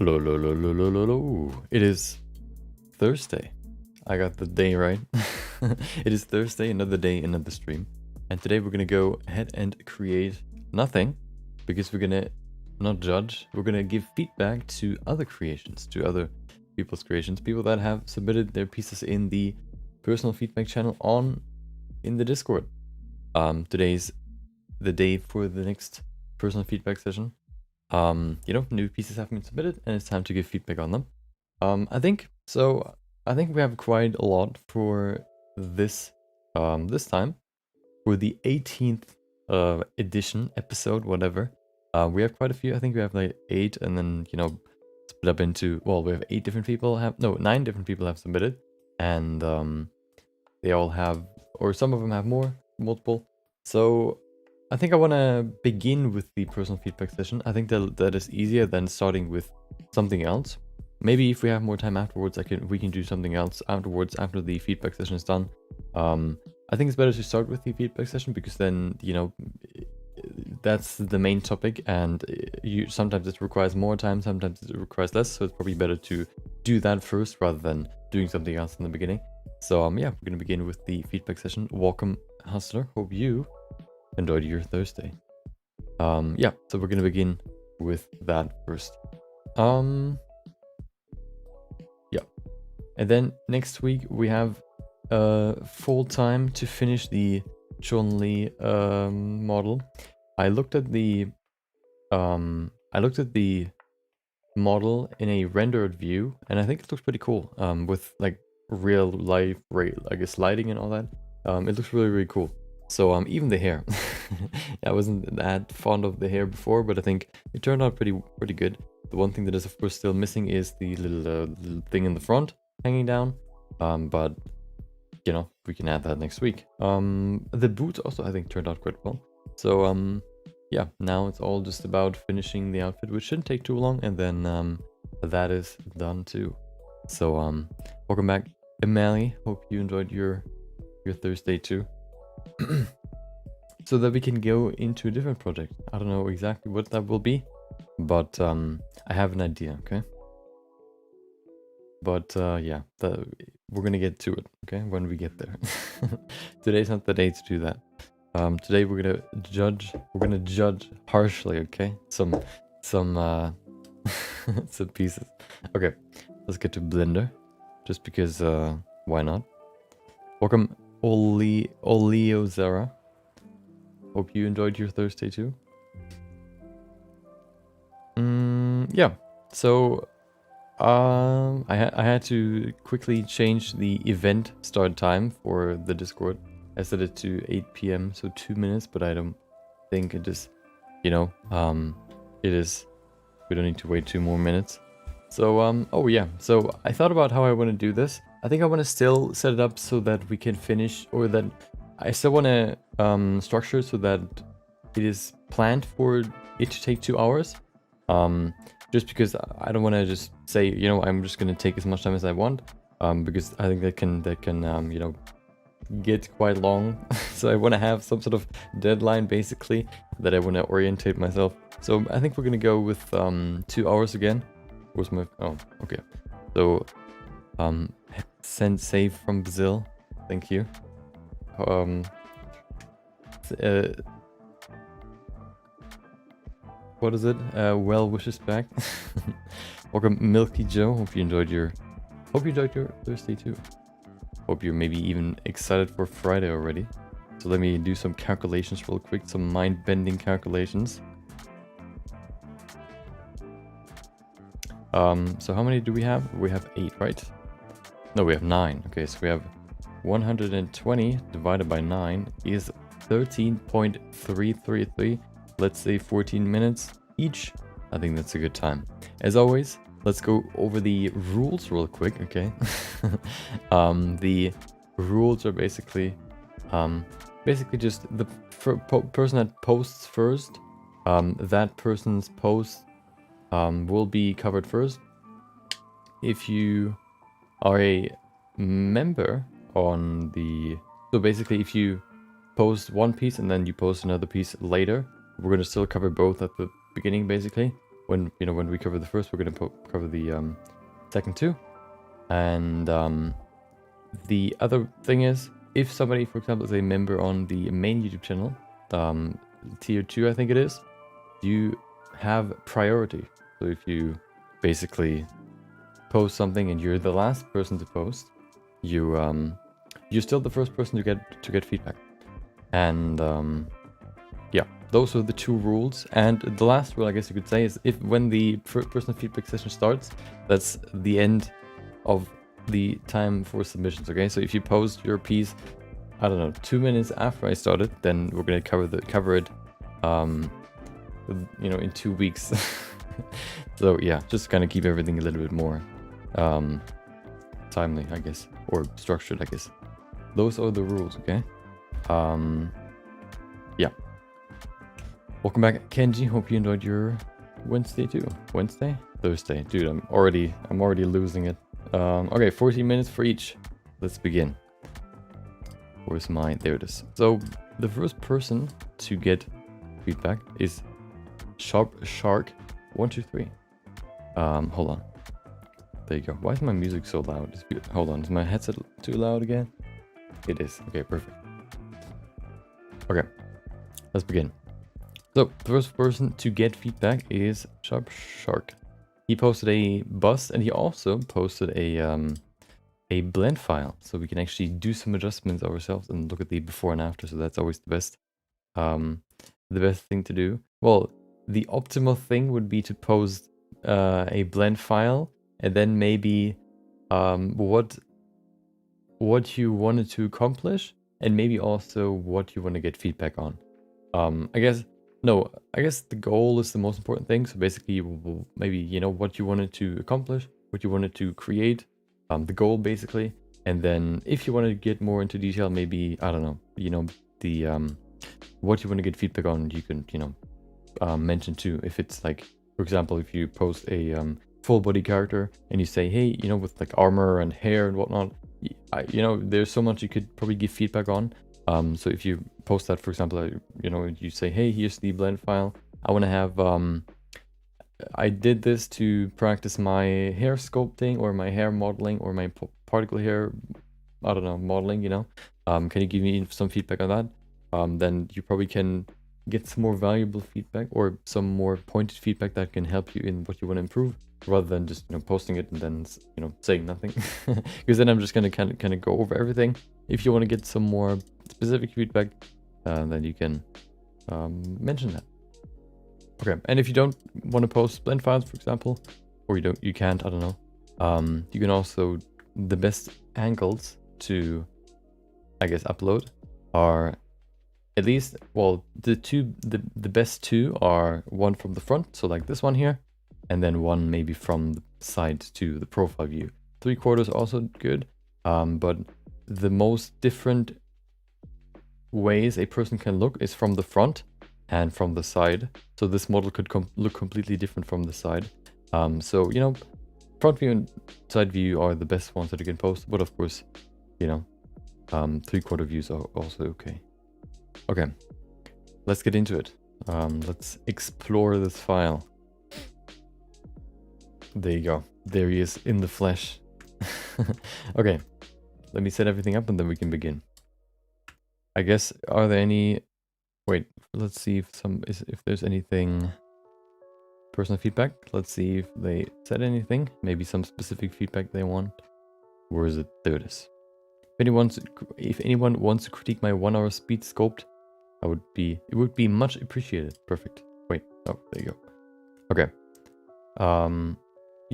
Lo, lo, lo, lo, lo, lo, lo. It is Thursday. I got the day right. It is Thursday, another day, another stream. And today we're gonna go ahead and create nothing because we're gonna not judge. We're gonna give feedback to other creations, to other people's creations, people that have submitted their pieces in the personal feedback channel in the Discord. Today's the day for the next personal feedback session. New pieces have been submitted and it's time to give feedback on them. I think we have quite a lot for this this time for the 18th edition episode, whatever. We have quite a few. I think we have like 8, and then split up into, well, we have 9 different people have submitted, and they all have, or some of them have multiple. So I think I want to begin with the personal feedback session. I think that is easier than starting with something else. Maybe if we have more time afterwards, we can do something else afterwards after the feedback session is done. I think it's better to start with the feedback session because then that's the main topic, and sometimes it requires more time, sometimes it requires less. So it's probably better to do that first rather than doing something else in the beginning. So we're gonna begin with the feedback session. Welcome, Hustler. Hope you enjoyed your Thursday. So we're gonna begin with that first. And then next week we have full time to finish the Chun-Li model. I looked at the model in a rendered view, and I think it looks pretty cool. With like real life, lighting and all that. It looks really cool. So even the hair, I wasn't that fond of the hair before, but I think it turned out pretty good. The one thing that is of course still missing is the little thing in the front hanging down, but we can add that next week. The boots also I think turned out quite well. So now it's all just about finishing the outfit, which shouldn't take too long, and then that is done too. So welcome back, Emily. Hope you enjoyed your Thursday too. So that we can go into a different project. I don't know exactly what that will be, but I have an idea, okay? But we're gonna get to it, okay, when we get there. Today's not the day to do that. Today we're gonna judge harshly, okay? Some some pieces. Okay, let's get to Blender, just because why not? Welcome, Oleo Zara. Hope you enjoyed your Thursday too. So I had to quickly change the event start time for the Discord. I set it to 8 p.m, so 2 minutes, but I don't think it is, it is, we don't need to wait 2 more minutes. So, so I thought about how I want to do this. I think I want to still set it up so that we can finish, or that I still want to structure so that it is planned for it to take 2 hours. Just because I don't want to just say, I'm just going to take as much time as I want, because I think that can get quite long. So I want to have some sort of deadline basically that I want to orientate myself. So I think we're going to go with 2 hours again. Where's my, oh, okay. So send save from Brazil. Thank you. What is it? Well wishes back. Welcome, Milky Joe. Hope you enjoyed your Thursday too. Hope you're maybe even excited for Friday already. So let me do some calculations real quick, some mind-bending calculations. So how many do we have? We have 8, right? No, we have 9. Okay, so we have 120 divided by 9 is 13.333. Let's say 14 minutes each. I think that's a good time. As always, let's go over the rules real quick, okay? The rules are basically just the person that posts first, that person's post will be covered first. If you are a member on the... So basically, if you post one piece and then you post another piece later, we're going to still cover both at the beginning, basically. when we cover the first, we're gonna cover the second two. And the other thing is, if somebody, for example, is a member on the main YouTube channel, tier 2, I think it is, you have priority. So if you basically post something and you're the last person to post, you're still the first person to get feedback. And yeah, those are the two rules. And the last rule, I guess you could say, is when the first person feedback session starts, that's the end of the time for submissions. Okay, so if you post your piece, I don't know, 2 minutes after I started, then we're gonna cover it in 2 weeks. So yeah, just kind of keep everything a little bit more timely, I guess, or structured, I guess. Those are the rules. Okay. Yeah, welcome back, Kenji. Hope you enjoyed your Wednesday too. Thursday, dude. I'm already losing it. Okay, 14 minutes for each. Let's begin. Where's mine? There it is. So the first person to get feedback is Shark123. Hold on. There you go. Why is my music so loud? Hold on. Is my headset too loud again? It is. Okay, perfect. Okay, let's begin. So the first person to get feedback is Shark. He posted a bust, and he also posted a blend file, so we can actually do some adjustments ourselves and look at the before and after. So that's always the best thing to do. Well, the optimal thing would be to post a blend file, and then maybe what you wanted to accomplish, and maybe also what you want to get feedback on. I guess the goal is the most important thing. So basically, maybe what you wanted to accomplish, what you wanted to create, the goal basically, and then if you want to get more into detail, maybe I don't know, the what you want to get feedback on, you can mention too. If it's like, for example, if you post a full body character and you say, hey, with like armor and hair and whatnot, there's so much you could probably give feedback on. So if you post that, for example, you say, hey, here's the blend file. I want to have, I did this to practice my hair sculpting or my hair modeling or my particle hair, I don't know, modeling, can you give me some feedback on that? Then you probably can get some more valuable feedback or some more pointed feedback that can help you in what you want to improve, rather than just posting it and then saying nothing. Because then I'm just gonna kind of go over everything. If you want to get some more specific feedback, then you can mention that. Okay, and if you don't want to post blend files, for example, or you can't, I don't know, you can also, the best angles to, I guess, upload are at least, well, the best two are one from the front, so like this one here, and then one maybe from the side to the profile view. 3/4 also good, but the most different ways a person can look is from the front and from the side. So this model could look completely different from the side. So front view and side view are the best ones that you can post, but of course 3/4 views are also okay. Okay, let's get into it. Let's explore this file. There you go. There he is in the flesh. Okay, let me set everything up and then we can begin. I guess, are there any... Wait, let's see if there's anything... Personal feedback. Let's see if they said anything. Maybe some specific feedback they want. Where is it? There it is. If anyone wants to critique my 1 hour speed sculpt, it would be much appreciated. Perfect. Wait, oh, there you go. Okay.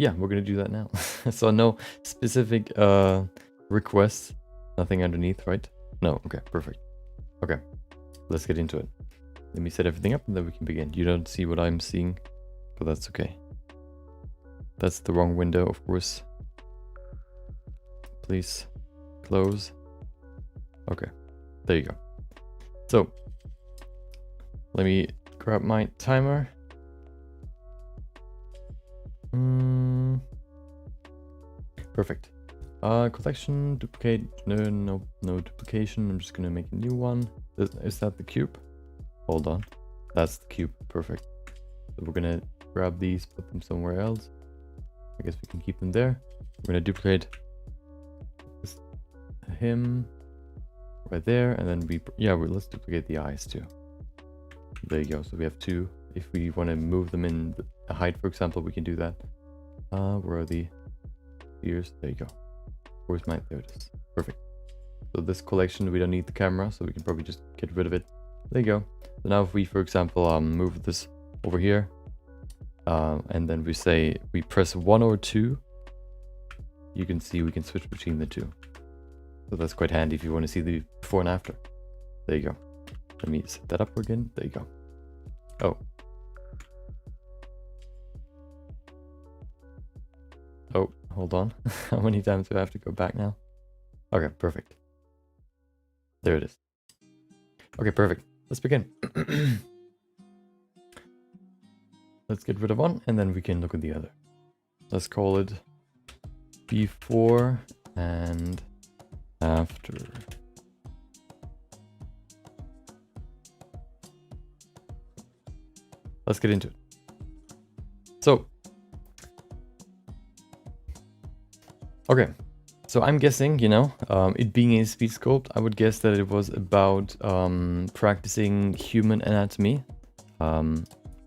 Yeah, we're gonna do that now. So no specific requests, nothing underneath, right? No, okay, perfect. Okay, let's get into it. Let me set everything up and then we can begin. You don't see what I'm seeing, but that's okay. That's the wrong window, of course. Please close. Okay, there you go. So let me grab my timer. Perfect. Collection, duplicate, no duplication. I'm just gonna make a new one. Is that the cube? Hold on, that's the cube. Perfect. So we're grab these, put them somewhere else. I guess we can keep them there. We're gonna duplicate this, him right there, and then let's duplicate the eyes too. There you go. So we have two. If we want to move them in the height, for example, we can do that. Where are the ears? There you go. Where's mine? There it is. Perfect. So this collection, we don't need the camera, so we can probably just get rid of it. There you go. So now if we, for example, move this over here, and then we press 1 or 2, you can see we can switch between the two. So that's quite handy if you want to see the before and after. There you go. Let me set that up again. There you go. Oh. Oh, hold on. How many times do I have to go back now? Okay, perfect. There it is. Okay, perfect. Let's begin. Let's get rid of one, and then we can look at the other. Let's call it before and after. Let's get into it. So, okay. So I'm guessing, it being a speed sculpt, I would guess that it was about practicing human anatomy.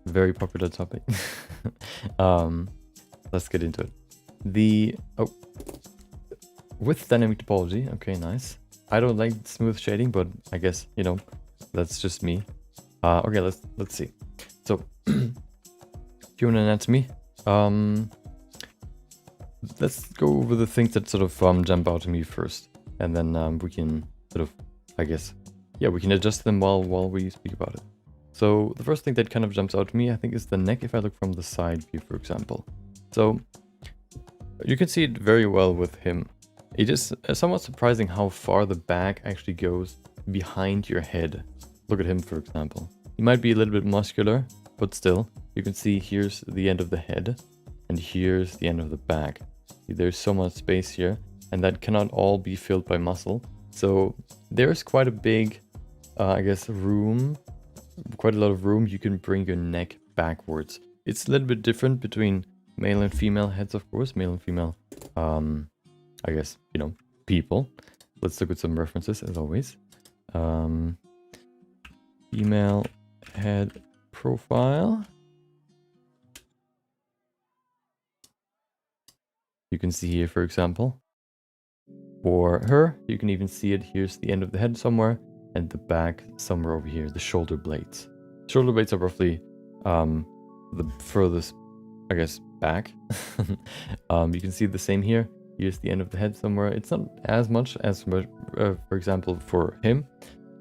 Very popular topic. Let's get into it. With dynamic topology, okay, nice. I don't like smooth shading, but I guess, that's just me. Okay, let's see. So, human anatomy. Let's go over the things that sort of jump out to me first, and then we can sort of, I guess, we can adjust them while we speak about it. So the first thing that kind of jumps out to me, I think, is the neck. If I look from the side view, for example, so you can see it very well with him. It is somewhat surprising how far the back actually goes behind your head. Look at him, for example. He might be a little bit muscular, but still, you can see here's the end of the head, and here's the end of the back. There's so much space here, and that cannot all be filled by muscle. So there's quite a big, I guess, room, quite a lot of room. You can bring your neck backwards. It's a little bit different between male and female heads, of course. Male and female, I guess, people. Let's look at some references, as always. Female head profile. You can see here, for example, for her, you can even see it. Here's the end of the head somewhere, and the back somewhere over here, the shoulder blades. Shoulder blades are roughly the furthest, I guess, back. You can see the same here. Here's the end of the head somewhere. It's not as much as, for example, for him,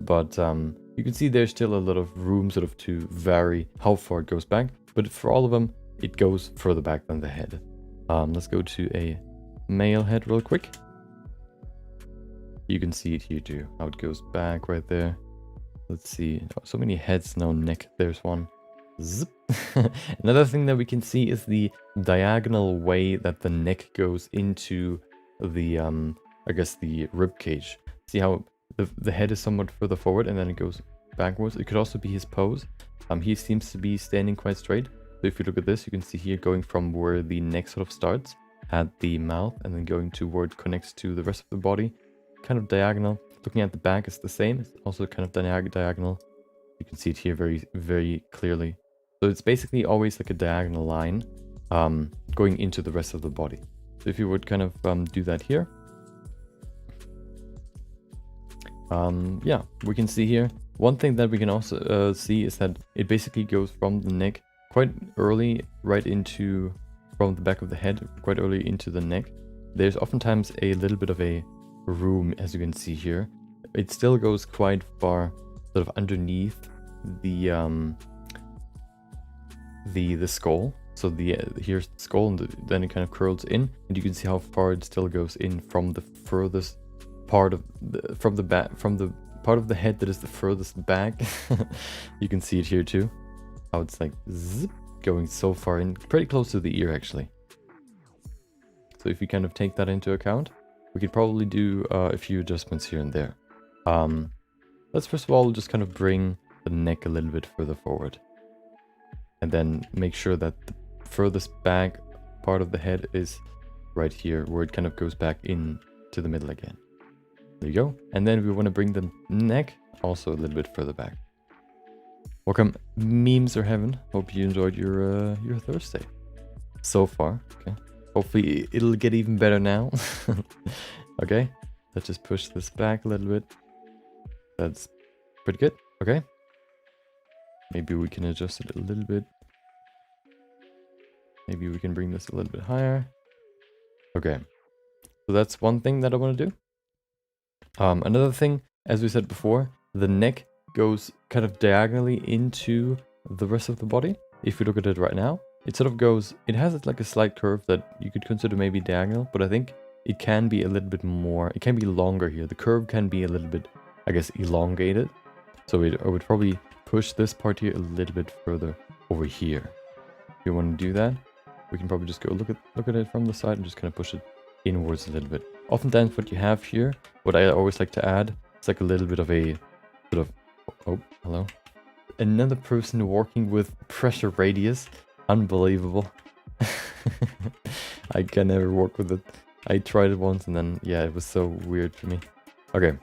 but you can see there's still a lot of room sort of to vary how far it goes back. But for all of them, it goes further back than the head. Let's go to a male head real quick. You can see it here too, how it goes back right there. Let's see. Oh, so many heads, no neck. There's one. Zip. Another thing that we can see is the diagonal way that the neck goes into the, I guess, the rib cage. See how the head is somewhat further forward and then it goes backwards. It could also be his pose. He seems to be standing quite straight. So if you look at this, you can see here going from where the neck sort of starts at the mouth and then going to where it connects to the rest of the body. Kind of diagonal. Looking at the back, it's the same. It's also kind of diagonal. You can see it here very, very clearly. So it's basically always like a diagonal line going into the rest of the body. So if you would kind of do that here. We can see here. One thing that we can also see is that it basically goes from the neck quite early right into, from the back of the head, quite early into the neck. There's oftentimes a little bit of a room, as you can see here. It still goes quite far sort of underneath the skull. So here's the skull, and then it kind of curls in, and you can see how far it still goes in from the furthest part of the part of the head that is the furthest back. You can see it here too. How it's like zip, going so far in, pretty close to the ear actually. So if we kind of take that into account, we could probably do a few adjustments here and there. Let's first of all just kind of bring the neck a little bit further forward. And then make sure that furthest back part of the head is right here, where it kind of goes back in to the middle again. There you go. And then we want to bring the neck also a little bit further back. Welcome, memes are heaven. Hope you enjoyed your Thursday so far. Okay. Hopefully it'll get even better now. Okay. Let's just push this back a little bit. That's pretty good. Okay. Maybe we can adjust it a little bit. Maybe we can bring this a little bit higher. Okay. So that's one thing that I want to do. Another thing, as we said before, the neck goes kind of diagonally into the rest of the body. If you look at it right now, it sort of goes, it has like a slight curve that you could consider maybe diagonal, but I think it can be a little bit more, it can be longer here. The curve can be a little bit, I guess, elongated. So I would probably push this part here a little bit further over here. If you want to do that, we can probably just go look at it from the side and just kind of push it inwards a little bit. Oftentimes what you have here, what I always like to add, it's like a little bit of a sort of, oh, hello. Another person working with pressure radius. Unbelievable. I can never work with it. I tried it once and then, yeah, it was so weird for me. Okay,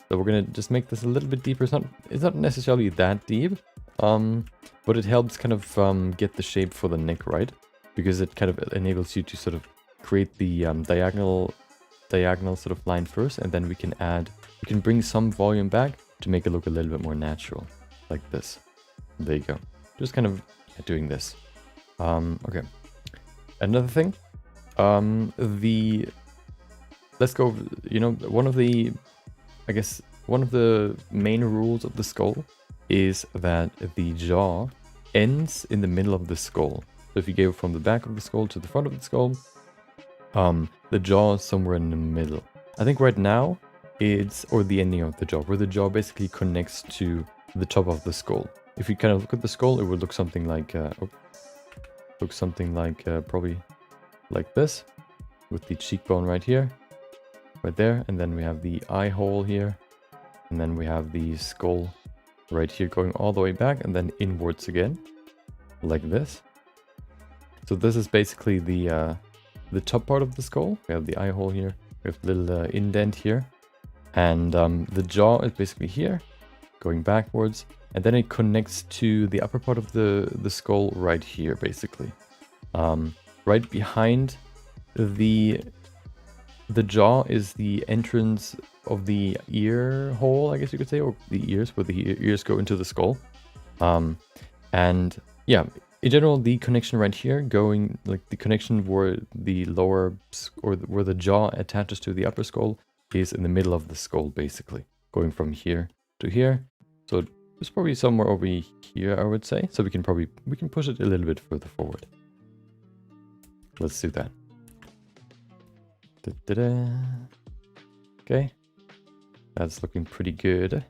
so we're gonna just make this a little bit deeper. It's not necessarily that deep, but it helps kind of get the shape for the neck right, because it kind of enables you to sort of create the diagonal sort of line first, and then we can bring some volume back to make it look a little bit more natural, like this. There you go. Just kind of doing this. Okay. Another thing, let's go, you know, one of the main rules of the skull is that the jaw ends in the middle of the skull. So if you go from the back of the skull to the front of the skull, the jaw is somewhere in the middle. I think right now or the ending of the jaw, where the jaw basically connects to the top of the skull. If you kind of look at the skull, it would look something like, probably like this, with the cheekbone right here, right there, and then we have the eye hole here, and then we have the skull right here going all the way back and then inwards again, like this. So this is basically the top part of the skull. We have the eye hole here, we have a little indent here, and the jaw is basically here, going backwards, and then it connects to the upper part of the skull right here, basically. Right behind the jaw is the entrance of the ear hole, I guess you could say, or the ears, where the ears go into the skull. And yeah, in general, the connection right here, going like the connection where the lower or where the jaw attaches to the upper skull is in the middle of the skull, basically, going from here to here. So it's probably somewhere over here, I would say. So we can push it a little bit further forward. Let's do that. Da-da-da. Okay, that's looking pretty good.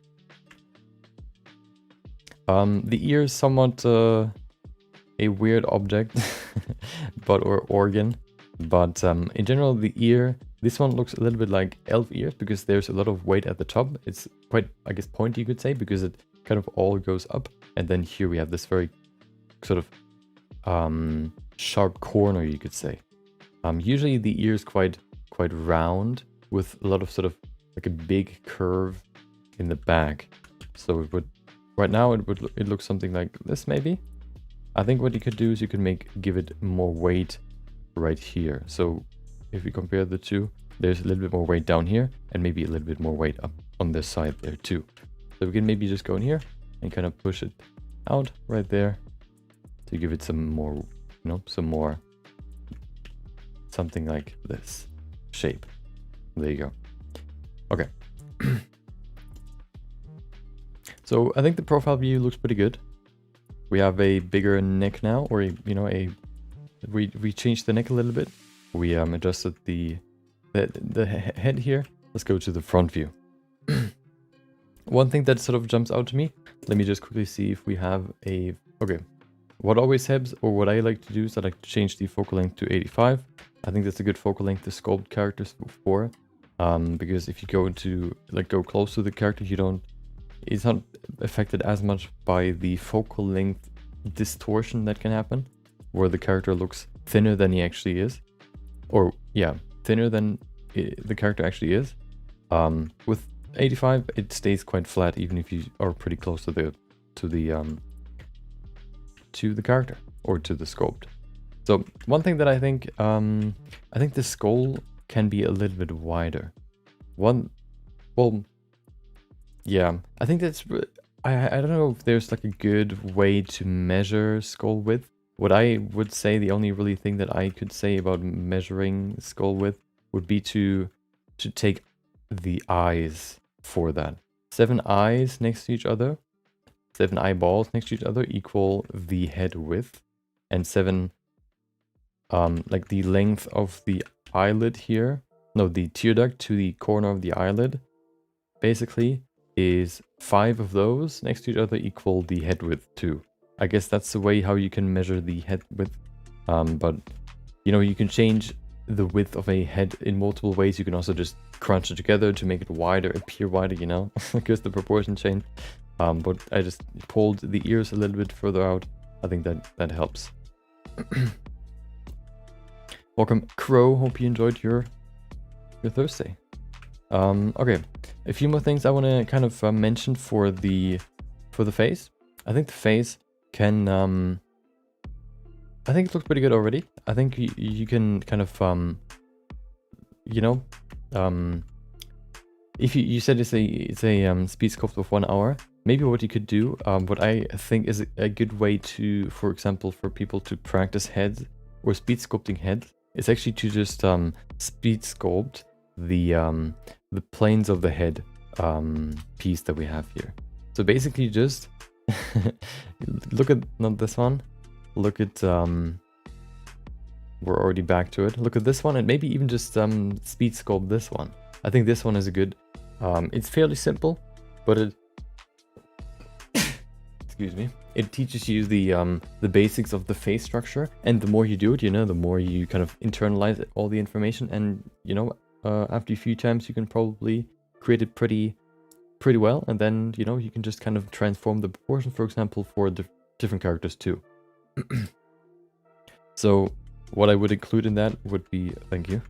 The ear is somewhat a weird object, or organ, but in general, the ear, this one looks a little bit like elf ears because there's a lot of weight at the top. It's quite, I guess, pointy, you could say, because it kind of all goes up, and then here we have this very sort of sharp corner, you could say. Usually the ear is quite round with a lot of sort of like a big curve in the back. So it would, right now it looks something like this maybe. I think what you could do is you could give it more weight right here. So if you compare the two, there's a little bit more weight down here and maybe a little bit more weight up on this side there too. So we can maybe just go in here and kind of push it out right there to give it some more, something like this shape. There you go. Okay. So I think the profile view looks pretty good. We have a bigger neck now, or we changed the neck a little bit. We adjusted the head here. Let's go to the front view. One thing that sort of jumps out to me, let me just quickly see if we have okay. What always helps, or what I like to do, is I like to change the focal length to 85. I think that's a good focal length to sculpt characters for, because if you go close to the character, it's not affected as much by the focal length distortion that can happen where the character looks thinner than he actually is. Or, yeah, thinner than the character actually is. With 85, it stays quite flat, even if you are pretty close to the character or to the sculpt. So one thing that I think the skull can be a little bit wider. Yeah, I think that's. I don't know if there's like a good way to measure skull width. What I would say, the only really thing that I could say about measuring skull width would be to take the eyes for that. 7 eyes next to each other, 7 eyeballs next to each other equal the head width, and 7 like the length of the eyelid here, no, the tear duct to the corner of the eyelid, basically is 5 of those next to each other equal the head width too. I guess that's the way how you can measure the head width. But you know, you can change the width of a head in multiple ways. You can also just crunch it together to make it wider, appear wider, you know, because the proportion change. But I just pulled the ears a little bit further out. I think that helps. Welcome, Crow. Hope you enjoyed your Thursday. Okay, a few more things I want to kind of mention for the face. I think the face can I think it looks pretty good already. I think you can kind of you know, if you said it's a speed sculpt of 1 hour, maybe what you could do, what I think is a good way to, for example, for people to practice heads or speed sculpting heads, is actually to just speed sculpt the planes of the head piece that we have here. So basically just look at, not this one, look at, we're already back to it. Look at this one and maybe even just speed sculpt this one. I think this one is a good, it's fairly simple, but it, excuse me, it teaches you the basics of the face structure. And the more you do it, you know, the more you kind of internalize all the information. And, you know, after a few times, you can probably create it pretty well. And then, you know, you can just kind of transform the proportion, for example, for different characters too. So what I would include in that would be, thank you.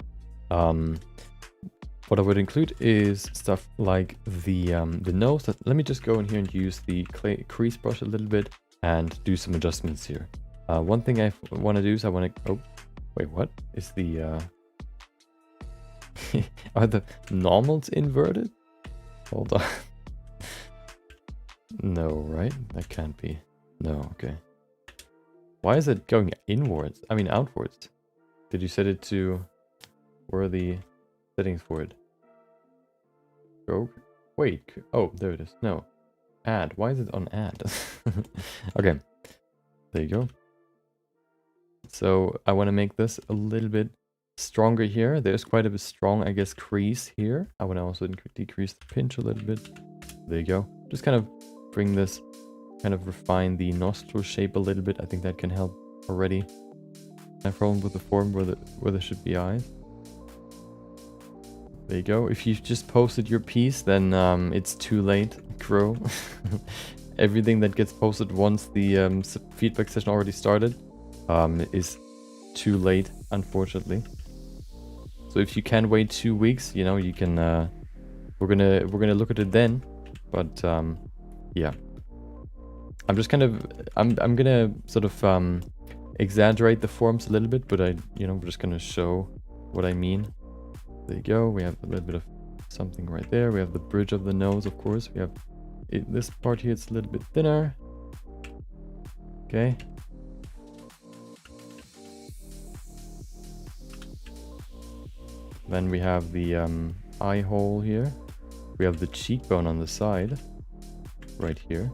What I would include is stuff like the nose. Let me just go in here and use the crease brush a little bit and do some adjustments here. One thing I want to do is I want to, oh, wait, what is the, are the normals inverted? Hold on. No, right? That can't be. No, okay. Why is it going inwards? I mean outwards. Did you set it to, where are the settings for it? Go. Wait. Oh, there it is. No. Add. Why is it on add? Okay. There you go. So I want to make this a little bit stronger here. There's quite a strong, I guess, crease here. I want to also decrease the pinch a little bit. There you go. Just kind of bring this, kind of refine the nostril shape a little bit. I think that can help already. I have a problem with the form where there should be eyes. There you go. If you've just posted your piece, then it's too late, Crow. Everything that gets posted once the feedback session already started is too late, unfortunately. So if you can wait 2 weeks, you know, you can. We're gonna look at it then. But yeah, I'm just kind of I'm gonna sort of exaggerate the forms a little bit, but we're just gonna show what I mean. There you go. We have a little bit of something right there. We have the bridge of the nose, of course. We have this part here. It's a little bit thinner. Okay. Then we have the eye hole here. We have the cheekbone on the side, right here.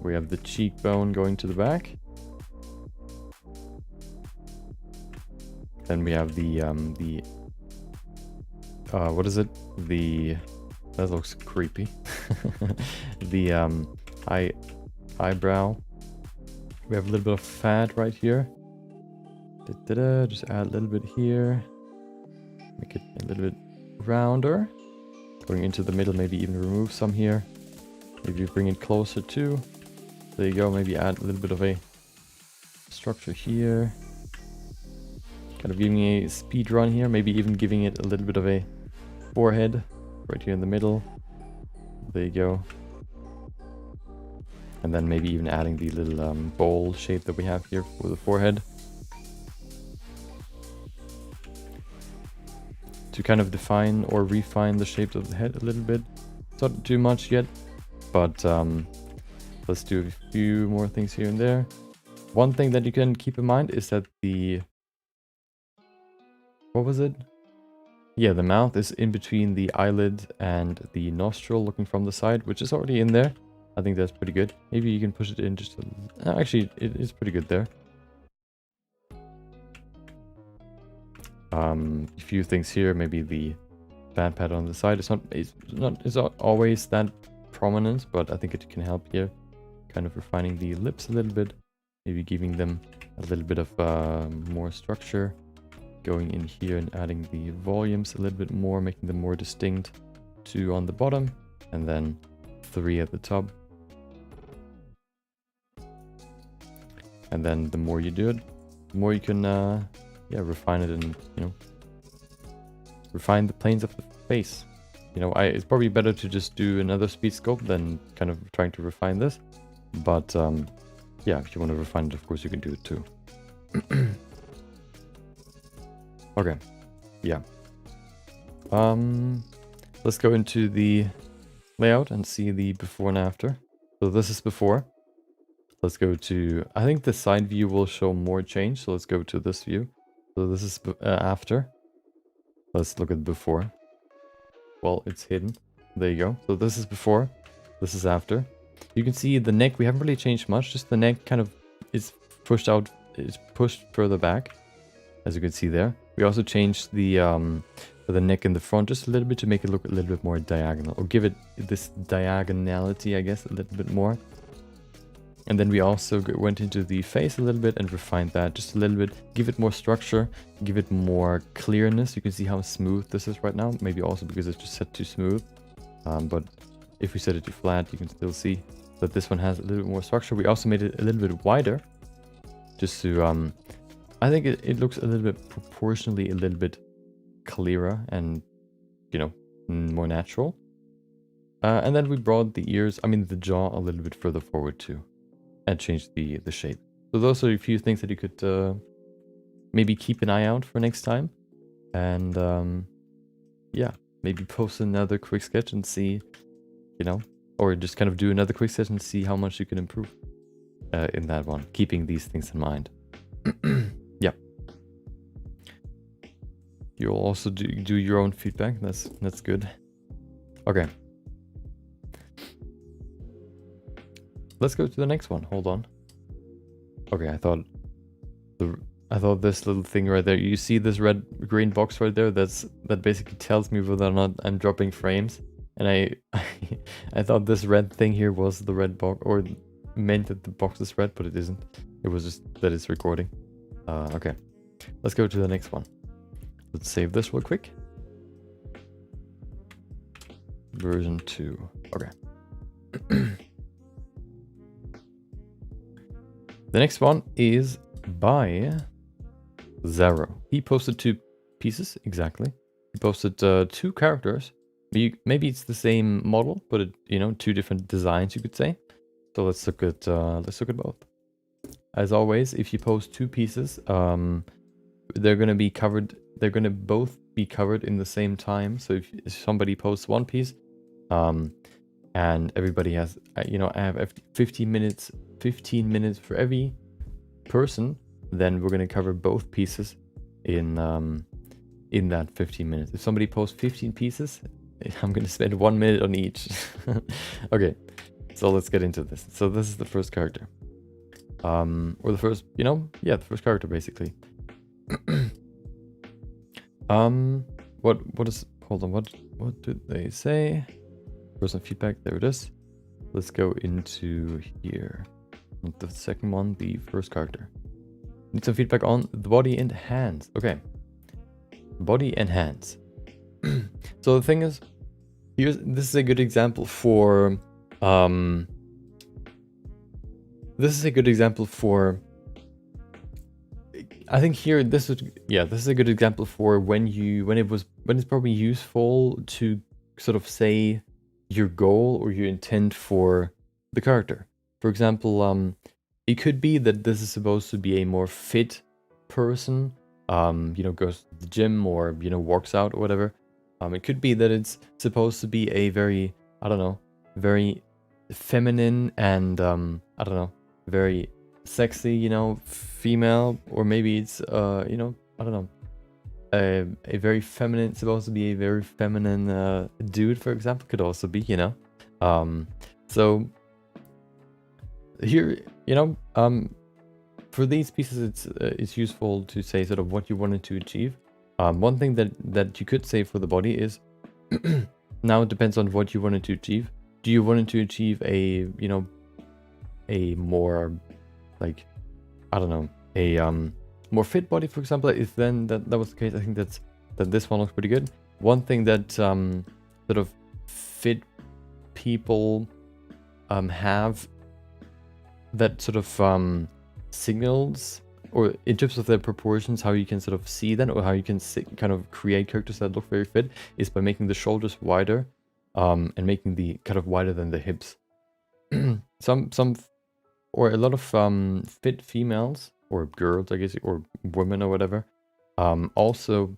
We have the cheekbone going to the back. Then we have the what is it? That looks creepy. The eyebrow. We have a little bit of fat right here. Just add a little bit here. Make it a little bit rounder. Going into the middle, maybe even remove some here. Maybe bring it closer too. There you go. Maybe add a little bit of a structure here. Kind of giving a speed run here, maybe even giving it a little bit of a forehead right here in the middle. There you go. And then maybe even adding the little bowl shape that we have here for the forehead. To kind of define or refine the shape of the head a little bit. It's not too much yet, but let's do a few more things here and there. One thing that you can keep in mind is that the... What was it? Yeah, the mouth is in between the eyelid and the nostril looking from the side, which is already in there. I think that's pretty good. Maybe you can push it in just a... Actually, it is pretty good there. A few things here, maybe the band pad on the side. It's not always that prominent, but I think it can help here. Kind of refining the lips a little bit. Maybe giving them a little bit of more structure. Going in here and adding the volumes a little bit more, making them more distinct. 2 on the bottom, and then 3 at the top. And then the more you do it, the more you can refine it and, you know, refine the planes of the face. You know, it's probably better to just do another speed sculpt than kind of trying to refine this. But yeah, if you want to refine it, of course you can do it too. Okay, yeah. Let's go into the layout and see the before and after. So this is before. Let's go to, I think the side view will show more change, so let's go to this view. So this is after. Let's look at before. Well, it's hidden. There you go. So this is before, this is after. You can see the neck, we haven't really changed much, just the neck kind of is pushed out, is pushed further back, as you can see there. We also changed the neck in the front just a little bit to make it look a little bit more diagonal, or give it this diagonality, I guess, a little bit more. And then we also went into the face a little bit and refined that just a little bit, give it more structure, give it more clearness. You can see how smooth this is right now, maybe also because it's just set too smooth. But if we set it to flat, you can still see that this one has a little bit more structure. We also made it a little bit wider, just to, I think it looks a little bit proportionally a little bit clearer and, you know, more natural. And then we brought the ears, the jaw a little bit further forward too, and changed the shape. So those are a few things that you could maybe keep an eye out for next time. And yeah, maybe post another quick sketch and see, you know, or just kind of do another quick sketch and see how much you can improve in that one, keeping these things in mind. Yeah. You'll also do your own feedback. That's good. Okay. Let's go to the next one. Hold on. Okay, I thought this little thing right there. You see this green box right there? That basically tells me whether or not I'm dropping frames. And I thought this red thing here was the red box, or meant that the box is red, but it isn't. It was just that it's recording. Okay, let's go to the next one. Let's save this real quick. Version 2. Okay. The next one is by Zaro. He posted 2 pieces, exactly. He posted 2 characters. Maybe it's the same model, but it, you know, 2 different designs, you could say. So let's look at both. As always, if you post 2 pieces, they're gonna be covered. They're gonna both be covered in the same time. So if somebody posts 1 piece, and everybody has, you know, I have 15 minutes for every person, then we're gonna cover both pieces in that 15 minutes. If somebody posts 15 pieces, I'm gonna spend 1 minute on each. Okay, so let's get into this. So this is the first character, or the first, you know, yeah, the first character basically. What is? Hold on, what did they say? Person feedback. There it is. Let's go into here. Not the second one, the first character. Need some feedback on the body and hands. Okay, body and hands. So the thing is, this is a good example for I think here this is a good example for when it's probably useful to sort of say your goal or your intent for the character. For example, it could be that this is supposed to be a more fit person, goes to the gym or, works out or whatever. It could be that it's supposed to be a very, I don't know, very feminine and, I don't know, very sexy, female, or maybe it's, I don't know, a very feminine, supposed to be a very feminine dude, for example, could also be, so here, for these pieces, it's useful to say sort of what you wanted to achieve. One thing that you could say for the body is, now it depends on what you wanted to achieve. Do you want to achieve a, a more, like, I don't know, a more fit body, for example? If then that was the case, I think that this one looks pretty good. One thing that sort of fit people have that sort of signals, or in terms of their proportions, how you can sort of see them, or how you can kind of create characters that look very fit, is by making the shoulders wider, and making the kind of wider than the hips. Or a lot of fit females, or girls, I guess, or women or whatever, also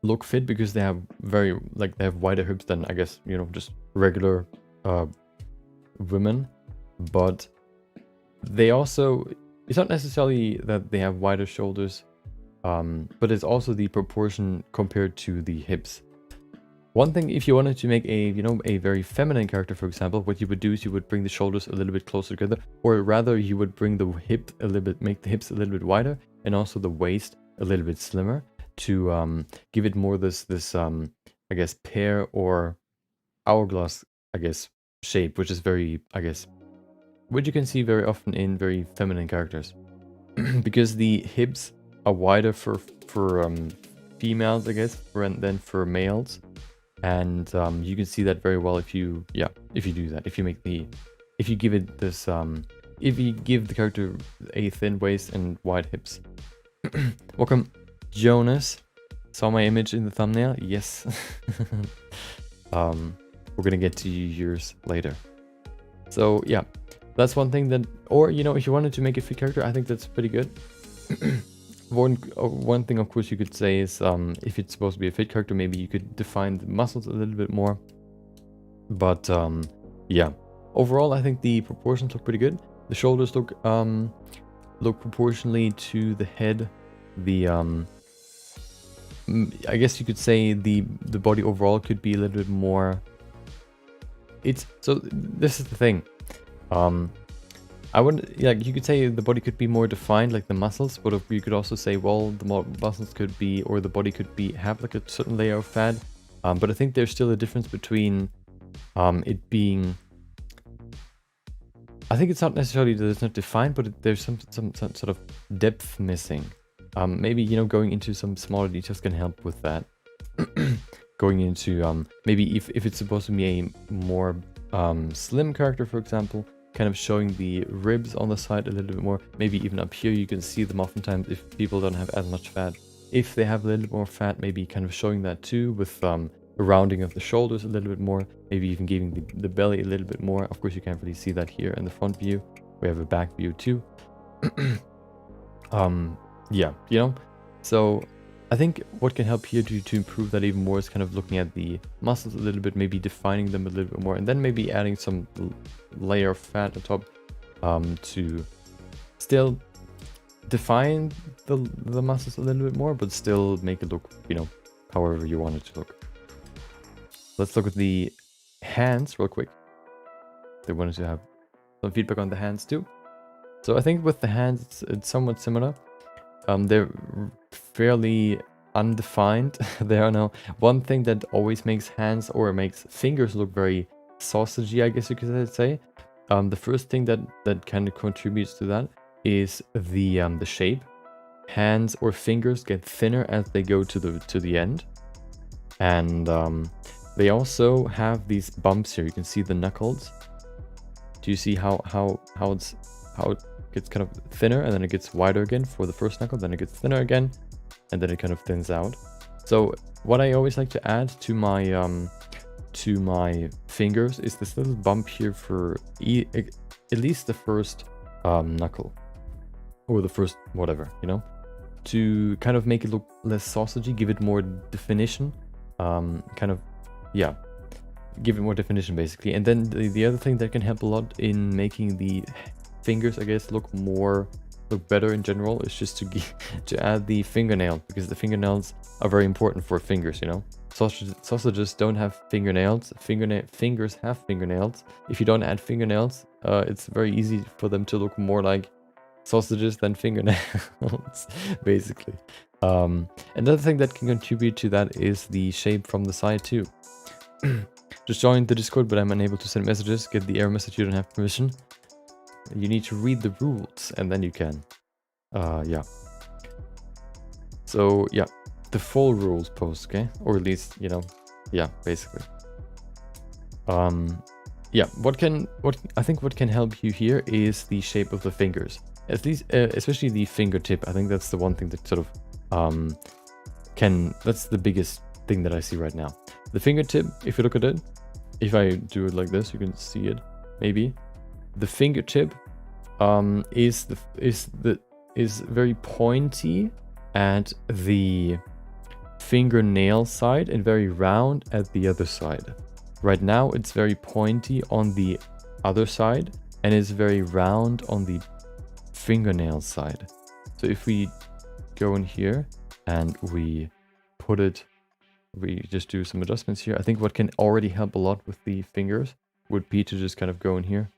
look fit because they have they have wider hips than, I guess, just regular women. But they also, it's not necessarily that they have wider shoulders, but it's also the proportion compared to the hips. One thing, if you wanted to make a, a very feminine character, for example, what you would do is you would bring the shoulders a little bit closer together, or rather you would bring the hip a little bit, make the hips a little bit wider, and also the waist a little bit slimmer, to give it more this I guess, pear or hourglass, I guess, shape, which is very, I guess, which you can see very often in very feminine characters. Because the hips are wider for females, I guess, than for males. And you can see that very well if you do that. If you give it this, if you give the character a thin waist and wide hips. Welcome, Jonas. Saw my image in the thumbnail? Yes. We're gonna get to yours later. So yeah, that's one thing that, or if you wanted to make a fit character, I think that's pretty good. One thing, of course, you could say is, if it's supposed to be a fit character, maybe you could define the muscles a little bit more. But yeah, overall, I think the proportions look pretty good. The shoulders look proportionally to the head. The I guess you could say the body overall could be a little bit more. So this is the thing. I wouldn't, you could say the body could be more defined, like the muscles, but you could also say, well, the muscles could be, or the body could have like a certain layer of fat. But I think there's still a difference between it being, I think it's not necessarily that it's not defined, but there's some sort of depth missing. Maybe, going into some smaller details can help with that. Going into, maybe if it's supposed to be a more slim character, for example, kind of showing the ribs on the side a little bit more. Maybe even up here you can see them oftentimes if people don't have as much fat. If they have a little bit more fat, maybe kind of showing that too, with a rounding of the shoulders a little bit more, maybe even giving the belly a little bit more. Of course, you can't really see that here in the front view. We have a back view too. Yeah, so I think what can help here to improve that even more is kind of looking at the muscles a little bit, maybe defining them a little bit more, and then maybe adding some layer of fat on top, to still define the muscles a little bit more, but still make it look, however you want it to look. Let's look at the hands real quick. They wanted to have some feedback on the hands too. So I think with the hands, it's somewhat similar. They're fairly undefined. There are no one thing that always makes hands or makes fingers look very sausagey, I guess you could say. The first thing that kind of contributes to that is the shape. Hands or fingers get thinner as they go to the end, and they also have these bumps here. You can see the knuckles. Do you see how it gets kind of thinner, and then it gets wider again for the first knuckle, then it gets thinner again, and then it kind of thins out. So what I always like to add to my fingers is this little bump here for at least the first knuckle, or the first whatever, you know, to kind of make it look less sausagey, give it more definition, kind of, yeah, give it more definition basically. And then the other thing that can help a lot in making the fingers, I guess, look better in general is just to add the fingernail, because the fingernails are very important for fingers, you know. Sausages don't have fingernails. Fingers have fingernails. If you don't add fingernails, it's very easy for them to look more like sausages than fingernails, basically. Another thing that can contribute to that is the shape from the side too. Just joined the Discord, but I'm unable to send messages. Get the error message, you don't have permission. You need to read the rules, and then you can. Yeah. So, yeah. The full rules post, okay? Or at least, you know, yeah, basically. Yeah, what I think what can help you here is the shape of the fingers. At least, especially the fingertip. I think that's the one thing that sort of, that's the biggest thing that I see right now. The fingertip, if you look at it, if I do it like this, you can see it, maybe. The fingertip is very pointy at the fingernail side and very round at the other side. Right now it's very pointy on the other side and is very round on the fingernail side. So if we go in here and we just do some adjustments here, I think what can already help a lot with the fingers would be to just kind of go in here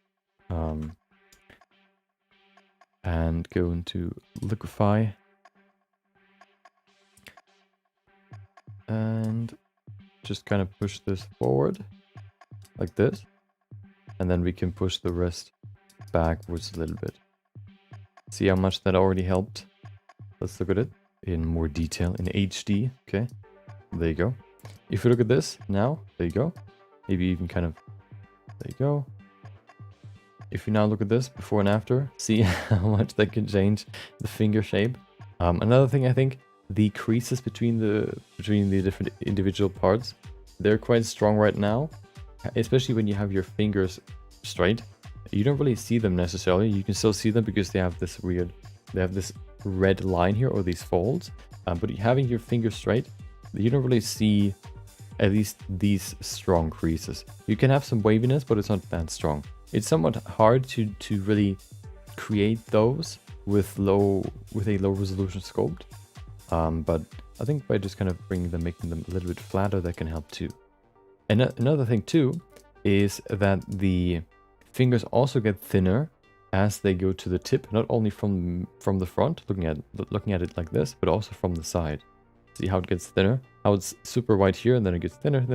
and go into liquefy and just kind of push this forward like this, and then we can push the rest backwards a little bit. See how much that already helped? Let's look at it in more detail in HD. Okay, there you go. If you look at this now, there you go. Maybe even kind of, there you go. If you now look at this before and after, see how much that can change the finger shape. Another thing, I think, the creases between the different individual parts, they're quite strong right now, especially when you have your fingers straight. You don't really see them necessarily. You can still see them because they have this red line here, or these folds. But having your fingers straight, you don't really see at least these strong creases. You can have some waviness, but it's not that strong. It's somewhat hard to really create those with a low resolution sculpt. But I think by just kind of making them a little bit flatter, that can help too. And another thing too is that the fingers also get thinner as they go to the tip, not only from the front, looking at it like this, but also from the side. See how it gets thinner? How it's super wide here, and then it gets thinner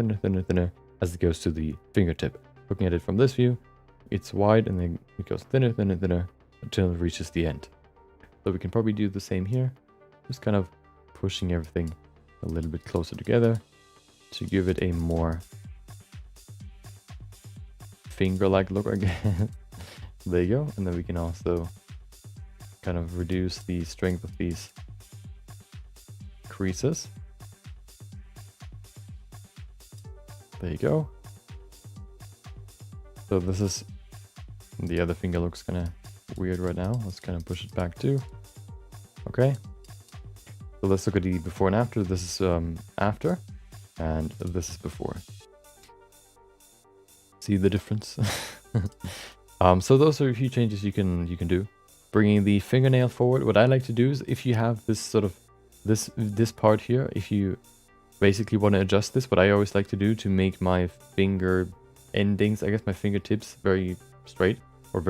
as it goes to the fingertip. Looking at it from this view, it's wide, and then it goes thinner until it reaches the end. So we can probably do the same here, just kind of pushing everything a little bit closer together to give it a more finger-like look again. There you go. And then we can also kind of reduce the strength of these creases. There you go. So this is, the other finger looks kind of weird right now. Let's kind of push it back too. Okay. So let's look at the before and after. This is after, and this is before. See the difference? So those are a few changes you can do. Bringing the fingernail forward. What I like to do is, if you have this sort of this part here, if you basically want to adjust this, what I always like to do to make my finger endings, I guess my fingertips, very straight, or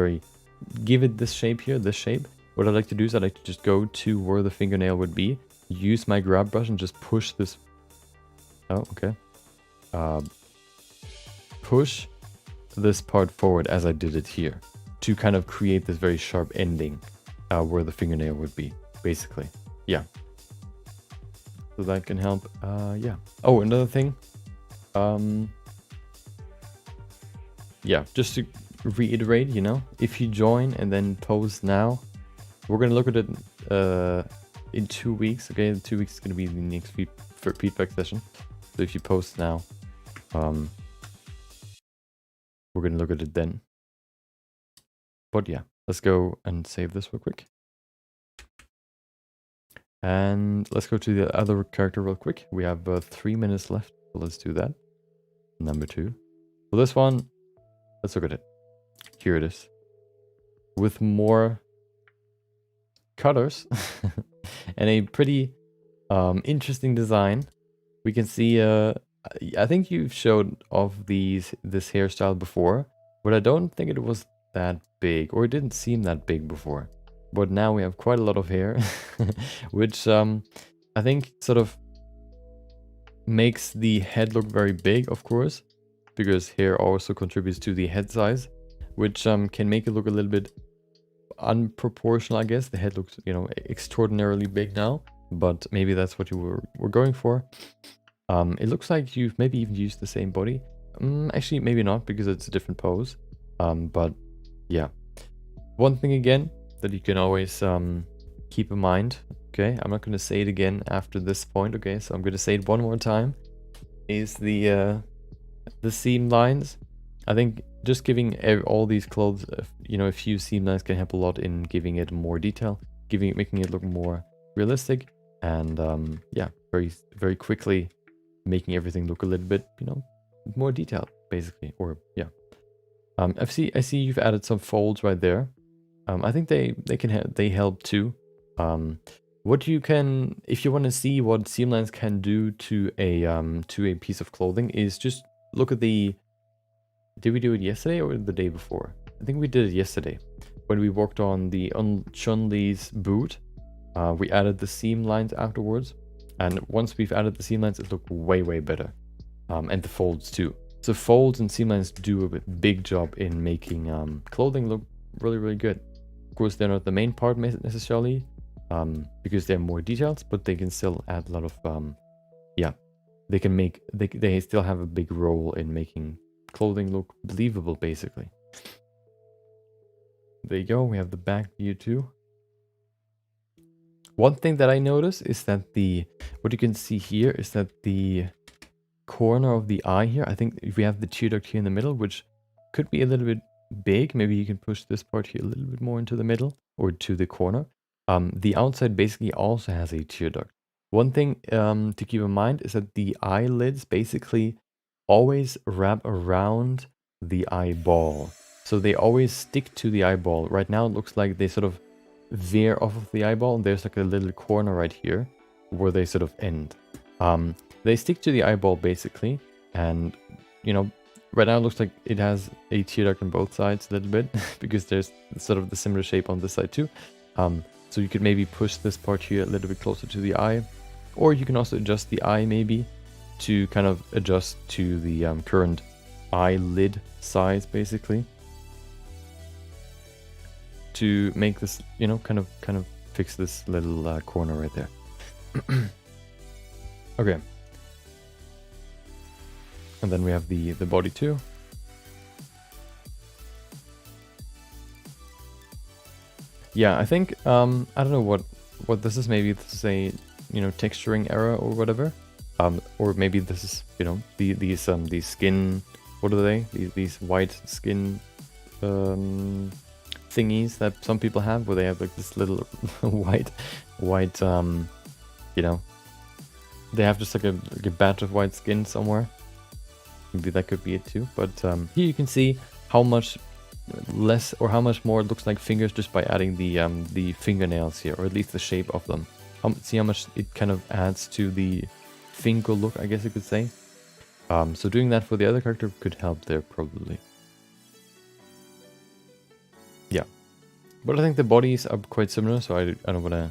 give it this shape here, this shape. What I like to do is I like to just go to where the fingernail would be, use my grab brush and just push this. Oh, okay. Push this part forward as I did it here to kind of create this very sharp ending where the fingernail would be, basically. Yeah. So that can help. Yeah. Oh, another thing. Yeah, just to reiterate, you know, if you join and then post now, we're gonna look at it in 2 weeks. Okay, in 2 weeks is gonna be the next feedback session. So if you post now, we're gonna look at it then. But yeah, let's go and save this real quick. And let's go to the other character real quick. We have 3 minutes left, so let's do that. Number 2. So this one, let's look at it. Here it is. With more colors and a pretty interesting design. We can see, I think you've showed off this hairstyle before, but I don't think it was that big, or it didn't seem that big before. But now we have quite a lot of hair, which I think sort of makes the head look very big, of course, because hair also contributes to the head size, which can make it look a little bit unproportional, I guess. The head looks, you know, extraordinarily big now, but maybe that's what you were going for. It looks like you've maybe even used the same body. Actually, maybe not, because it's a different pose. But yeah, one thing again that you can always keep in mind. Okay, I'm not going to say it again after this point. Okay, so I'm going to say it one more time. Is the seam lines. I think just giving all these clothes, you know, a few seam lines can help a lot in giving it more detail, making it look more realistic, and yeah, very quickly making everything look a little bit, you know, more detailed, basically. Or yeah, I see you've added some folds right there. I think they help too. What you can, if you want to see what seam lines can do to a piece of clothing, is just look at the. Did we do it yesterday or the day before? I think we did it yesterday when we worked on Chun-Li's boot. We added the seam lines afterwards, and once we've added the seam lines, it looked way better, and the folds too. So folds and seam lines do a big job in making clothing look really good. Of course, they're not the main part necessarily, because they're more detailed, but they can still add a lot of yeah, they still have a big role in making clothing look believable, basically. There you go, we have the back view too. One thing that I notice is that what you can see here is that the corner of the eye here, I think if we have the tear duct here in the middle, which could be a little bit big, maybe you can push this part here a little bit more into the middle or to the corner. The outside basically also has a tear duct. One thing to keep in mind is that the eyelids basically always wrap around the eyeball. So they always stick to the eyeball. Right now it looks like they sort of veer off of the eyeball, and there's like a little corner right here where they sort of end. They stick to the eyeball basically, and you know, right now it looks like it has a tear duct on both sides a little bit because there's sort of the similar shape on this side too. So you could maybe push this part here a little bit closer to the eye, or you can also adjust the eye maybe to kind of adjust to the current eyelid size, basically, to make this, you know, kind of fix this little corner right there. Okay, and then we have the body too. Yeah, I think I don't know what this is. Maybe this is a, you know, texturing error or whatever. Or maybe this is, you know, these skin, what are they? These white skin thingies that some people have, where they have like this little white, you know, they have just like a batch of white skin somewhere. Maybe that could be it too. But here you can see how much less or how much more it looks like fingers just by adding the fingernails here, or at least the shape of them. See how much it kind of adds to the finger look, I guess you could say. So doing that for the other character could help there probably. Yeah, but I think the bodies are quite similar, so I don't want to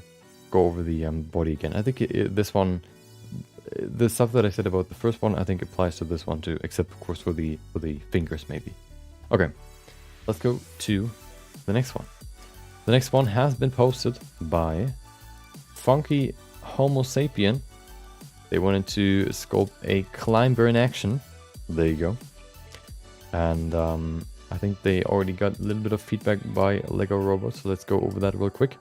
go over the body again. I think this one, the stuff that I said about the first one, I think applies to this one too, except of course for the fingers maybe. Okay, let's go to the next one. The next one has been posted by Funky Homo Sapien. They wanted to sculpt a climber in action. There you go. And I think they already got a little bit of feedback by Lego Robot, so let's go over that real quick.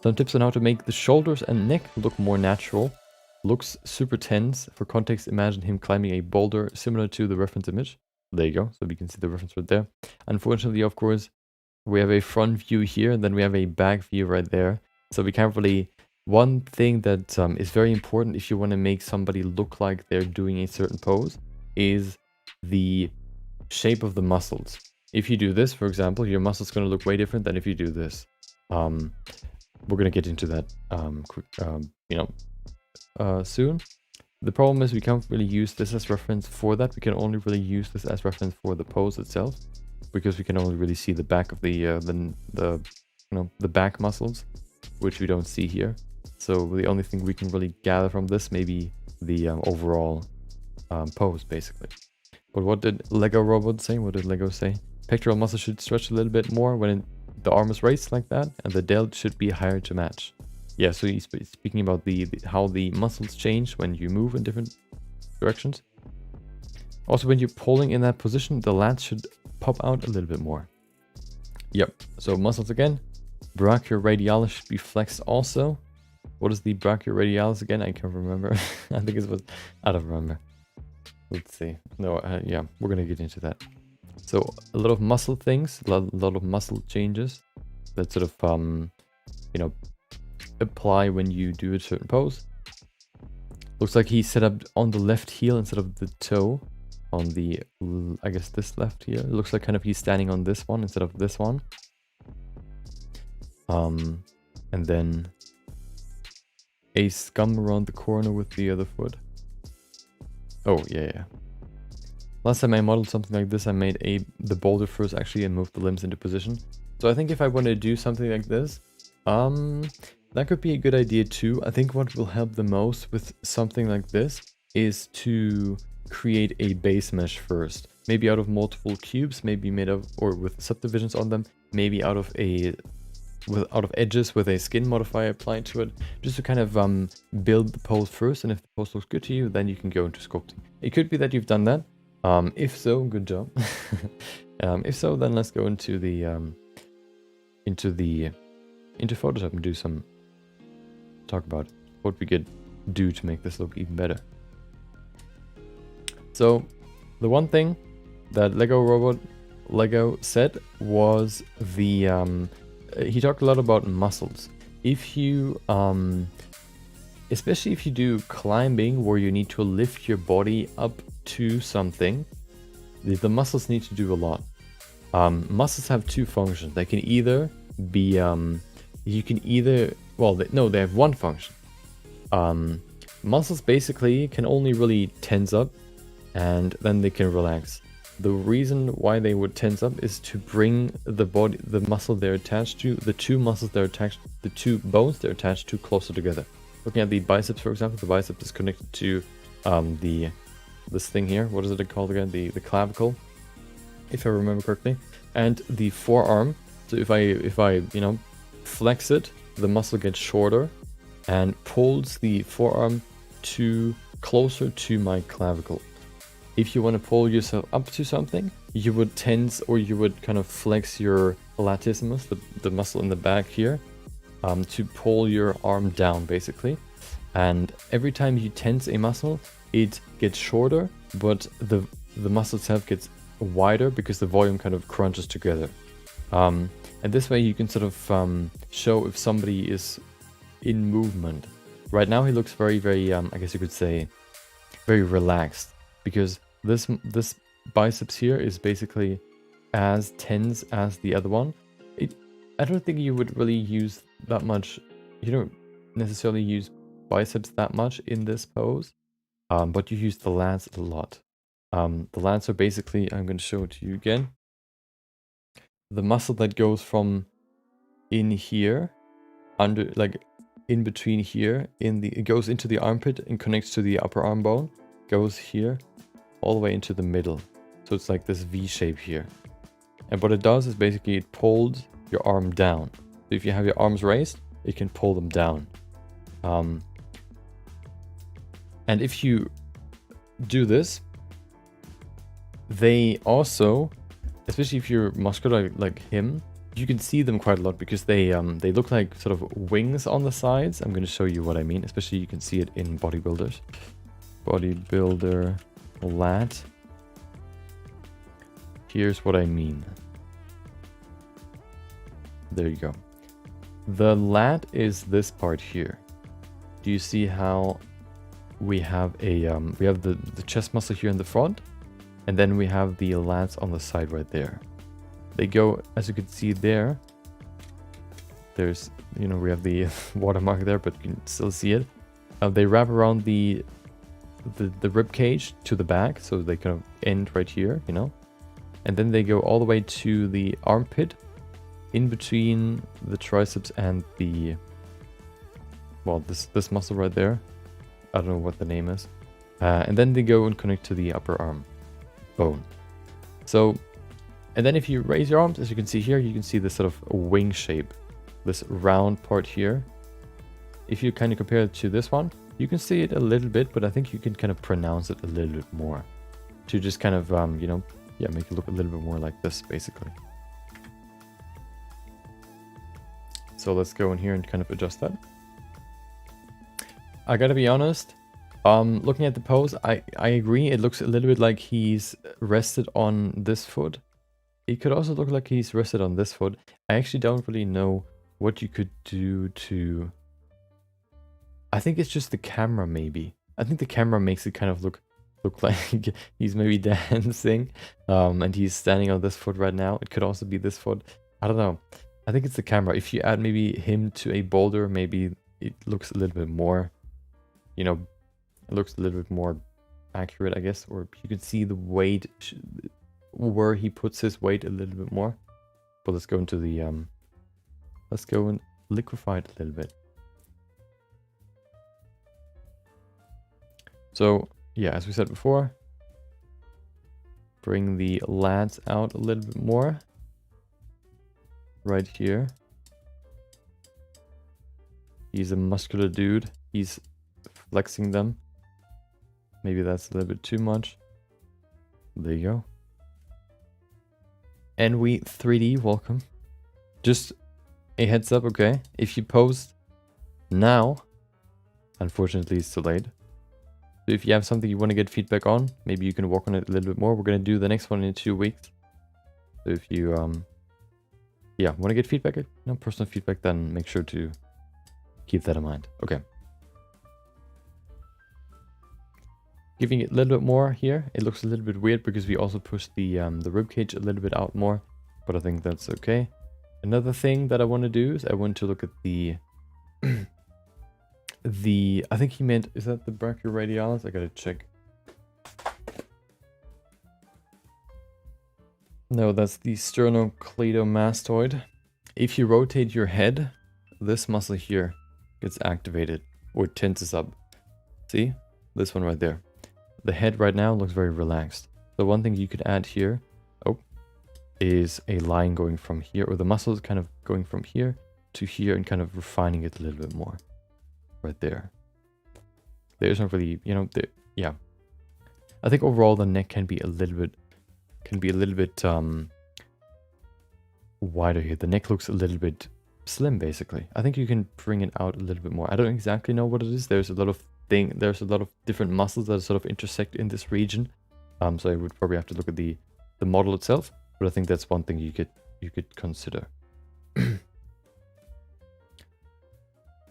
Some tips on how to make the shoulders and neck look more natural. Looks super tense. For context, imagine him climbing a boulder similar to the reference image. There you go, so we can see the reference right there. Unfortunately, of course, we have a front view here, and then we have a back view right there. So we can't really... One thing that is very important if you want to make somebody look like they're doing a certain pose is the shape of the muscles. If you do this, for example, your muscle's going to look way different than if you do this. We're going to get into that soon. The problem is we can't really use this as reference for that. We can only really use this as reference for the pose itself, because we can only really see the back of the back muscles, which we don't see here. So the only thing we can really gather from this may be the overall pose, basically. But what did Lego Robot say? What did Lego say? Pectoral muscle should stretch a little bit more when the arm is raised like that, and the delt should be higher to match. Yeah, so he's speaking about how the muscles change when you move in different directions. Also, when you're pulling in that position, the lats should pop out a little bit more. Yep, so muscles again. Brachioradialis should be flexed also. What is the brachioradialis again? I can't remember. I think it was... I don't remember. Let's see. No, yeah, we're going to get into that. So, a lot of muscle things, a lot of muscle changes that sort of, apply when you do a certain pose. Looks like he's set up on the left heel instead of the toe on the, I guess, this left heel. It looks like kind of he's standing on this one instead of this one. And then a scum around the corner with the other foot. Oh, yeah. Last time I modeled something like this, I made the boulder first actually and moved the limbs into position. So I think if I want to do something like this, that could be a good idea too. I think what will help the most with something like this is to create a base mesh first. Maybe out of multiple cubes, maybe made of, or with subdivisions on them, maybe out of edges with a skin modifier applied to it, just to kind of build the pose first, and if the pose looks good to you, then you can go into sculpting. It could be that you've done that. If so, good job. If so, then let's go into Photoshop and talk about what we could do to make this look even better. So the one thing that Lego said was he talked a lot about muscles. If you especially if you do climbing where you need to lift your body up to something, the muscles need to do a lot. Muscles have two functions. They can either be they have one function. Muscles basically can only really tense up and then they can relax. The reason why they would tense up is to bring the muscle they're attached to, the two bones they're attached to closer together. Looking at the biceps, for example, the bicep is connected to this thing here. What is it called again? The clavicle, if I remember correctly. And the forearm. So if I flex it, the muscle gets shorter and pulls the forearm closer to my clavicle. If you want to pull yourself up to something, you would tense, or you would kind of flex your latissimus, the muscle in the back here, to pull your arm down, basically. And every time you tense a muscle, it gets shorter, but the muscle itself gets wider because the volume kind of crunches together. And this way you can sort of show if somebody is in movement. Right now he looks very, very, I guess you could say, very relaxed, because this biceps here is basically as tense as the other one. I don't think you would really use that much. You don't necessarily use biceps that much in this pose, but you use the lats a lot. The lats are basically, I'm going to show it to you again, the muscle that goes from in here, in between here, it goes into the armpit and connects to the upper arm bone, goes here, all the way into the middle. So it's like this V shape here. And what it does is basically it pulls your arm down. So if you have your arms raised, it can pull them down. And if you do this, they also especially if you're muscular like him, you can see them quite a lot because they look like sort of wings on the sides. I'm going to show you what I mean. Especially you can see it in bodybuilders. Bodybuilder lat. Here's what I mean. There you go. The lat is this part here. Do you see how we have a we have the chest muscle here in the front, and then we have the lats on the side right there. They go, as you can see there. There's, you know, we have the watermark there, but you can still see it. They wrap around the rib cage to the back, so they kind of end right here, you know, and then they go all the way to the armpit, in between the triceps and the, well, this muscle right there. I don't know what the name is. And then they go and connect to the upper arm bone. So, and then if you raise your arms, as you can see here, you can see this sort of wing shape, this round part here. If you kind of compare it to this one, you can see it a little bit, but I think you can kind of pronounce it a little bit more to just kind of, you know, yeah, make it look a little bit more like this, basically. So let's go in here and kind of adjust that. I gotta be honest, looking at the pose, I agree. It looks a little bit like he's rested on this foot. It could also look like he's rested on this foot. I actually don't really know what you could do to... I think it's just the camera, maybe. I think the camera makes it kind of look like he's maybe dancing, and he's standing on this foot right now. It could also be this foot. I don't know. I think it's the camera. If you add maybe him to a boulder, maybe it looks a little bit more, you know, it looks a little bit more accurate, I guess. Or you can see the weight, where he puts his weight a little bit more. But let's go into the, let's go and liquefy it a little bit. So, yeah, as we said before, bring the lats out a little bit more. Right here. He's a muscular dude. He's flexing them. Maybe that's a little bit too much. There you go. And we 3D, welcome. Just a heads up, okay? If you post now, unfortunately it's too late. So if you have something you want to get feedback on, maybe you can work on it a little bit more. We're going to do the next one in 2 weeks. So if you yeah, want to get feedback, you know, personal feedback, then make sure to keep that in mind. Okay. Giving it a little bit more here. It looks a little bit weird because we also pushed the ribcage a little bit out more, but I think that's okay. Another thing that I want to do is I want to look at the I think he meant, is that the brachioradialis? I gotta check. No, that's the sternocleidomastoid. If you rotate your head, this muscle here gets activated or tenses up. See? This one right there. The head right now looks very relaxed. So one thing you could add here, is a line going from here, or the muscles kind of going from here to here and kind of refining it a little bit more. Right there. There's not really, you know, yeah. I think overall the neck can be a little bit wider here. The neck looks a little bit slim, basically. I think you can bring it out a little bit more. I don't exactly know what it is. There's a lot of different muscles that sort of intersect in this region. So I would probably have to look at the model itself, but I think that's one thing you could consider.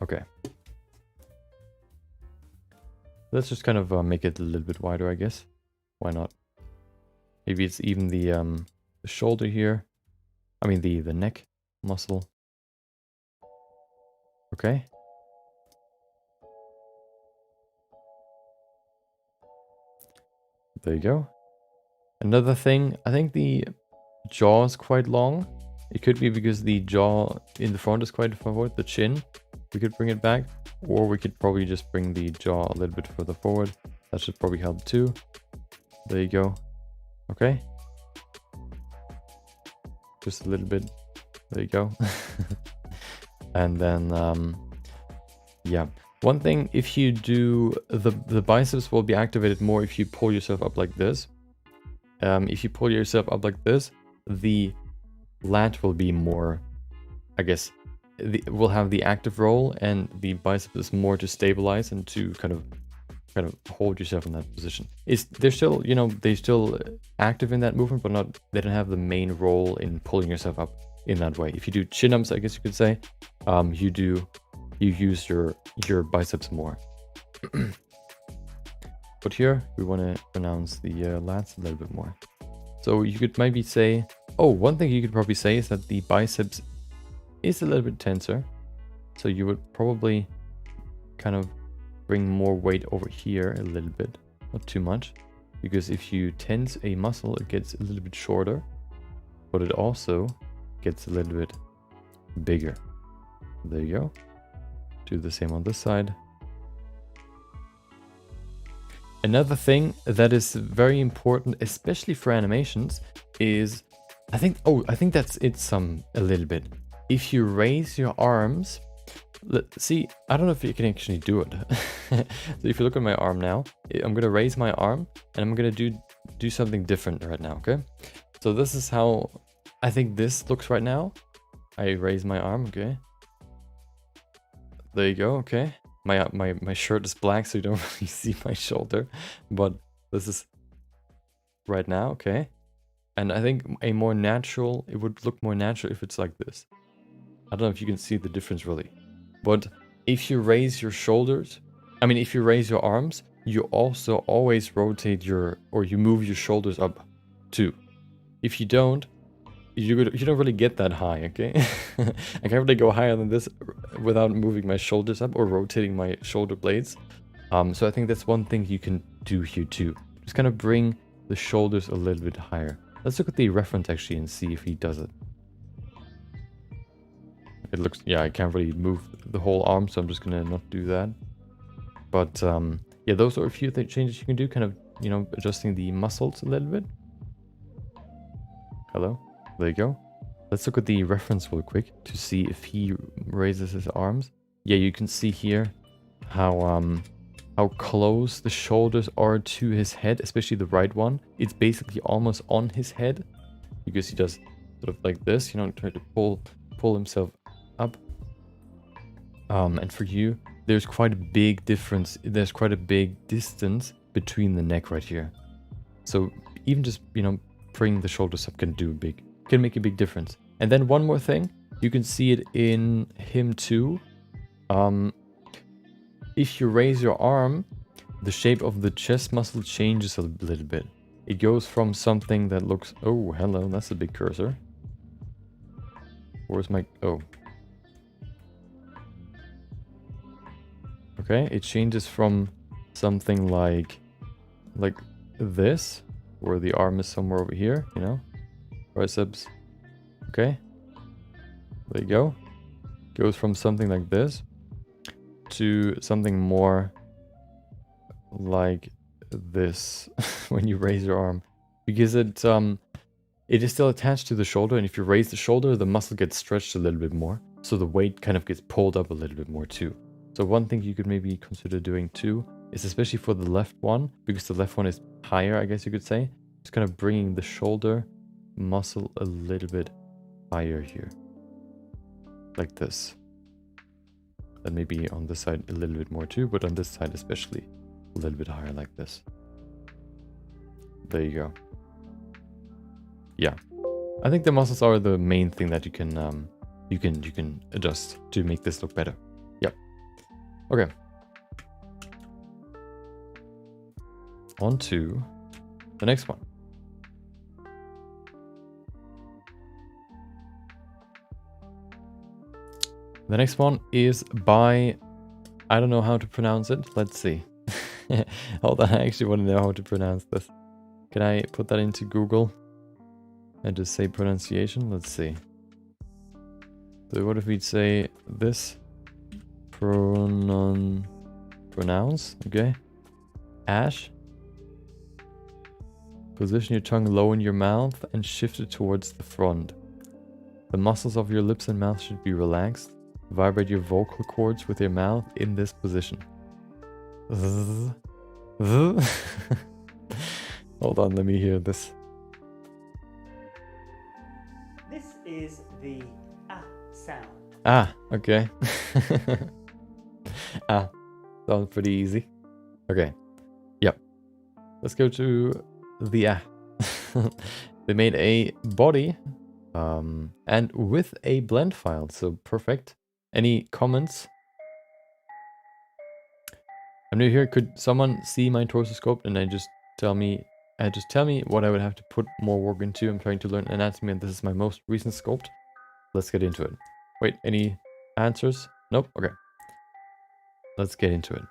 Okay. Let's just kind of make it a little bit wider, I guess. Why not? Maybe it's even the shoulder here. I mean the neck muscle. Okay. There you go. Another thing, I think the jaw is quite long. It could be because the jaw in the front is quite forward, the chin. We could bring it back, or we could probably just bring the jaw a little bit further forward. That should probably help too. There you go. Okay. Just a little bit. There you go. And then, yeah. One thing, if you do, the biceps will be activated more if you pull yourself up like this. If you pull yourself up like this, the lat will be more, I guess, will have the active role, and the bicep is more to stabilize and to kind of hold yourself in that position. They're still, you know, they're still active in that movement, but not, they don't have the main role in pulling yourself up in that way. If you do chin ups, I guess you could say, you use your biceps more. But here we want to pronounce the lats a little bit more. So you could maybe say, oh, one thing you could probably say is that the biceps is a little bit tenser. So you would probably kind of bring more weight over here a little bit, not too much. Because if you tense a muscle, it gets a little bit shorter, but it also gets a little bit bigger. There you go. Do the same on this side. Another thing that is very important, especially for animations, is I think that's it a little bit. If you raise your arms, see, I don't know if you can actually do it. So if you look at my arm now, I'm gonna raise my arm and I'm gonna do something different right now, okay? So this is how I think this looks right now. I raise my arm, okay? There you go, okay? My shirt is black, so you don't really see my shoulder, but this is right now, okay? And I think it would look more natural if it's like this. I don't know if you can see the difference really, but if you raise your shoulders, if you raise your arms, you also always rotate you move your shoulders up too. If you don't, you don't really get that high, okay? I can't really go higher than this without moving my shoulders up or rotating my shoulder blades. So I think that's one thing you can do here too. Just kind of bring the shoulders a little bit higher. Let's look at the reference actually and see if he does it. It looks, yeah, I can't really move the whole arm, so I'm just gonna not do that. But yeah, those are a few changes you can do, kind of, you know, adjusting the muscles a little bit. Hello? There you go. Let's look at the reference real quick to see if he raises his arms. Yeah, you can see here how close the shoulders are to his head, especially the right one. It's basically almost on his head because he does sort of like this, you know, try to pull himself up. And for you, there's quite a big difference. There's quite a big distance between the neck right here. So even just, you know, bringing the shoulders up can make a big difference. And then one more thing, you can see it in him too. If you raise your arm, the shape of the chest muscle changes a little bit. It goes from something that looks, oh, hello, that's a big cursor. Where's my, oh. Okay, it changes from something like this, where the arm is somewhere over here, you know? Biceps. Okay. There you go. Goes from something like this to something more like this when you raise your arm. Because it is still attached to the shoulder, and if you raise the shoulder, the muscle gets stretched a little bit more. So the weight kind of gets pulled up a little bit more too. So one thing you could maybe consider doing too is, especially for the left one, because the left one is higher, I guess you could say, just kind of bringing the shoulder muscle a little bit higher here, like this. And maybe on this side a little bit more too, but on this side especially a little bit higher, like this. There you go. Yeah, I think the muscles are the main thing that you can adjust to make this look better. Yep. Okay. On to the next one. The next one is by, I don't know how to pronounce it. Let's see. Hold on, I actually want to know how to pronounce this. Can I put that into Google and just say pronunciation? Let's see. So what if we'd say this? Pronounce, okay. Ash. Position your tongue low in your mouth and shift it towards the front. The muscles of your lips and mouth should be relaxed. Vibrate your vocal cords with your mouth in this position. Hold on, let me hear this. is the sound. Ah, okay. Sounds pretty easy. Okay. Yep. Let's go to the They made a body and with a blend file, so perfect. Any comments? I'm new here. Could someone see my torso sculpt and then just tell me what I would have to put more work into? I'm trying to learn anatomy and this is my most recent sculpt. Let's get into it. Wait, any answers? Nope. Okay. Let's get into it.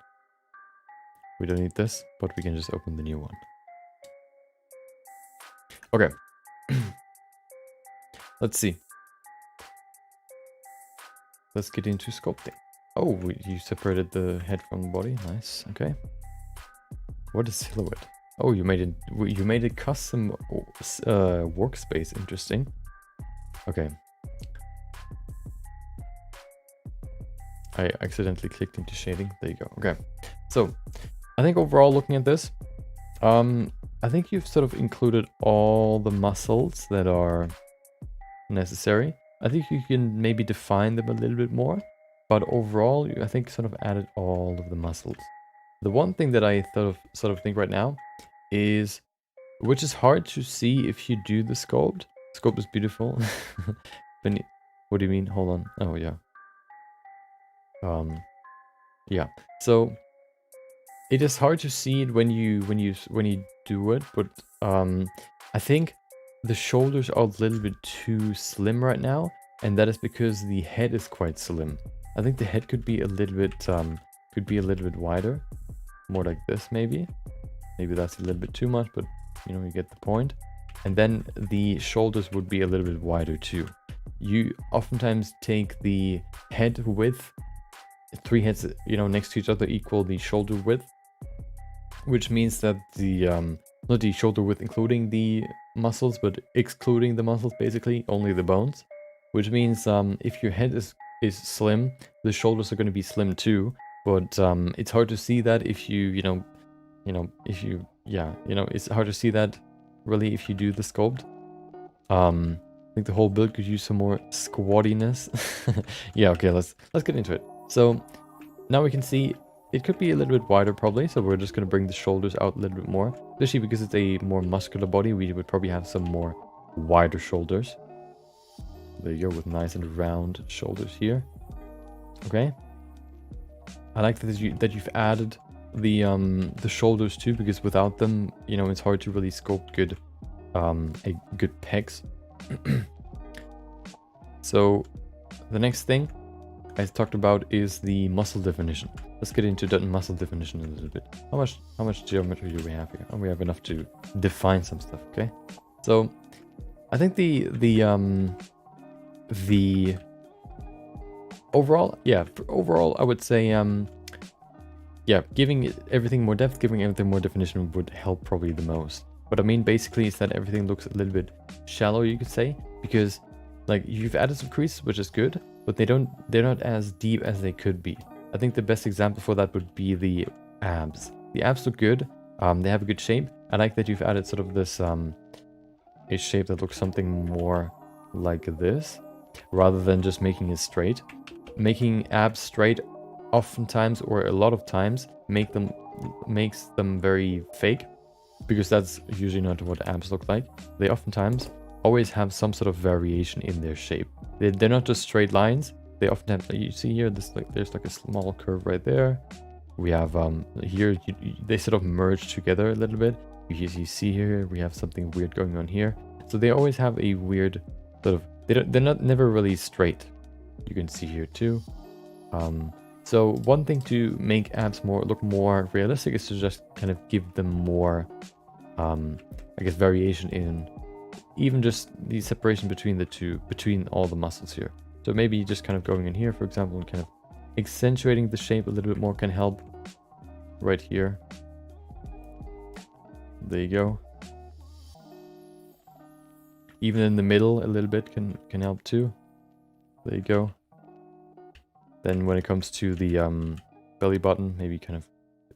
We don't need this, but we can just open the new one. Okay. Let's see. Let's get into sculpting. Oh, you separated the head from the body. Nice. Okay. What is silhouette? Oh, you made a custom workspace. Interesting. Okay. I accidentally clicked into shading. There you go. Okay. So, I think overall looking at this, I think you've sort of included all the muscles that are necessary. I think you can maybe define them a little bit more, but overall, I think sort of added all of the muscles. The one thing that I sort of think right now is, which is hard to see if you do the sculpt. Sculpt is beautiful. What do you mean? Hold on. Oh yeah. Yeah. So it is hard to see it when you do it, but I think the shoulders are a little bit too slim right now, and that is because the head is quite slim. I think the head could be a little bit wider, more like this maybe. Maybe that's a little bit too much, but you know, you get the point. And then the shoulders would be a little bit wider too. You oftentimes take the head width, 3 heads, you know, next to each other equal the shoulder width, which means that the not the shoulder width including the muscles, but excluding the muscles, basically only the bones. Which means if your head is slim, the shoulders are going to be slim too. But it's hard to see that if it's hard to see that really if you do the sculpt. I think the whole build could use some more squattiness. Yeah, okay, let's get into it. So now we can see it could be a little bit wider probably, so we're just going to bring the shoulders out a little bit more. Especially because it's a more muscular body, we would probably have some more wider shoulders. There you go, with nice and round shoulders here. Okay. I like that you've added the shoulders too, because without them, you know, it's hard to really sculpt good pecs. So the next thing I talked about is the muscle definition. Let's get into that muscle definition a little bit. How much geometry do we have here? Oh, we have enough to define some stuff. Okay, so I think the overall I would say giving everything more depth, giving everything more definition would help probably the most. What I mean basically is that everything looks a little bit shallow, you could say, because like you've added some creases, which is good, but they're not as deep as they could be. I think the best example for that would be the abs. The abs look good. They have a good shape. I like that you've added sort of this a shape that looks something more like this, rather than just making it straight. Making abs straight oftentimes, or a lot of times, makes them very fake, because that's usually not what abs look like. They oftentimes always have some sort of variation in their shape. They're not just straight lines. They often have, you see here, there's like a small curve right there. We have here, they sort of merge together a little bit. You see here, we have something weird going on here. So they always have a weird sort of, they're never really straight. You can see here too. So one thing to make abs look more realistic is to just kind of give them more, I guess, variation in even just the separation between all the muscles here. So maybe just kind of going in here, for example, and kind of accentuating the shape a little bit more can help. Right here. There you go. Even in the middle a little bit can help too. There you go. Then when it comes to the belly button, maybe kind of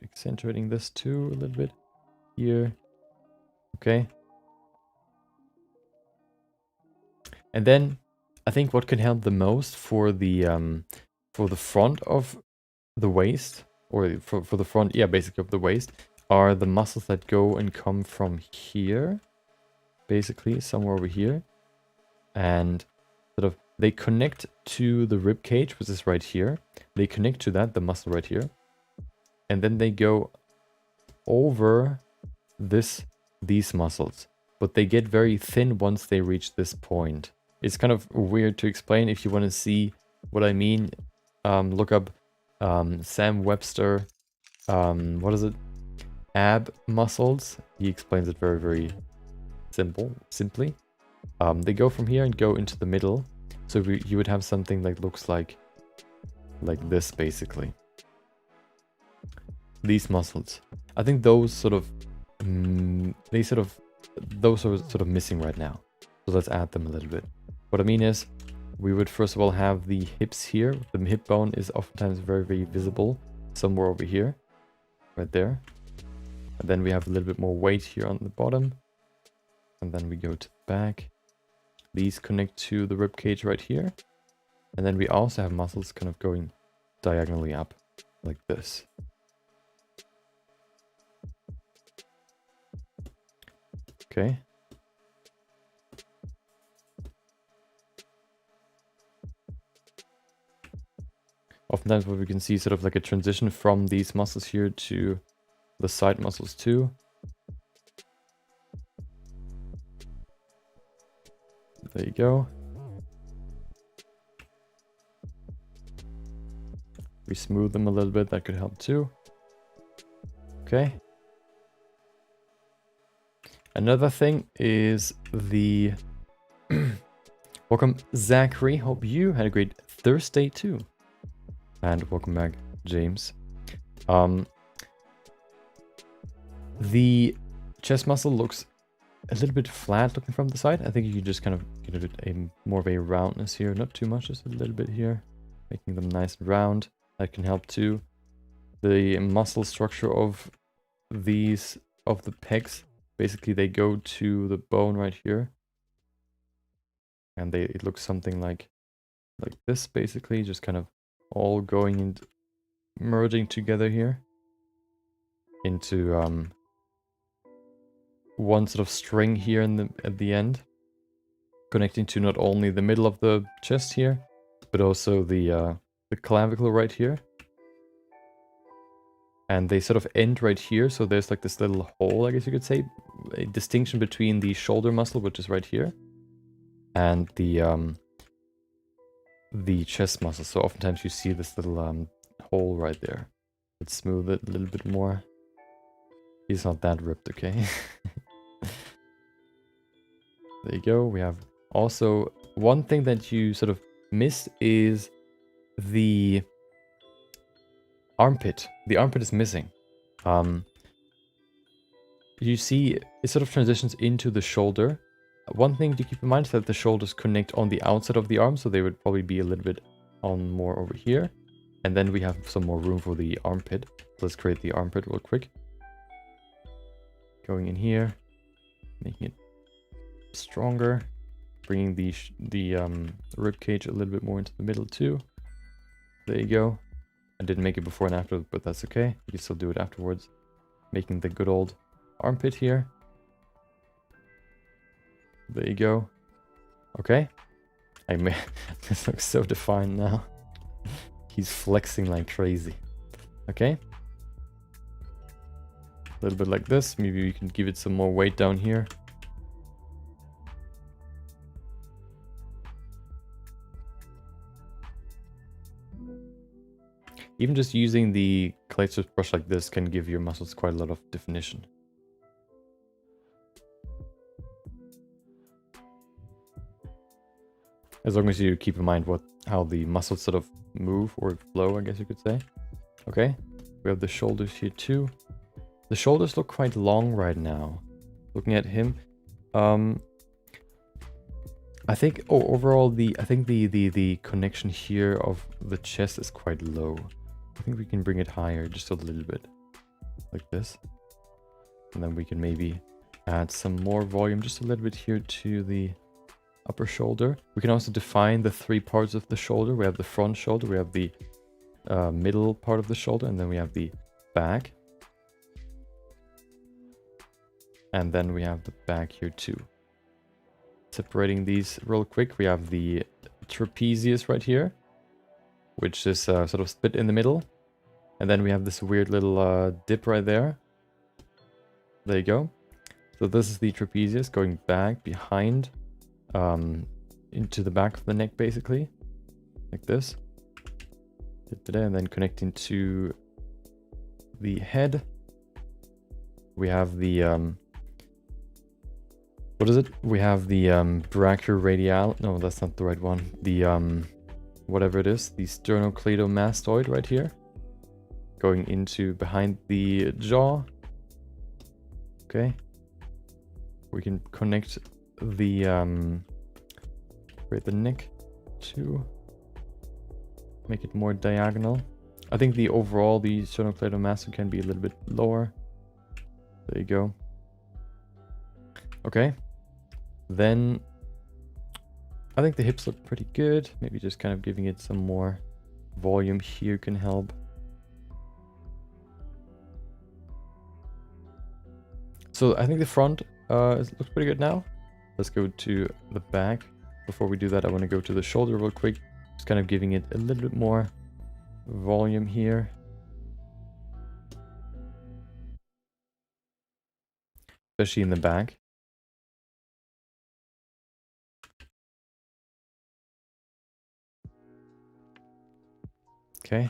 accentuating this too a little bit here. Okay. And then I think what can help the most for the front of the waist, or for the front, yeah, basically of the waist, are the muscles that go and come from here, basically somewhere over here, and sort of they connect to the rib cage, which is right here. They connect to that, the muscle right here, and then they go over these muscles, but they get very thin once they reach this point. It's kind of weird to explain. If you want to see what I mean, look up Sam Webster, what is it? Ab muscles. He explains it very, very simply. They go from here and go into the middle. So you would have something that looks like this, basically. These muscles. I think those sort of, those are sort of missing right now. So let's add them a little bit. What I mean is, we would first of all have the hips here. The hip bone is oftentimes very, very visible somewhere over here, right there. And then we have a little bit more weight here on the bottom. And then we go to the back. These connect to the rib cage right here. And then we also have muscles kind of going diagonally up like this. Okay. Oftentimes what we can see sort of like a transition from these muscles here to the side muscles too. There you go. We smooth them a little bit, that could help too. Okay. Another thing is the... Welcome, Zachary. Hope you had a great Thursday too. And welcome back, James. The chest muscle looks a little bit flat looking from the side. I think you can just kind of get a bit more of a roundness here. Not too much, just a little bit here. Making them nice and round. That can help too. The muscle structure of these, of the pecs, basically they go to the bone right here. And it looks something like this, basically, just kind of all going and merging together here into one sort of string here at the end, connecting to not only the middle of the chest here, but also the clavicle right here. And they sort of end right here, so there's like this little hole, I guess you could say, a distinction between the shoulder muscle, which is right here, and the chest muscle. So oftentimes you see this little hole right there. Let's smooth it a little bit more. He's not that ripped, okay? There you go. We have also one thing that you sort of miss is the armpit. The armpit is missing. You see it sort of transitions into the shoulder. One thing to keep in mind is that the shoulders connect on the outside of the arm, so they would probably be a little bit on more over here. And then we have some more room for the armpit. Let's create the armpit real quick. Going in here, making it stronger, bringing the rib cage a little bit more into the middle too. There you go. I didn't make it before and after, but that's okay. You can still do it afterwards. Making the good old armpit here. There you go. Okay. This looks so defined now. He's flexing like crazy. Okay. A little bit like this. Maybe we can give it some more weight down here. Even just using the clay strip brush like this can give your muscles quite a lot of definition. As long as you keep in mind how the muscles sort of move or flow, I guess you could say. Okay, we have the shoulders here too. The shoulders look quite long right now. Looking at him, I think overall the connection here of the chest is quite low. I think we can bring it higher just a little bit, like this, and then we can maybe add some more volume just a little bit here to the upper shoulder. We can also define the 3 parts of the shoulder. We have the front shoulder, we have the middle part of the shoulder, and then we have the back. And then we have the back here too. Separating these real quick, we have the trapezius right here, which is sort of split in the middle. And then we have this weird little dip right there. There you go. So this is the trapezius going back behind into the back of the neck, basically. Like this. And then connecting to the head. We have the... what is it? We have the brachioradial... No, that's not the right one. The, whatever it is. The sternocleidomastoid right here. Going into behind the jaw. Okay. We can connect the, the neck to make it more diagonal. I think the overall, the sternocleidomastoid can be a little bit lower. There you go. Okay. Then I think the hips look pretty good. Maybe just kind of giving it some more volume here can help. So I think the front looks pretty good now. Let's go to the back. Before we do that, I want to go to the shoulder real quick. Just kind of giving it a little bit more volume here. Especially in the back. Okay.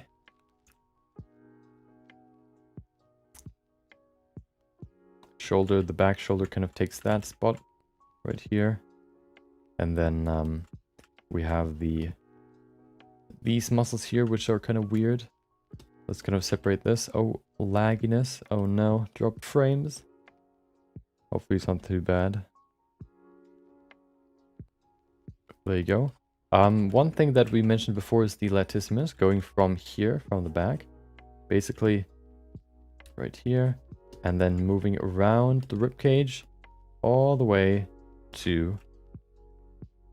Shoulder, the back shoulder kind of takes that spot right here. And then we have these muscles here, which are kind of weird. Let's kind of separate this. Oh, lagginess. Oh no, drop frames. Hopefully it's not too bad. There you go. One thing that we mentioned before is the latissimus going from here, from the back. Basically right here. And then moving around the rib cage all the way to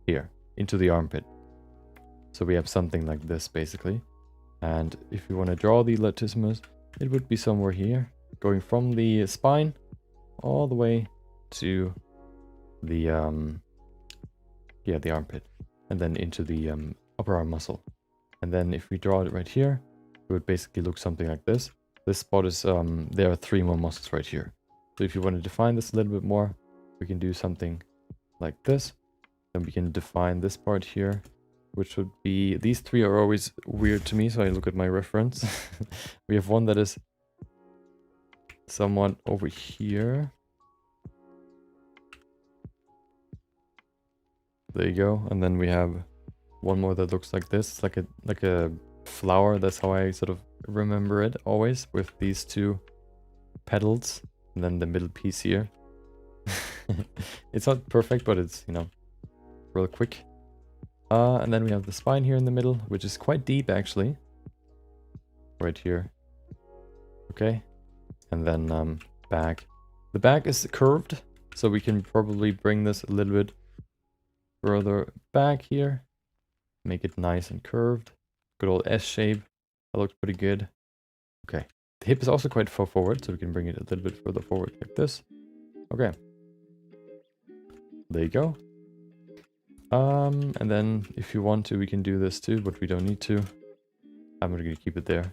here, into the armpit. So we have something like this basically. And if you want to draw the latissimus, it would be somewhere here, going from the spine all the way to the the armpit, and then into the upper arm muscle. And then if we draw it right here, it would basically look something like this. This spot is, there are 3 more muscles right here. So if you want to define this a little bit more, we can do something like this. Then we can define this part here, which would be, these 3 are always weird to me, so I look at my reference. We have one that is somewhat over here. There you go. And then we have one more that looks like this. It's like a flower. That's how I sort of remember it always, with these 2 petals and then the middle piece here. It's not perfect, but it's, you know, real quick. And then we have the spine here in the middle, which is quite deep actually. Right here. Okay. And then back. The back is curved, so we can probably bring this a little bit further back here. Make it nice and curved. Good old S shape. That looks pretty good. Okay. The hip is also quite far forward, so we can bring it a little bit further forward like this. Okay. There you go. And then if you want to, we can do this too, but we don't need to. I'm gonna keep it there.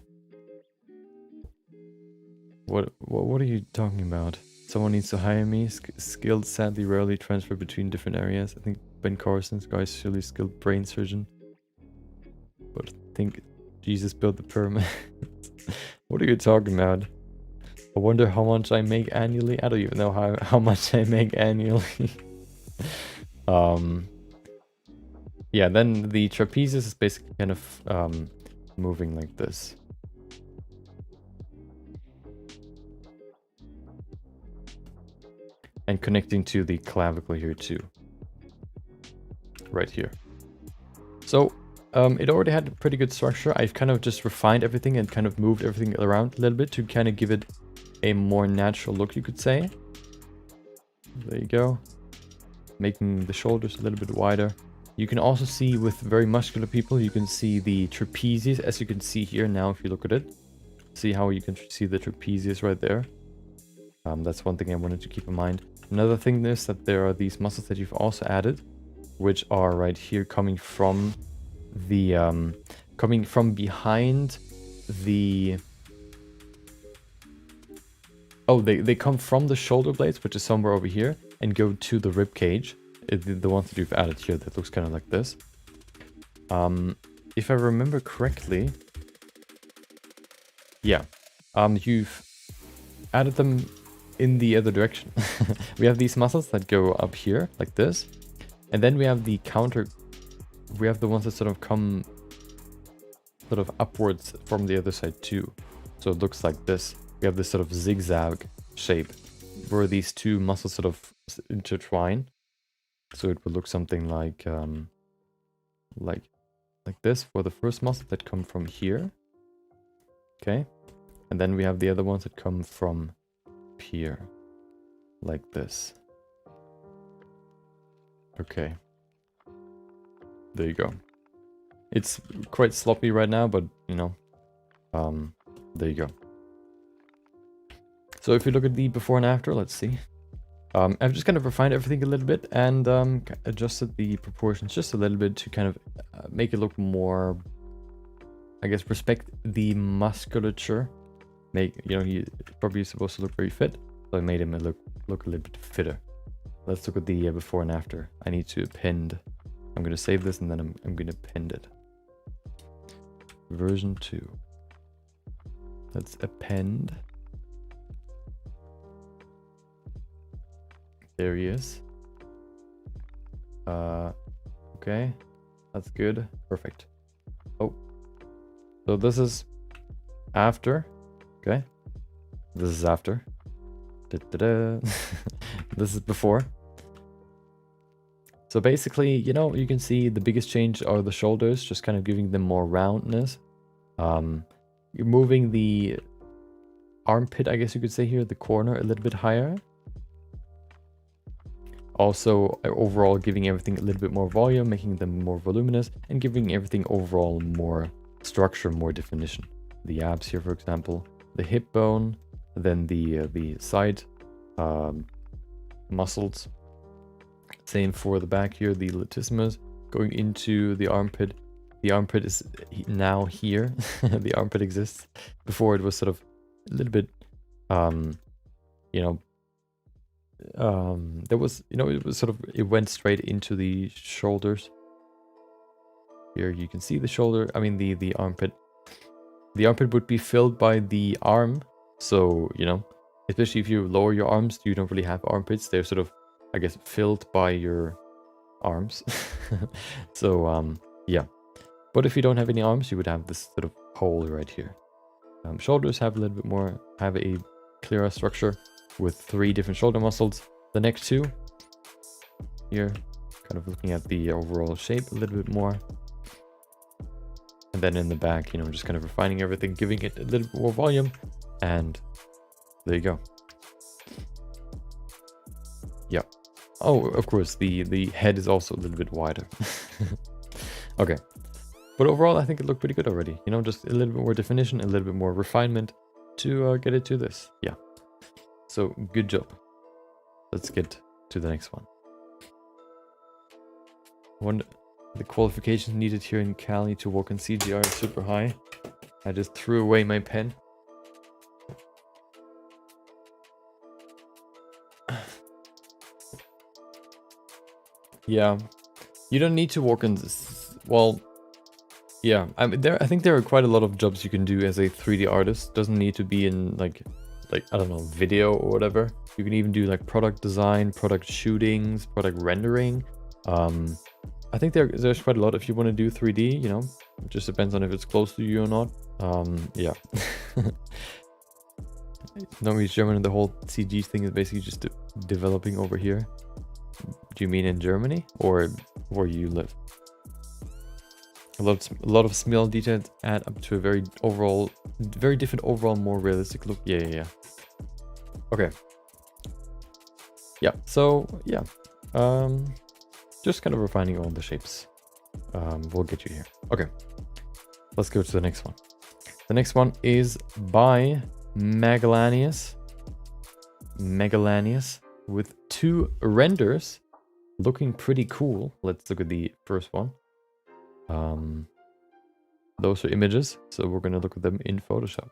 What are you talking about? Someone needs to hire me. Skills sadly rarely transfer between different areas. I think Ben Carson's guy's surely skilled brain surgeon. But I think Jesus built the pyramid. What are you talking about? I wonder how much I make annually. I don't even know how much I make annually. Yeah, then the trapezius is basically kind of moving like this. And connecting to the clavicle here too. Right here. So it already had a pretty good structure. I've kind of just refined everything and kind of moved everything around a little bit to kind of give it a more natural look, you could say. There you go. making the shoulders a little bit wider. You can also see with very muscular people, you can see the trapezius, as you can see here now if you look at it. See how you can see the trapezius right there. That's one thing I wanted to keep in mind. Another thing is that there are these muscles that you've also added, which are right here coming from the coming from behind the they come from the shoulder blades, which is somewhere over here, and go to the rib cage. The ones that you've added here, that looks kind of like this. If I remember correctly, yeah, you've added them in the other direction. We have these muscles that go up here like this, and then we have the we have the ones that sort of come sort of upwards from the other side too. So it looks like this. We have this sort of zigzag shape where these two muscles sort of intertwine. So it would look something like this for the first muscle that come from here. Okay. And then we have the other ones that come from here, like this. Okay. There you go. It's quite sloppy right now, but you know, there you go. So if you look at the before and after, let's see. I've just kind of refined everything a little bit and adjusted the proportions just a little bit to kind of make it look more, I guess, respect the musculature. You know, he's probably supposed to look very fit, so I made him look a little bit fitter. Let's look at the before and after. I need to append. I'm going to save this and then I'm going to append it. Version 2. Let's append. There he is. Okay. That's good. Perfect. Oh. So this is after. Okay. This is after. Da-da-da. This is before. So basically, you know, you can see the biggest change are the shoulders, just kind of giving them more roundness. You're moving the armpit, I guess you could say here, the corner a little bit higher. Also, overall giving everything a little bit more volume, making them more voluminous, and giving everything overall more structure, more definition. The abs here, for example, the hip bone, then the side muscles. Same for the back here, the latissimus going into the armpit. The armpit is now here. The armpit exists. Before it was sort of a little bit, you know, there was, you know, it was sort of, it went straight into the shoulders. Here you can see the shoulder, I mean the armpit. The armpit would be filled by the arm. So, you know, especially if you lower your arms, you don't really have armpits. They're sort of, I guess, filled by your arms. So, yeah. But if you don't have any arms, you would have this sort of hole right here. Shoulders have a little bit more, have a clearer structure with 3 different shoulder muscles. The next 2 here, kind of looking at the overall shape a little bit more. And then in the back, you know, just kind of refining everything, giving it a little bit more volume. And there you go. Yeah. Oh, of course, the head is also a little bit wider. Okay. But overall, I think it looked pretty good already. You know, just a little bit more definition, a little bit more refinement to get it to this. Yeah. So, good job. Let's get to the next one. The qualifications needed here in Cali to work on CGI are super high. I just threw away my pen. Yeah. You don't need to work on this. Well, yeah, I mean, I think there are quite a lot of jobs you can do as a 3D artist. Doesn't need to be in like I don't know, video or whatever. You can even do like product design, product shootings, product rendering. I think there's quite a lot if you want to do 3D. You know, it just depends on if it's close to you or not. Yeah. No, he's German, and the whole CG thing is basically just developing over here. Do you mean in Germany or where you live? A lot of small details add up to a very different overall, more realistic look. Yeah. Okay. Yeah. So yeah, Just kind of refining all the shapes. We'll get you here. Okay, let's go to the next one. The next one is by Megalanius with 2 renders looking pretty cool. Let's look at the first one. Those are images, so we're gonna look at them in Photoshop.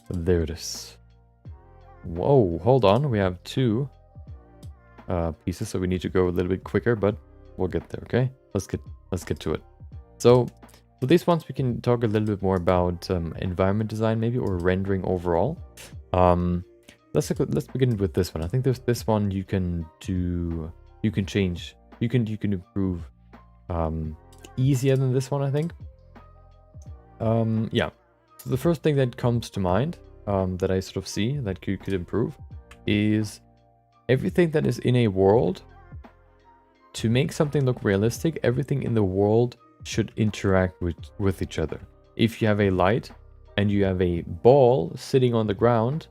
There it is. Whoa, hold on. We have 2 pieces, so we need to go a little bit quicker, but we'll get there. Okay, let's get to it. So for these ones, we can talk a little bit more about environment design, maybe, or rendering overall. Let's begin with this one. I think there's this one you can do. You can change. You can improve easier than this one, I think. Yeah. So the first thing that comes to mind that I sort of see that you could improve is everything that is in a world. To make something look realistic, everything in the world should interact with each other. If you have a light and you have a ball sitting on the ground,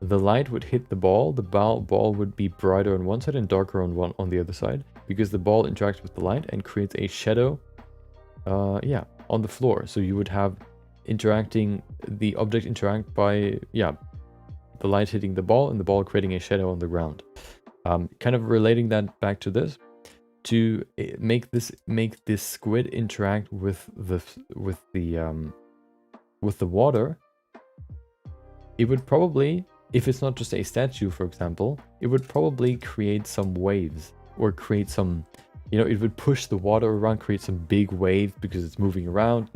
the light would hit the ball would be brighter on one side and darker on the other side, because the ball interacts with the light and creates a shadow on the floor. So you would have the object interact by the light hitting the ball and the ball creating a shadow on the ground. Kind of relating that back to this, to make this squid interact with the water, it would probably, if it's not just a statue, for example, it would probably create some waves, or create some, it would push the water around, create some big waves because it's moving around,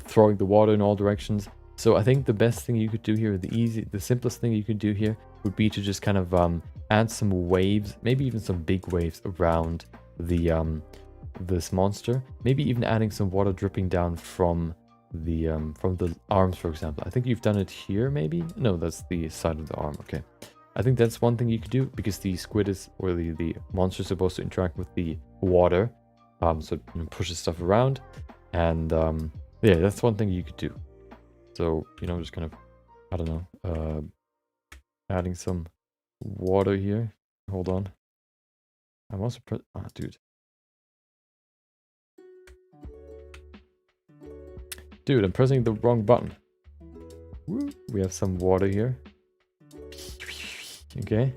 throwing the water in all directions. So I think the best thing you could do here, the simplest thing you could do here would be to just kind of add some waves, maybe even some big waves around this monster. Maybe even adding some water dripping down from the arms, for example. I think you've done it here, maybe? No, that's the side of the arm. Okay. I think that's one thing you could do, because the squid is, or the monster is supposed to interact with the water. So it pushes stuff around. And yeah, that's one thing you could do. So, just kind of, I don't know, adding some water here. Hold on. I'm also dude. Dude, I'm pressing the wrong button. Woo. We have some water here. Okay,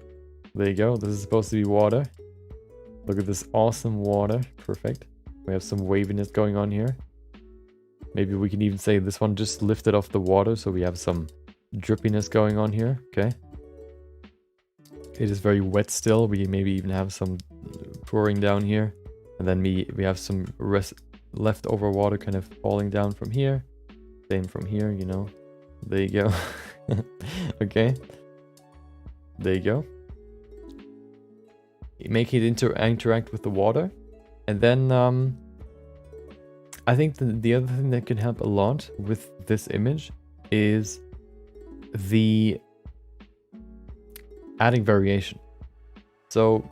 there you go. This is supposed to be water. Look at this awesome water. Perfect. We have some waviness going on here. Maybe we can even say this one just lifted off the water, so we have some drippiness going on here. Okay. It is very wet still. We maybe even have some pouring down here. And then we have some leftover water kind of falling down from here. Same from here, There you go. Okay. There you go. Make it interact with the water. And then I think the other thing that can help a lot with this image is the adding variation. So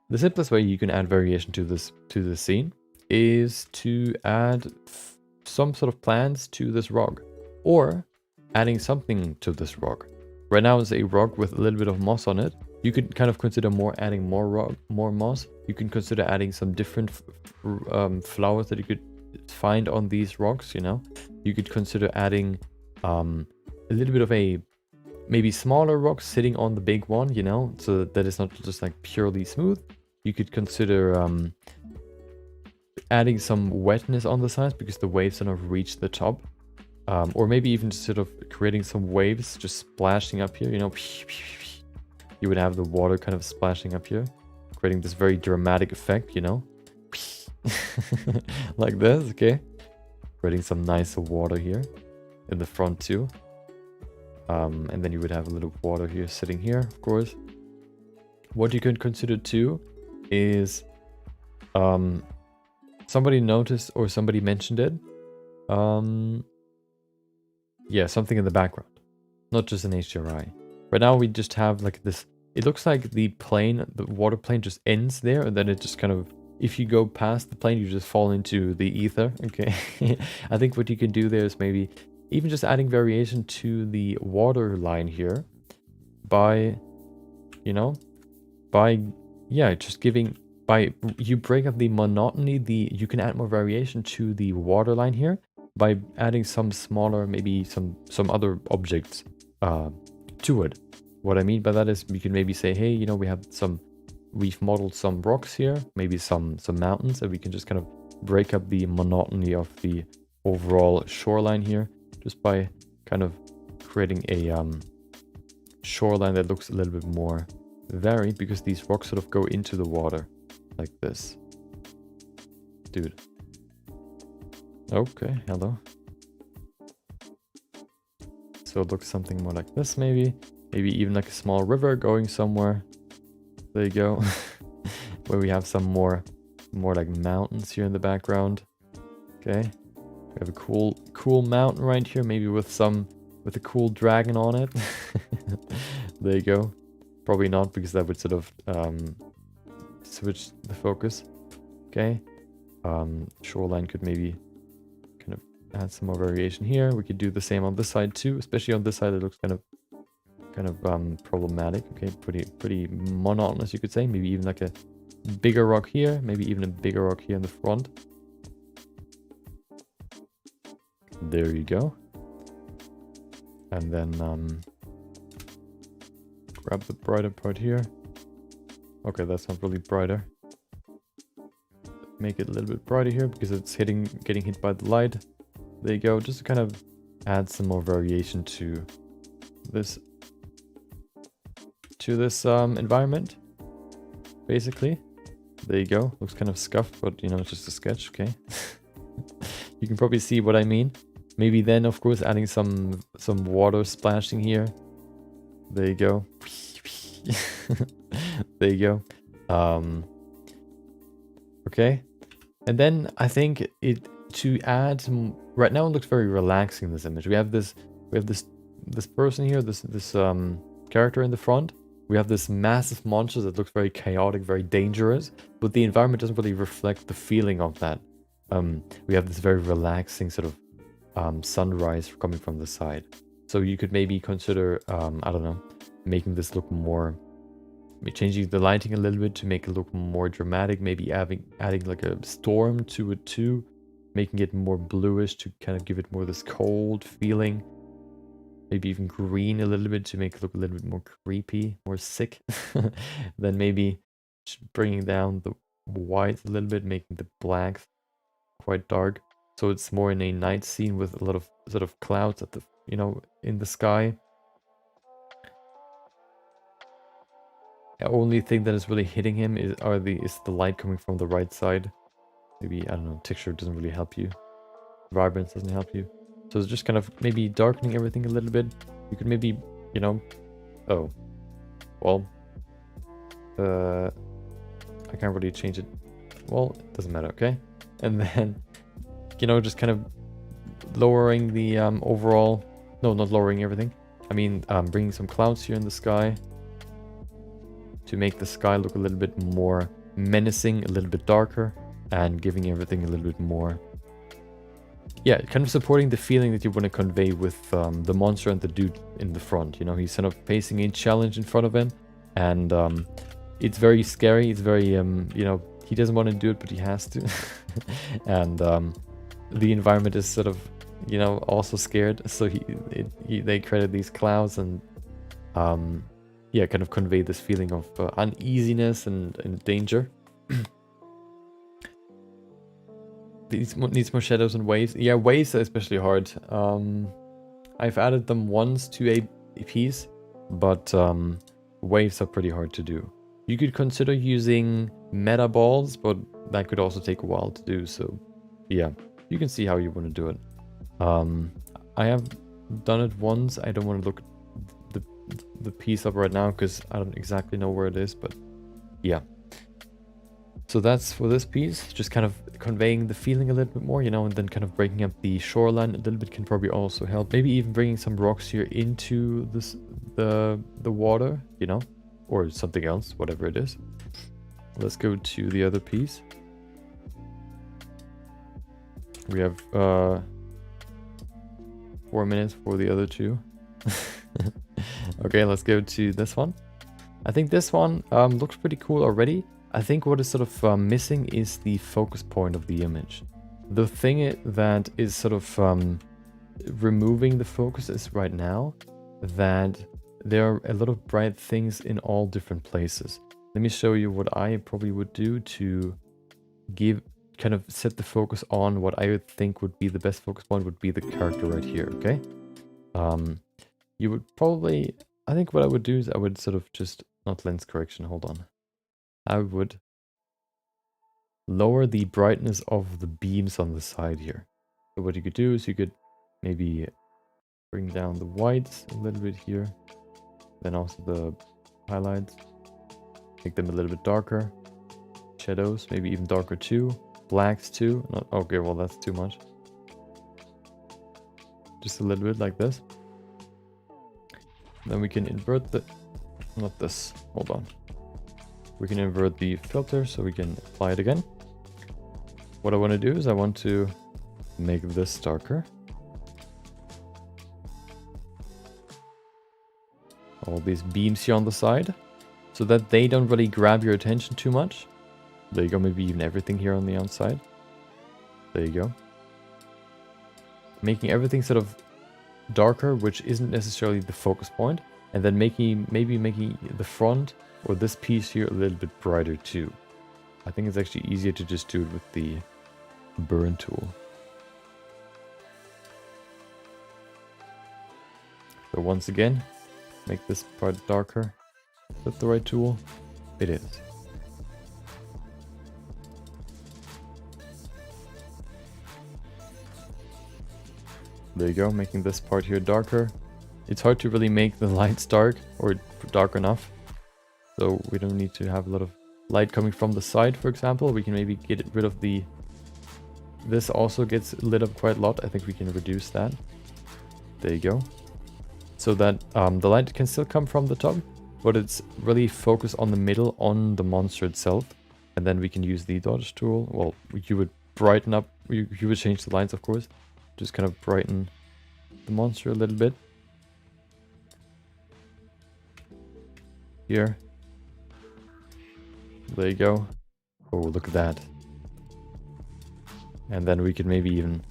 the simplest way you can add variation to this scene is to add some sort of plants to this rock, or adding something to this rock. Right now it's a rock with a little bit of moss on it. You could kind of consider adding more moss. You can consider adding some different flowers that you could find on these rocks. You could consider adding a little bit of a maybe smaller rock sitting on the big one, so that it's not just like purely smooth. You could consider adding some wetness on the sides, because the waves do not reach the top. Or maybe even just sort of creating some waves just splashing up here, You would have the water kind of splashing up here, creating this very dramatic effect, Like this, okay? Creating some nice water here in the front too. And then you would have a little water here sitting here, of course. What you could consider too is somebody noticed, or somebody mentioned it. Yeah, something in the background, not just an HDRI. Right now we just have like this, it looks like the water plane just ends there, and then it just kind of, if you go past the plane, you just fall into the ether, okay? I think what you can do there is maybe even just adding variation to the water line here, by, you know, by, yeah, just giving, by, you break up the monotony, you can add more variation to the waterline here by adding some smaller, maybe some other objects to it. What I mean by that is you can maybe say, hey, you know, we've modeled some rocks here, maybe some mountains, and we can just kind of break up the monotony of the overall shoreline here just by kind of creating a shoreline that looks a little bit more varied, because these rocks sort of go into the water like this. Dude. Okay, hello. So it looks something more like this, maybe. Maybe even like a small river going somewhere. There you go. Where we have some more like mountains here in the background. Okay. We have a cool mountain right here, maybe with a cool dragon on it. There you go. Probably not, because that would sort of switch the focus. Okay. Shoreline could maybe kind of add some more variation here. We could do the same on this side too, especially on this side. It looks kind of problematic. Okay, pretty monotonous, you could say. Maybe even like a bigger rock here, maybe even a bigger rock here in the front. There you go. And then grab the brighter part here. Okay, that's not really brighter. Make it a little bit brighter here because it's getting hit by the light. There you go. Just to kind of add some more variation to this environment, basically. There you go. Looks kind of scuffed, but you know, it's just a sketch. Okay. You can probably see what I mean. Maybe then, of course, adding some water splashing here. There you go. There you go. Okay. And then I think to add some, right now it looks very relaxing, this image. We have this person here, this character in the front. We have this massive monster that looks very chaotic, very dangerous, but the environment doesn't really reflect the feeling of that. We have this very relaxing sort of sunrise coming from the side. So you could maybe consider, I don't know, making this look more, changing the lighting a little bit to make it look more dramatic, maybe adding like a storm to it too, making it more bluish to kind of give it more this cold feeling. Maybe even green a little bit to make it look a little bit more creepy, more sick. Then maybe bringing down the white a little bit, making the black quite dark. So it's more in a night scene with a lot of sort of clouds at the, you know, in the sky. The only thing that is really hitting him is the light coming from the right side. Maybe, I don't know, texture doesn't really help you. Vibrance doesn't help you. So it's just kind of maybe darkening everything a little bit. You could maybe, you know, oh, well, I can't really change it. Well, it doesn't matter, okay? And then, you know, just kind of lowering the overall, no, not lowering everything. I mean, bringing some clouds here in the sky to make the sky look a little bit more menacing, a little bit darker, and giving everything a little bit more, yeah, kind of supporting the feeling that you want to convey with the monster and the dude in the front. You know, he's kind of facing a challenge in front of him, and it's very scary. It's very, you know, he doesn't want to do it, but he has to. And the environment is sort of, you know, also scared. So they created these clouds and, yeah, kind of convey this feeling of uneasiness and danger. Needs more shadows and waves. Yeah, waves are especially hard. I've added them once to a piece, but waves are pretty hard to do. You could consider using meta balls, but that could also take a while to do. So yeah, you can see how you want to do it. I have done it once. I don't want to look the piece up right now because I don't exactly know where it is, but yeah. So that's for this piece, just kind of conveying the feeling a little bit more, you know, and then kind of breaking up the shoreline a little bit can probably also help. Maybe even bringing some rocks here into the water, you know, or something else, whatever it is. Let's go to the other piece. We have 4 minutes for the other two. Okay, let's go to this one. I think this one looks pretty cool already. I think what is sort of missing is the focus point of the image. The thing that is sort of removing the focus is right now that there are a lot of bright things in all different places. Let me show you what I probably would do to kind of set the focus on what I would think would be the best focus point would be the character right here, okay? You would probably, I think what I would do is I would sort of just, not lens correction, hold on. I would lower the brightness of the beams on the side here. So what you could do is you could maybe bring down the whites a little bit here. Then also the highlights. Make them a little bit darker. Shadows, maybe even darker too. Blacks too. Not, okay, well that's too much. Just a little bit like this. Then we can invert the... Not this. Hold on. We can invert the filter so we can apply it again. What I want to do is I want to make this darker. All these beams here on the side, so that they don't really grab your attention too much. There you go, maybe even everything here on the outside. There you go. Making everything sort of darker, which isn't necessarily the focus point, and then maybe making the front or this piece here a little bit brighter too. I think it's actually easier to just do it with the burn tool. So once again, make this part darker. Is that the right tool? It is. There you go, making this part here darker. It's hard to really make the lights dark or dark enough. So we don't need to have a lot of light coming from the side, for example. We can maybe get rid of the... This also gets lit up quite a lot. I think we can reduce that. There you go. So that the light can still come from the top, but it's really focused on the middle, on the monster itself. And then we can use the dodge tool. Well, you would brighten up, you would change the lines, of course. Just kind of brighten the monster a little bit. Here. There you go. Oh, look at that. And then we could maybe even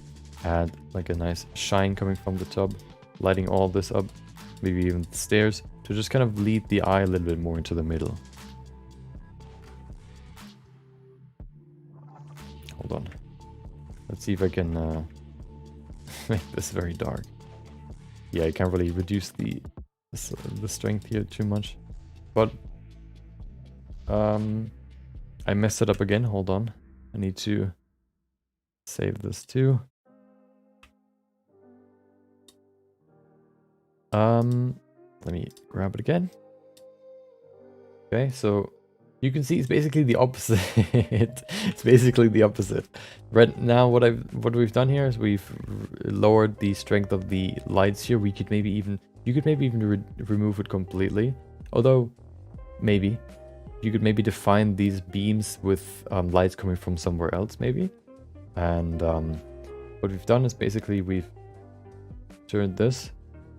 add like a nice shine coming from the top, lighting all this up, maybe even the stairs, to just kind of lead the eye a little bit more into the middle. Hold on. Let's see if I can make this very dark. Yeah, I can't really reduce the strength here too much. But I messed it up again. Hold on. I need to save this too. Let me grab it again. Okay, so you can see it's basically the opposite. It's basically the opposite. Right now, what we've done here is we've lowered the strength of the lights here. You could maybe even remove it completely. Although, maybe you could maybe define these beams with lights coming from somewhere else, maybe. And what we've done is basically we've turned this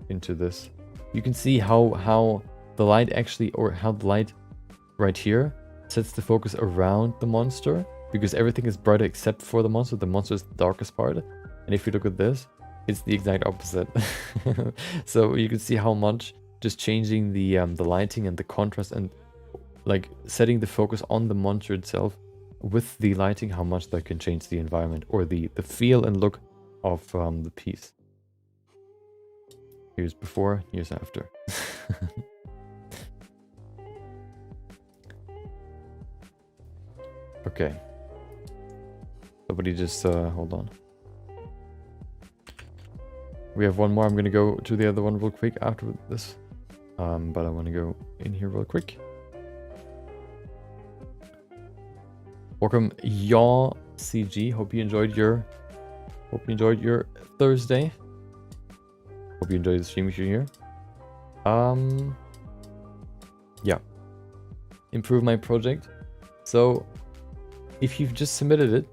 into this. You can see how the light actually, or how the light right here sets the focus around the monster, because everything is brighter except for the monster. The monster is the darkest part. And if you look at this, it's the exact opposite. So you can see how much just changing the lighting and the contrast and like setting the focus on the monster itself with the lighting, how much that can change the environment or the feel and look of the piece. Here's before, here's after. Okay. Somebody just hold on. We have one more. I'm gonna go to the other one real quick after this. But I want to go in here real quick. Welcome, Yaw CG. Hope you enjoyed your Thursday. Hope you enjoyed the stream if you're here. Yeah. Improve my project. So if you've just submitted it,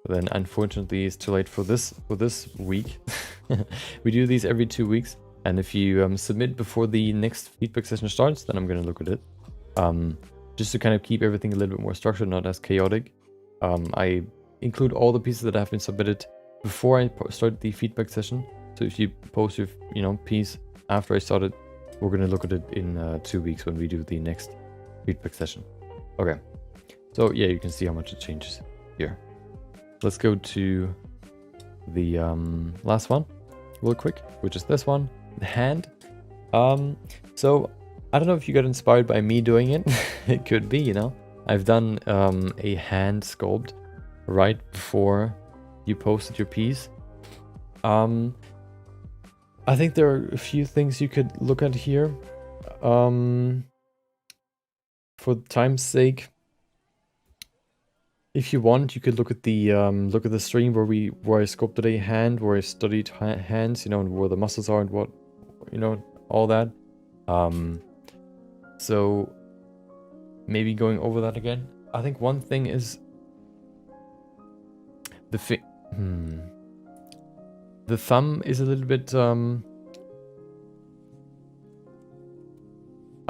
then unfortunately it's too late for this week. We do these every 2 weeks. And if you submit before the next feedback session starts, then I'm going to look at it. Just to kind of keep everything a little bit more structured, not as chaotic. I include all the pieces that have been submitted before I start the feedback session. So if you post your piece after I started, we're going to look at it in 2 weeks when we do the next feedback session. Okay. So yeah, you can see how much it changes here. Let's go to the last one real quick, which is this one, the hand. So I don't know if you got inspired by me doing it. It could be, I've done a hand sculpt right before you posted your piece. I think there are a few things you could look at here. For time's sake, if you want, you could look at the stream where I sculpted a hand, where I studied hands, and where the muscles are and what, all that. So maybe going over that again. I think one thing is the thumb is a little bit I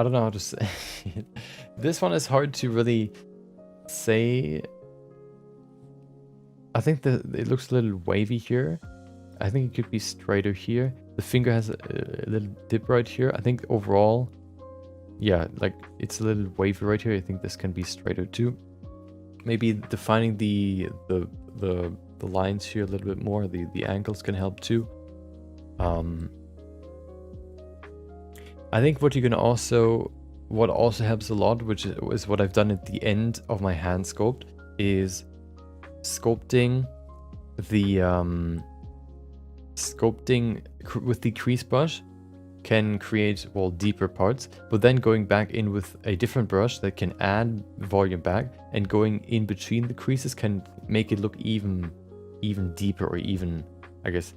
don't know how to say it. This one is hard to really say. I think it looks a little wavy here. I think it could be straighter here. The finger has a little dip right here. I think overall, yeah, like it's a little wavy right here. I think this can be straighter too. Maybe defining the lines here a little bit more. The angles can help too. I think what also helps a lot, which is what I've done at the end of my hand sculpt, is sculpting with the crease brush can create, well, deeper parts, but then going back in with a different brush that can add volume back, and going in between the creases can make it look even deeper, or even, I guess,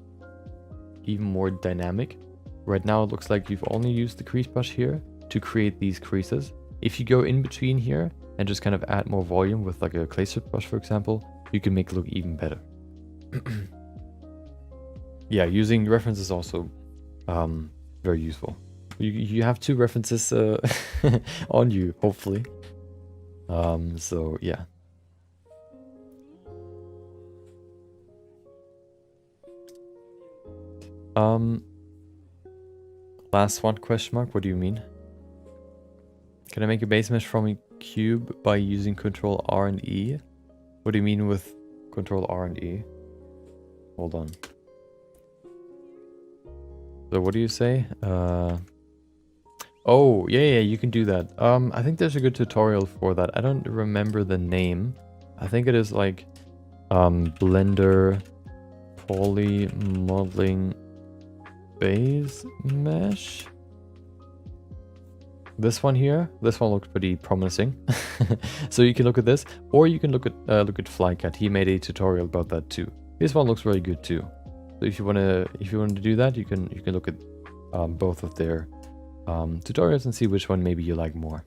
even more dynamic. Right now it looks like you've only used the crease brush here to create these creases. If you go in between here and just kind of add more volume with like a clay strip brush, for example, you can make it look even better. Yeah, using references is also very useful. You have 2 references on you, hopefully. So yeah. Last one, question mark, what do you mean? Can I make a base mesh from a cube by using Control R and E? What do you mean with Control R and E? Hold on. So what do you say? Oh, yeah, you can do that. I think there's a good tutorial for that. I don't remember the name. I think it is like Blender Poly Modeling Base Mesh. This one here, this one looks pretty promising. So you can look at this, or you can look at Flycat. He made a tutorial about that too. This one looks really good too. So if you want to do that, you can look at both of their tutorials and see which one maybe you like more.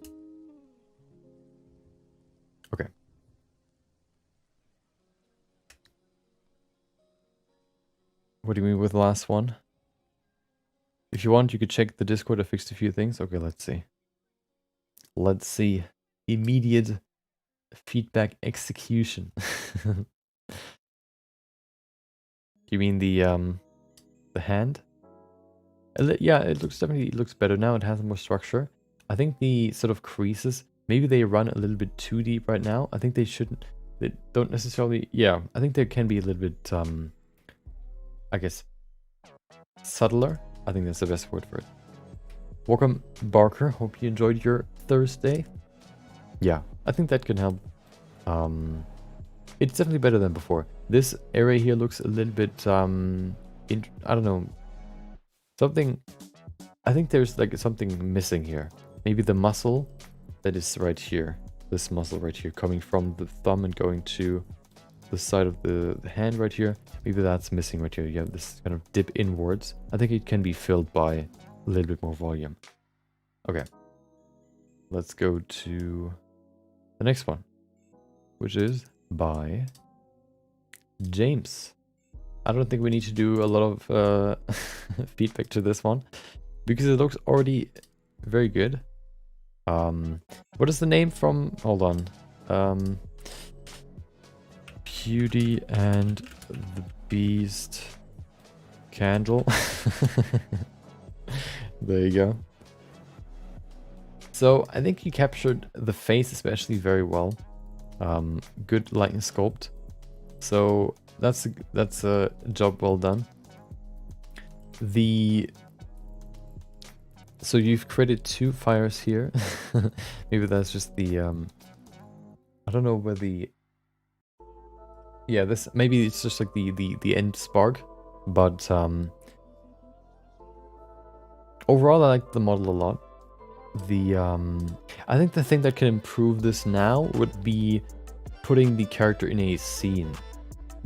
Okay. What do you mean with the last one? If you want, you could check the Discord. I fixed a few things. Okay, let's see. Let's see. Immediate feedback execution. You mean the hand? Yeah, it definitely looks better now. It has more structure. I think the sort of creases, maybe they run a little bit too deep right now. I think they shouldn't. They don't necessarily. Yeah, I think they can be a little bit, I guess, subtler. I think that's the best word for it. Welcome, Barker. Hope you enjoyed your Thursday. Yeah, I think that can help. It's definitely better than before. This area here looks a little bit, I don't know, something. I think there's like something missing here. Maybe the muscle that is right here. This muscle right here, coming from the thumb and going to the side of the hand right here. Maybe that's missing right here. You have this kind of dip inwards. I think it can be filled by a little bit more volume. Okay. Let's go to the next one, which is by James. I don't think we need to do a lot of feedback to this one because it looks already very good. What is the name from? Hold on. Beauty and the Beast candle. There you go. So I think he captured the face especially very well. Good lighting sculpt. So that's a job well done. So you've created 2 fires here. Maybe that's just the I don't know where the this maybe it's just like the end spark, but overall I like the model a lot. I think the thing that can improve this now would be putting the character in a scene,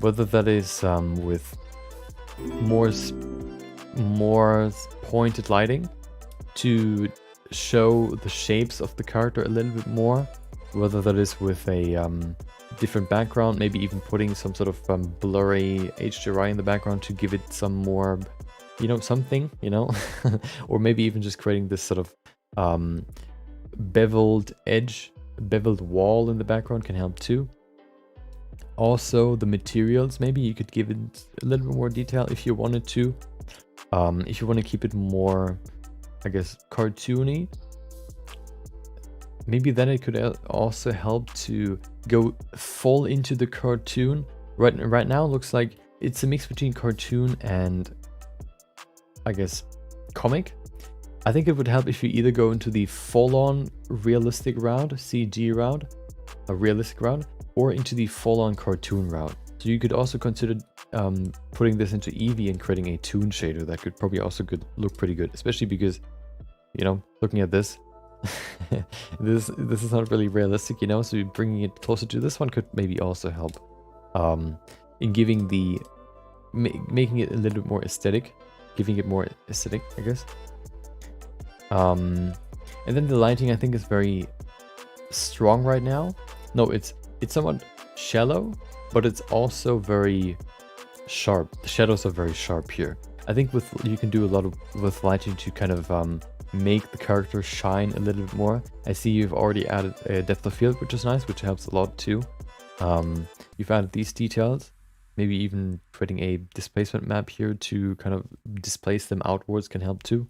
whether that is with more pointed lighting to show the shapes of the character a little bit more, whether that is with a different background, maybe even putting some sort of blurry HDRI in the background to give it some more, something, or maybe even just creating this sort of beveled wall in the background can help too. Also the materials, maybe you could give it a little bit more detail if you wanted to. If you want to keep it more, I guess, cartoony, maybe then it could also help to go full into the cartoon. Right now it looks like it's a mix between cartoon and, I guess, comic. I think it would help if you either go into the full-on realistic route, CG route, a realistic route, or into the full-on cartoon route. So you could also consider putting this into Eevee and creating a toon shader that could probably also look pretty good, especially because, looking at this, this is not really realistic, so bringing it closer to this one could maybe also help in giving making it a little bit more aesthetic, giving it more aesthetic, I guess. And then the lighting I think is very strong right now. No, it's somewhat shallow, but it's also very sharp. The shadows are very sharp here. I think you can do a lot with lighting to kind of make the character shine a little bit more. I see you've already added a depth of field, which is nice, which helps a lot too. You've added these details, maybe even creating a displacement map here to kind of displace them outwards can help too.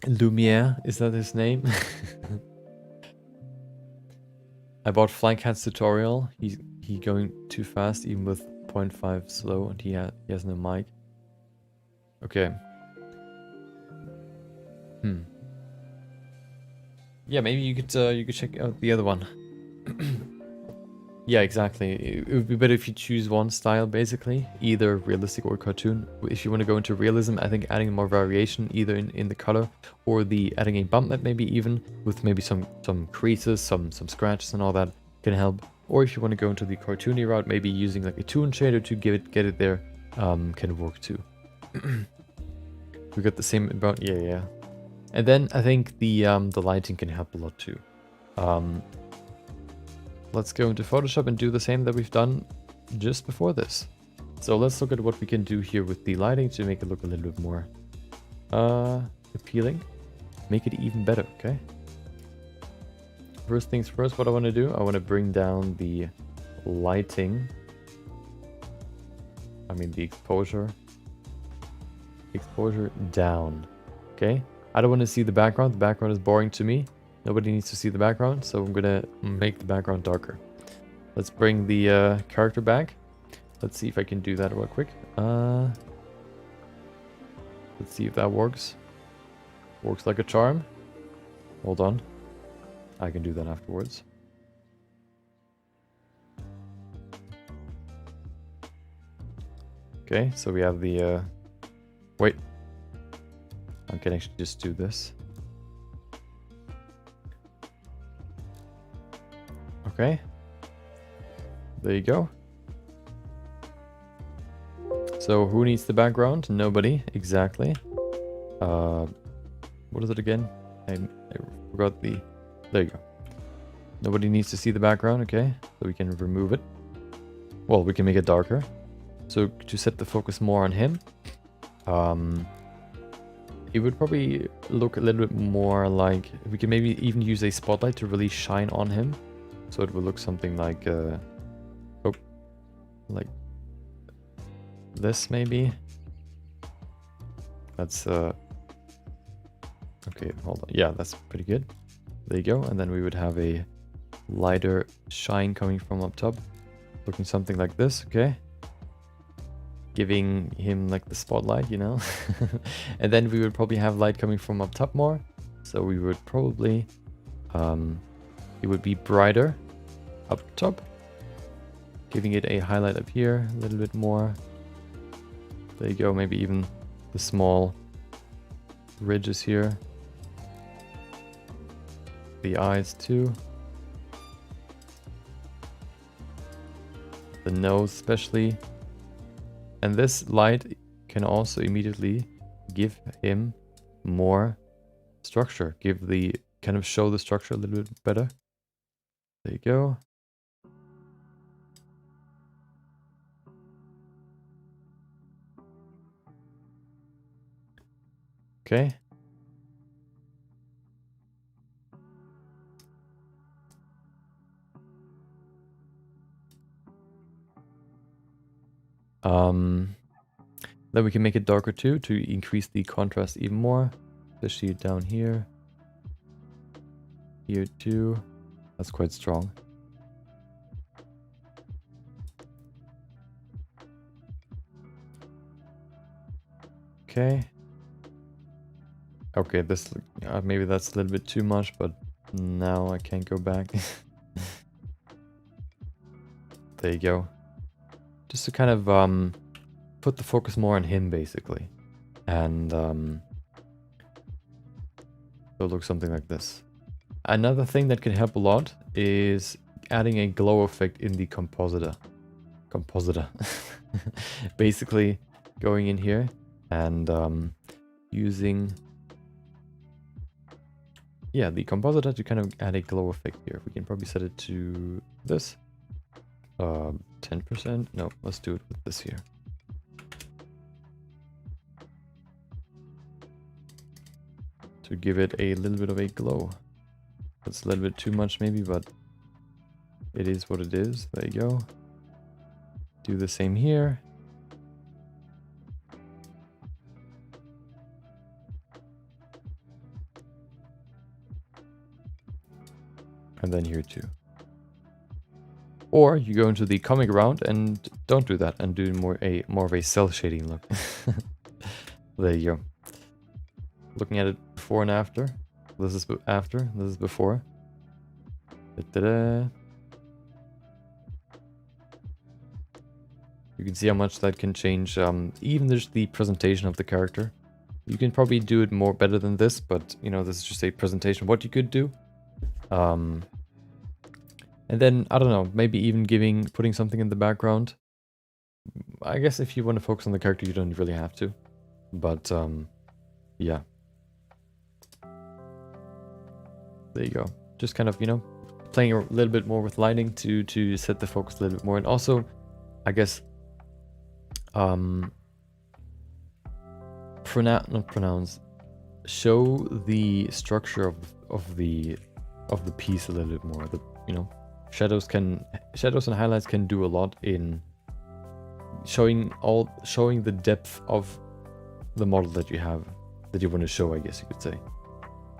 Lumiere, is that his name? I bought Flying Cat's tutorial. He going too fast even with 0.5 slow, and he has no mic. Okay. Yeah, maybe you could check out the other one. Yeah, exactly. It would be better if you choose one style, basically, either realistic or cartoon. If you want to go into realism, I think adding more variation, either in the color or adding a bump map, maybe even with maybe some creases, some scratches and all that can help. Or if you want to go into the cartoony route, maybe using like a toon shader to get it there, can work too. We got the same about yeah. And then I think the lighting can help a lot too. Let's go into Photoshop and do the same that we've done just before this. So let's look at what we can do here with the lighting to make it look a little bit more appealing. Make it even better, okay? First things first, what I want to do, I want to bring down the lighting. I mean the exposure. Exposure down, okay? I don't want to see the background. The background is boring to me. Nobody needs to see the background, so I'm gonna make the background darker. Let's bring the character back. Let's see if I can do that real quick. Let's see if that works. Works like a charm. Hold on. I can do that afterwards. Okay, so we have the... Wait. I can actually just do this. Okay. There you go. So who needs the background? Nobody, exactly. What is it again? I forgot the... There you go. Nobody needs to see the background, okay? So we can remove it. Well, we can make it darker. So to set the focus more on him, it would probably look a little bit more like, we can maybe even use a spotlight to really shine on him. So it will look something like, like this maybe. That's, okay, hold on. Yeah, that's pretty good. There you go. And then we would have a lighter shine coming from up top, looking something like this, okay? Giving him like the spotlight, you know? And then we would probably have light coming from up top more. So we would probably, it would be brighter up top, giving it a highlight up here a little bit more. There you go, maybe even the small ridges here. The eyes too. The nose especially. And this light can also immediately give him more structure. Kind of show the structure a little bit better. There you go. Okay. Then we can make it darker too to increase the contrast even more. Especially down here. Here too. That's quite strong. Okay. Okay, this maybe that's a little bit too much, but now I can't go back. There you go. Just to kind of put the focus more on him, basically. And it'll look something like this. Another thing that can help a lot is adding a glow effect in the compositor. Basically, going in here and using the compositor to kind of add a glow effect here. We can probably set it to this. 10%? No, let's do it with this here. To give it a little bit of a glow. That's a little bit too much maybe, but it is what it is. There you go. Do the same here. And then here too. Or you go into the comic round and don't do that and do more of a cell shading look. There you go. Looking at it before and after. This is after, this is before. Da-da-da. You can see how much that can change even just the presentation of the character. You can probably do it more better than this, but you know, this is just a presentation of what you could do. And then, I don't know, maybe even putting something in the background. I guess if you want to focus on the character, you don't really have to. But, yeah. There you go. Just kind of, you know, playing a little bit more with lighting to set the focus a little bit more. And also, I guess, show the structure of the piece a little bit more. You know, shadows and highlights can do a lot in showing the depth of the model that you have, that you want to show, I guess you could say.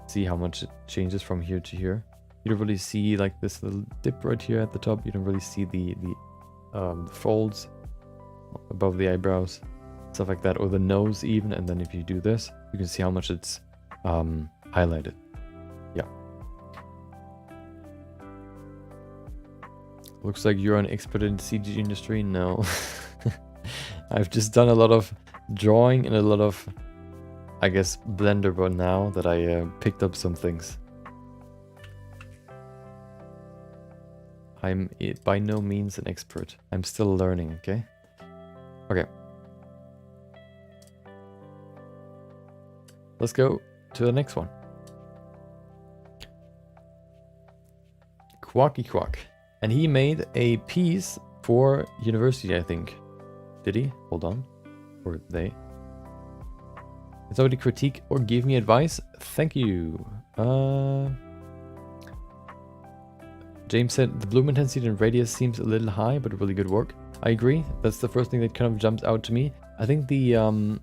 See how much it changes from here to here. You don't really see like this little dip right here at the top. You don't really see the folds above the eyebrows, stuff like that, or the nose even. And then if you do this, you can see how much it's highlighted. Yeah. Looks like you're an expert in the CG industry. No. I've just done a lot of drawing and a lot of, I guess, Blender, but now that I picked up some things. I'm by no means an expert. I'm still learning, okay? Okay. Let's go to the next one. Quacky Quack. And he made a piece for university, I think. Did he? Hold on. Or they. Can somebody critique or give me advice? Thank you. James said the bloom intensity and radius seems a little high, but really good work. I agree. That's the first thing that kind of jumps out to me. I think the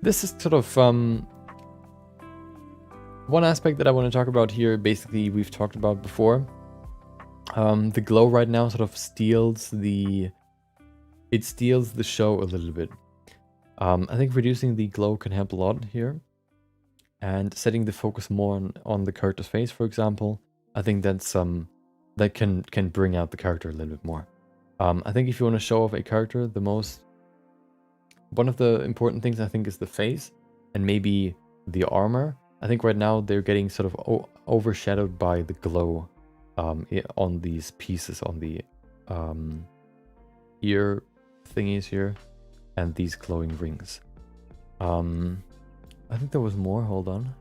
this is sort of one aspect that I want to talk about here. Basically, we've talked about before. The glow right now sort of steals the show a little bit. I think reducing the glow can help a lot here, and setting the focus more on the character's face, for example. I think that's that can bring out the character a little bit more. I think if you want to show off a character, one of the important things I think is the face and maybe the armor. I think right now they're getting sort of overshadowed by the glow on these pieces, on the ear thingies here, and these glowing rings. I think there was more. Hold on.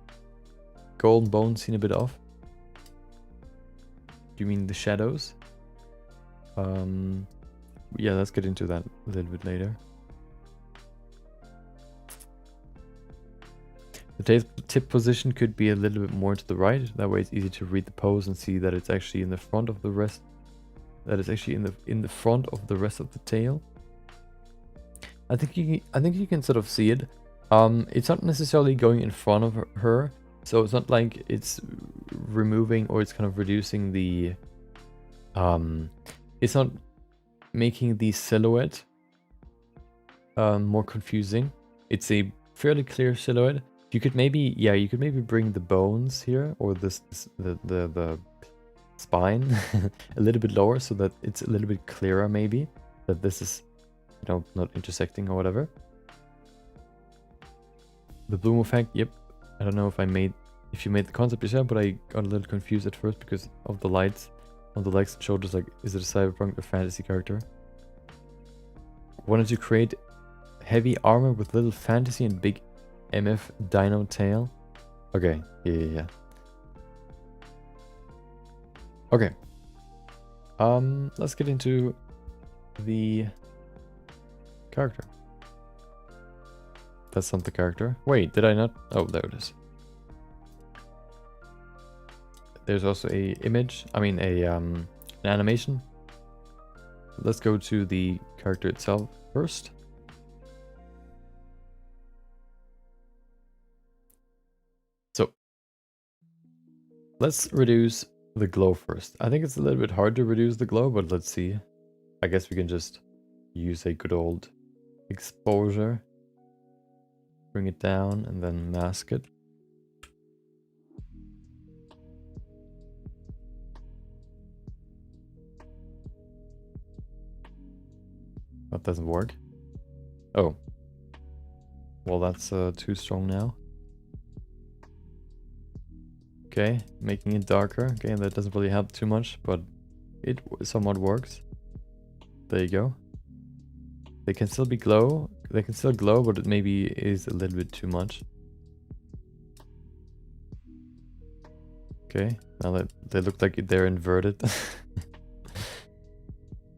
Golden bone seen a bit off. Do you mean the shadows? Yeah, let's get into that a little bit later. The tip position could be a little bit more to the right. That way it's easy to read the pose and see that it's actually in the front of the rest. That is actually in the front of the rest of the tail. I think you can sort of see it. It's not necessarily going in front of her, so it's not like it's removing or it's kind of reducing the. It's not making the silhouette more confusing. It's a fairly clear silhouette. You could maybe, bring the bones here, or the spine a little bit lower so that it's a little bit clearer, maybe that this is, not intersecting or whatever. The bloom effect, yep. I don't know if you made the concept yourself, but I got a little confused at first because of the lights on the legs and shoulders. Like, is it a cyberpunk or fantasy character? Wanted to create heavy armor with little fantasy and big MF dino tail. Okay, yeah. Okay. Let's get into the character. That's not the character. Wait, did I not? Oh, there it is. There's also a image. I mean, an animation. Let's go to the character itself first. So let's reduce the glow first. I think it's a little bit hard to reduce the glow, but let's see. I guess we can just use a good old exposure. Bring it down and then mask it. That doesn't work. Oh. Well, that's too strong now. Okay, making it darker. Okay, that doesn't really help too much, but it somewhat works. There you go. They can still glow, but it maybe is a little bit too much. Okay, now that they look like they're inverted.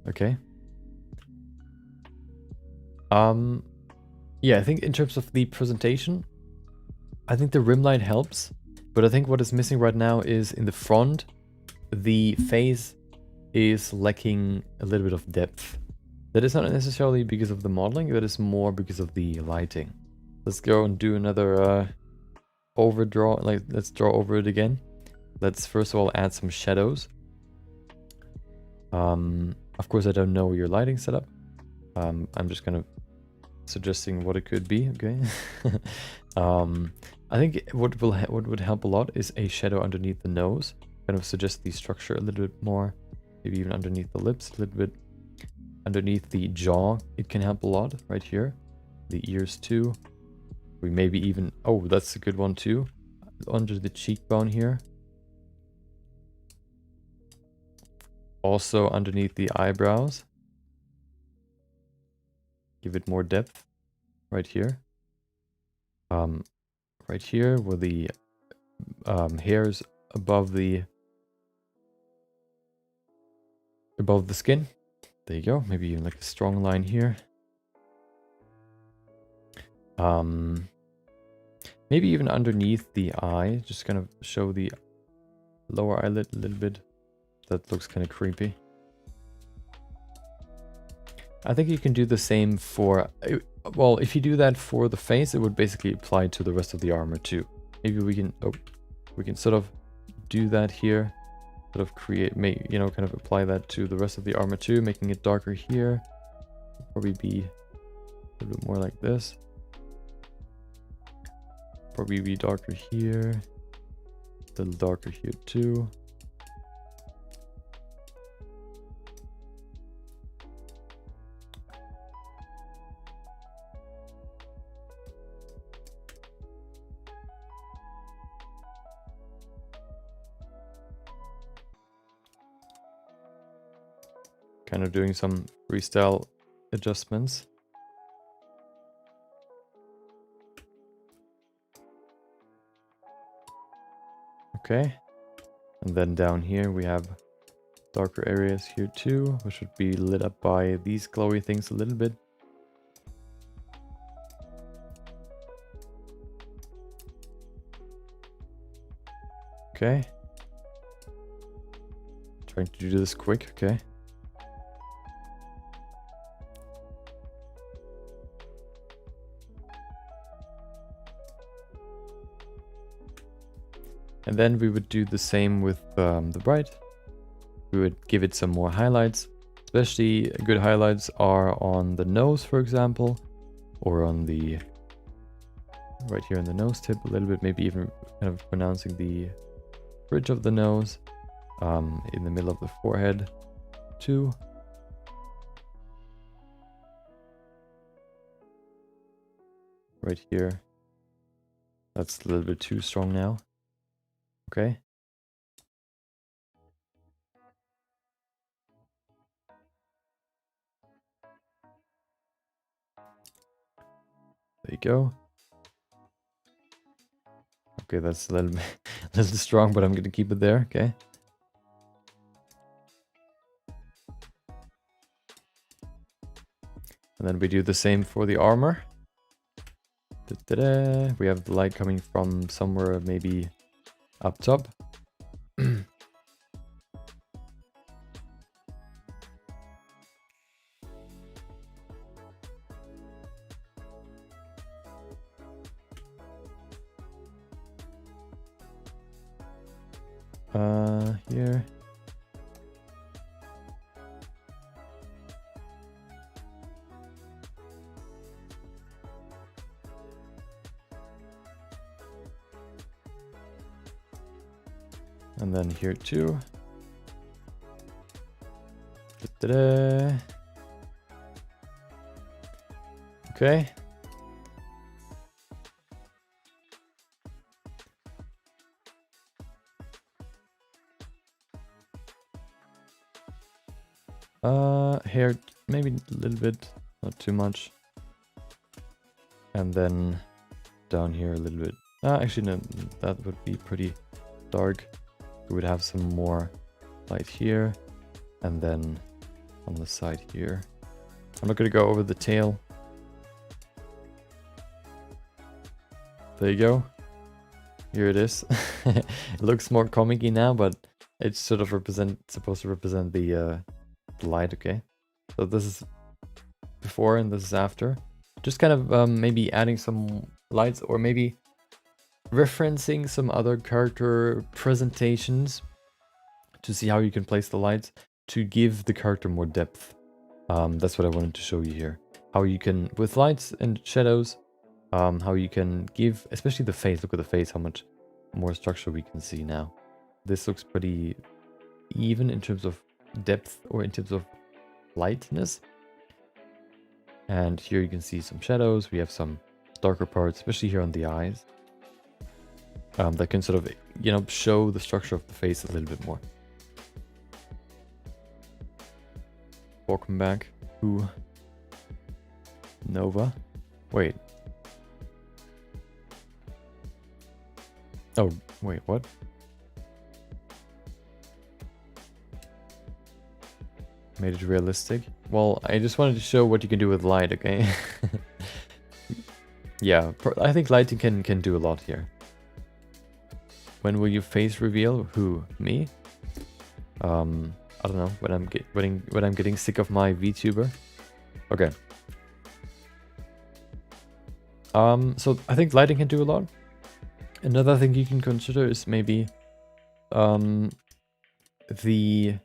Okay. Yeah, I think in terms of the presentation, I think the rim light helps, but I think what is missing right now is in the front, the face is lacking a little bit of depth. That is not necessarily because of the modeling, that is more because of the lighting. Let's go and do another overdraw, let's draw over it again. Let's first of all add some shadows. Of course I don't know your lighting setup. I'm just gonna suggesting what it could be, okay? I think what would help a lot is a shadow underneath the nose. Kind of suggest the structure a little bit more. Maybe even underneath the lips, a little bit underneath the jaw. It can help a lot right here. The ears too. We maybe even, oh, that's a good one too. Under the cheekbone here. Also underneath the eyebrows. Give it more depth right here. Right here where the hairs above the skin. There you go. Maybe even like a strong line here. Maybe even underneath the eye, just kind of show the lower eyelid a little bit. That looks kind of creepy. I think you can do the same for, well, if you do that for the face, it would basically apply to the rest of the armor too. Maybe we can sort of do that here, sort of create, you know, kind of apply that to the rest of the armor too, making it darker here. Probably be a little bit more like this. Probably be darker here, a little darker here too. Kind of doing some freestyle adjustments. Okay, and then down here we have darker areas here too, which should be lit up by these glowy things a little bit. Okay. Trying to do this quick, okay. And then we would do the same with the bright. We would give it some more highlights. Especially good highlights are on the nose, for example, or on the right here on the nose tip a little bit, maybe even kind of pronouncing the bridge of the nose, in the middle of the forehead too. Right here. That's a little bit too strong now. Okay. There you go. Okay, that's a little bit a little strong, but I'm gonna keep it there, okay. And then we do the same for the armor. Da-da-da. We have the light coming from somewhere maybe up top. Here. And then here too. Da-da-da. Okay. Hair maybe a little bit, not too much. And then down here a little bit. Actually no, that would be pretty dark. We would have some more light here, and then on the side here. I'm not gonna go over the tail. There you go. Here it is. It looks more comic-y now, but it's sort of supposed to represent the light. Okay, so this is before and this is after. Just kind of maybe adding some lights, or maybe referencing some other character presentations to see how you can place the lights to give the character more depth. That's what I wanted to show you here. How you can, with lights and shadows, how you can give, especially the face. Look at the face, how much more structure we can see now. This looks pretty even in terms of depth, or in terms of lightness. And here you can see some shadows. We have some darker parts, especially here on the eyes, that can sort of, you know, show the structure of the face a little bit more. Welcome back to Nova. Wait. Oh, wait, what? made it realistic. Well, I just wanted to show what you can do with light, okay? Yeah, I think lighting can do a lot here. When will your face reveal? Who? Me? I don't know. When I'm getting sick of my VTuber. Okay. So I think lighting can do a lot. Another thing you can consider is maybe the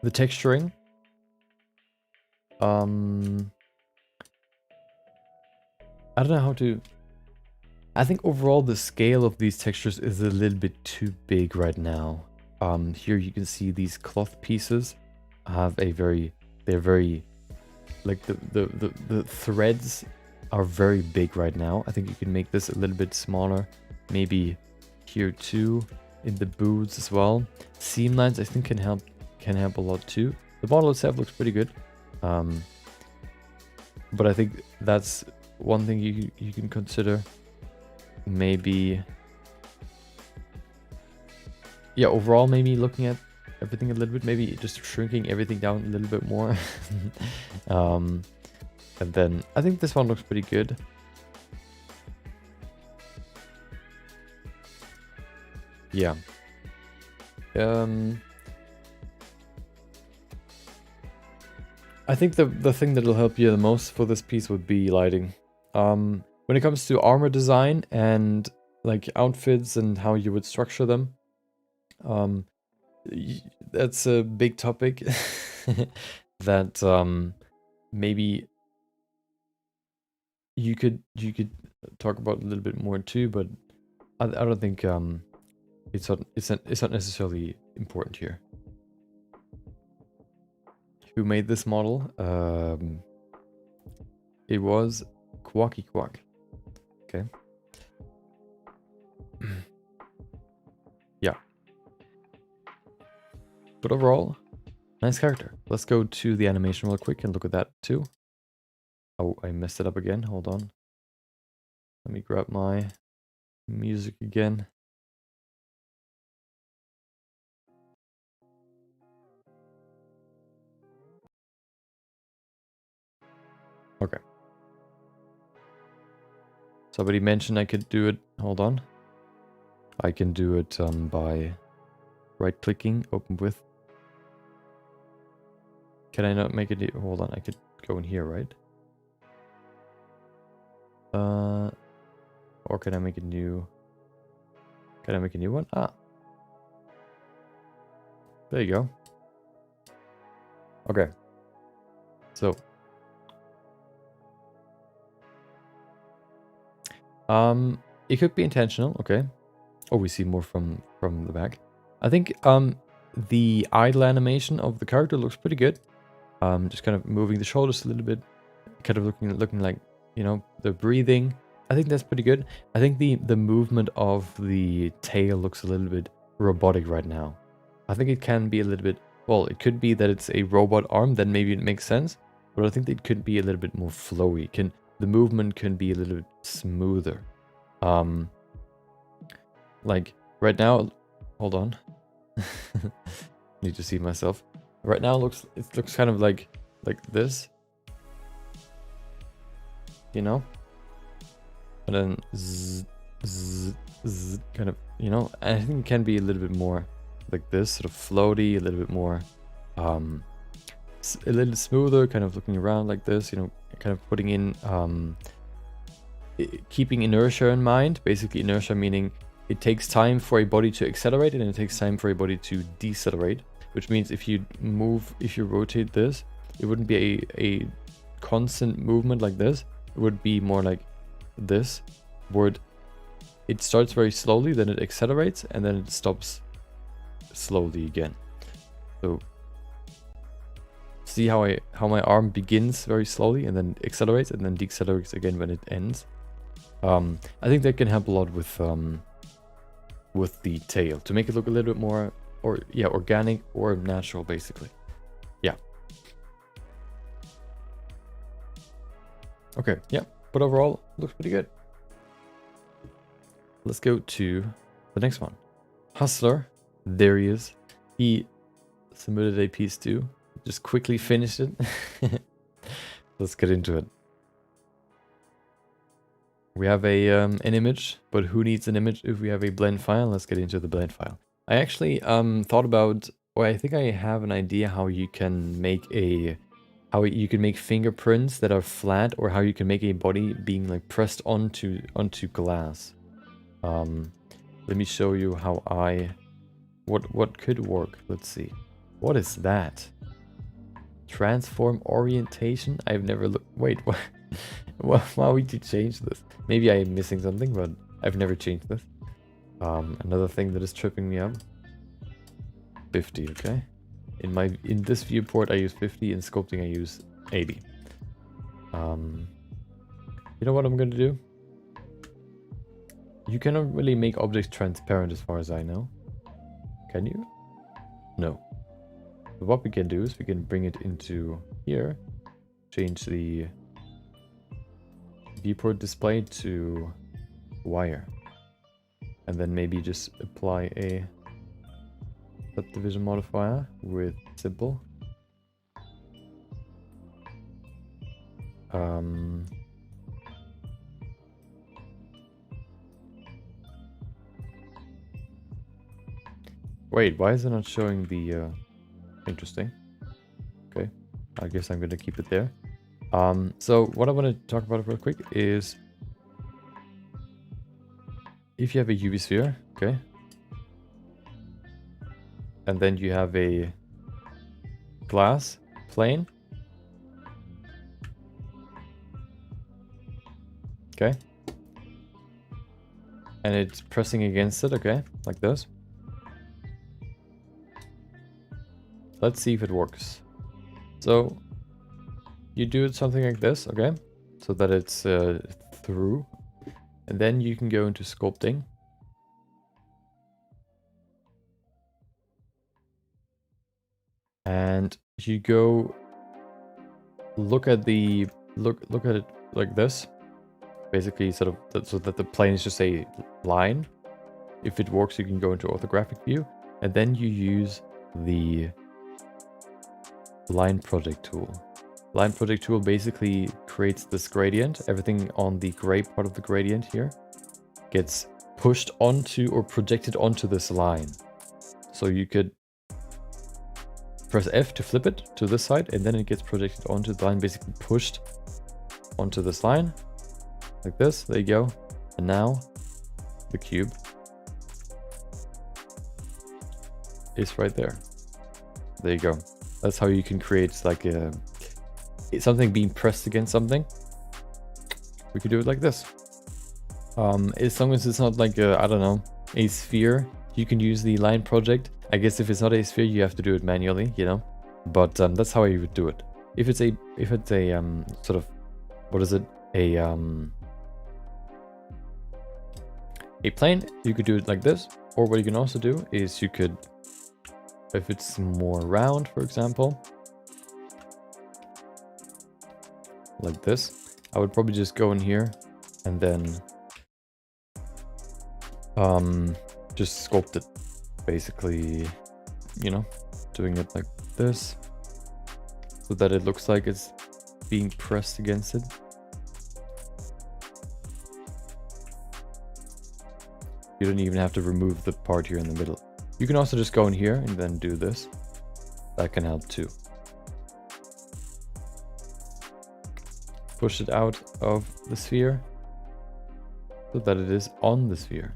texturing. I don't know how to... I think overall the scale of these textures is a little bit too big right now. Here you can see these cloth pieces have a very... They're very... Like the threads are very big right now. I think you can make this a little bit smaller. Maybe here too, in the boots as well. Seam lines I think can help a lot too. The model itself looks pretty good. But I think that's one thing you can consider. Maybe, yeah, overall maybe looking at everything a little bit, maybe just shrinking everything down a little bit more. And then I think this one looks pretty good. Yeah. I think the thing that'll help you the most for this piece would be lighting. When it comes to armor design and like outfits and how you would structure them, that's a big topic that maybe you could talk about a little bit more too, but I don't think it's not necessarily important here. Who made this model? It was Quacky Quack. Okay. Yeah. But overall, nice character. Let's go to the animation real quick and look at that too. Oh, I messed it up again. Hold on. Let me grab my music again. Okay. Somebody mentioned I could do it. Hold on. I can do it by right-clicking, open with. Can I not make it? Hold on, I could go in here, right? Or can I make a new? Can I make a new one? Ah, there you go. Okay. So, it could be intentional. Okay. Oh, we see more from the back. I think the idle animation of the character looks pretty good. Just kind of moving the shoulders a little bit, kind of looking like, you know, the breathing. I think that's pretty good. I think the movement of the tail looks a little bit robotic right now. I think it can be a little bit, well, it could be that it's a robot arm, then maybe it makes sense. But I think it could be a little bit more flowy. The movement can be a little bit smoother. Like right now, hold on. Need to see myself. Right now it looks kind of like this. You know? And then zzz, zzz, zzz, kind of, you know, I think it can be a little bit more like this, sort of floaty, a little bit more a little smoother, kind of looking around like this, you know, kind of putting in keeping inertia in mind. Basically inertia meaning it takes time for a body to accelerate and it takes time for a body to decelerate, which means if you rotate this, it wouldn't be a constant movement like this. It would be more like this, where it starts very slowly, then it accelerates, and then it stops slowly again. So see how my arm begins very slowly and then accelerates and then decelerates again when it ends. I think that can help a lot with the tail to make it look a little bit more, or yeah, organic or natural, basically. Yeah. Okay, yeah, but overall looks pretty good. Let's go to the next one. Hustler, there he is. He Simulated a piece too. Just quickly finished it. Let's get into it. We have a an image, but who needs an image if we have a blend file? Let's get into the blend file. I actually thought about, or I think I have an idea how you can make fingerprints that are flat, or how you can make a body being like pressed onto glass. Let me show you how what could work. Let's see. What is that? Transform orientation? I've never looked. Wait, what? Why would you change this? Maybe I am missing something, but I've never changed this. Another thing that is tripping me up. 50, okay. In this viewport I use 50, in sculpting I use 80. You know what I'm gonna do? You cannot really make objects transparent as far as I know. Can you? No. So what we can do is we can bring it into here, change the viewport display to wire, and then maybe just apply a subdivision modifier with simple. Wait, why is it not showing the interesting? Okay, I guess I'm gonna keep it there. So what I want to talk about real quick is if you have a UV sphere, okay, and then you have a glass plane, okay, and it's pressing against it, okay, like this. Let's see if it works. So you do it something like this, okay, so that it's through, and then you can go into sculpting. And you go look at it like this, basically sort of so that the plane is just a line. If it works, you can go into orthographic view, and then you use the line project tool. Line project tool basically creates this gradient. Everything on the gray part of the gradient here gets pushed onto or projected onto this line. So you could press F to flip it to this side, and then it gets projected onto the line, basically pushed onto this line like this. There you go. And now the cube is right there. There you go. That's how you can create like something being pressed against something. We could do it like this. As long as it's not like I don't know, a sphere, you can use the line project. I guess if it's not a sphere, you have to do it manually, you know. But that's how you would do it. If it's a sort of, what is it? A plane, you could do it like this. Or what you can also do is you could, if it's more round, for example, like this, I would probably just go in here and then just sculpt it, basically, you know, doing it like this so that it looks like it's being pressed against it. You don't even have to remove the part here in the middle. You can also just go in here and then do this. That can help too. Push it out of the sphere so that it is on the sphere.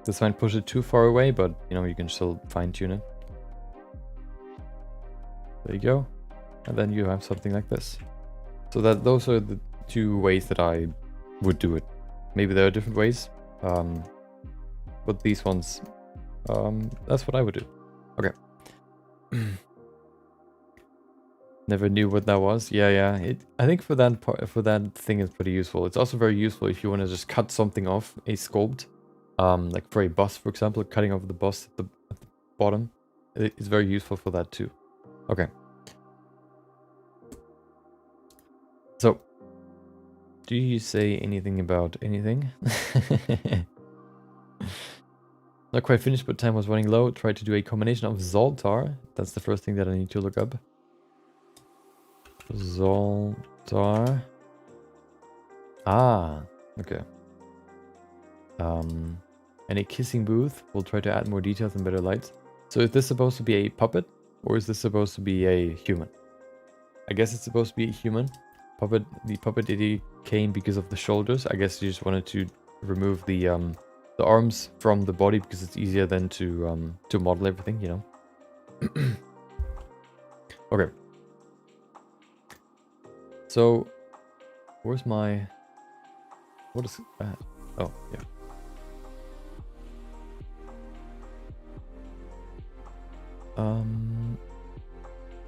This might push it too far away, but you know, you can still fine tune it. There you go. And then you have something like this. So those are the two ways that I would do it. Maybe there are different ways, but these ones, that's what I would do. Okay. Never knew what that was. Yeah. I think for that thing is pretty useful. It's also very useful if you want to just cut something off a sculpt, like for a bus, for example, cutting off the bus at the bottom. It's very useful for that too. Okay. So, do you say anything about anything? Not quite finished, but time was running low. Tried to do a combination of Zoltar. That's the first thing that I need to look up. Zoltar. Ah, okay. And a kissing booth. We'll try to add more details and better lights. So is this supposed to be a puppet? Or is this supposed to be a human? I guess it's supposed to be a human. Puppet. The puppet idea came because of the shoulders. I guess you just wanted to remove the arms from the body because it's easier than to model everything, you know. Okay. So, where's my... What is that? Oh, yeah.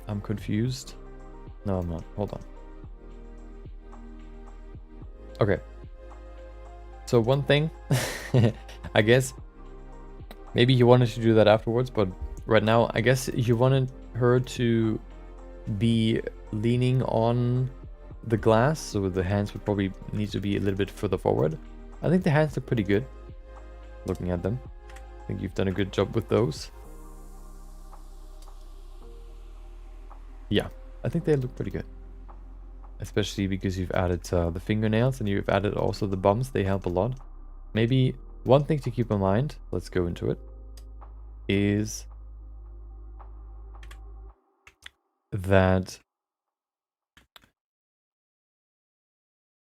I'm confused. No, I'm not. Hold on. Okay. So one thing, I guess, maybe you wanted to do that afterwards, but right now, I guess you wanted her to be leaning on the glass, so the hands would probably need to be a little bit further forward. I think the hands look pretty good, looking at them. I think you've done a good job with those. Yeah, I think they look pretty good. Especially because you've added the fingernails and you've added also the bumps. They help a lot. Maybe one thing to keep in mind, let's go into it, is that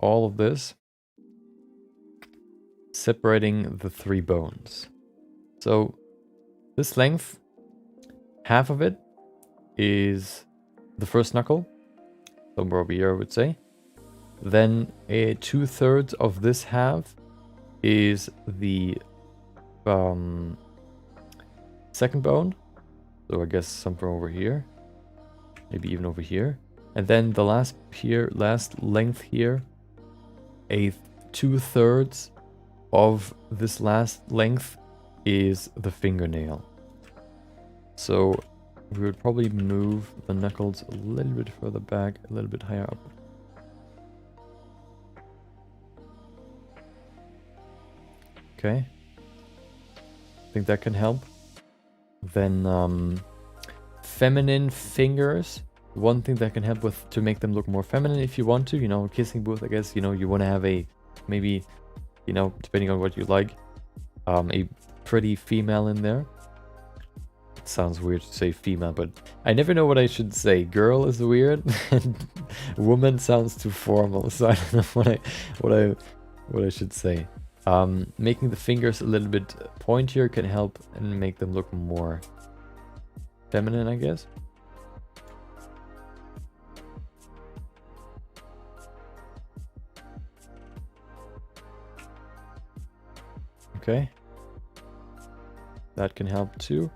all of this separating the 3 bones. So this length, half of it is the first knuckle, somewhere over here I would say. Then a 2/3 of this half is the second bone. So I guess somewhere over here, maybe even over here. And then the last length here, a 2/3 of this last length is the fingernail. So we would probably move the knuckles a little bit further back, a little bit higher up. Okay. I think that can help. Then feminine fingers. One thing that can help with to make them look more feminine if you want to, you know, kissing booth, I guess, you know, you want to have a, maybe, you know, depending on what you like, a pretty female in there. It sounds weird to say female, but I never know what I should say. Girl is weird, and woman sounds too formal, so I don't know what I should say. Making the fingers a little bit pointier can help and make them look more feminine, I guess. Okay. That can help too.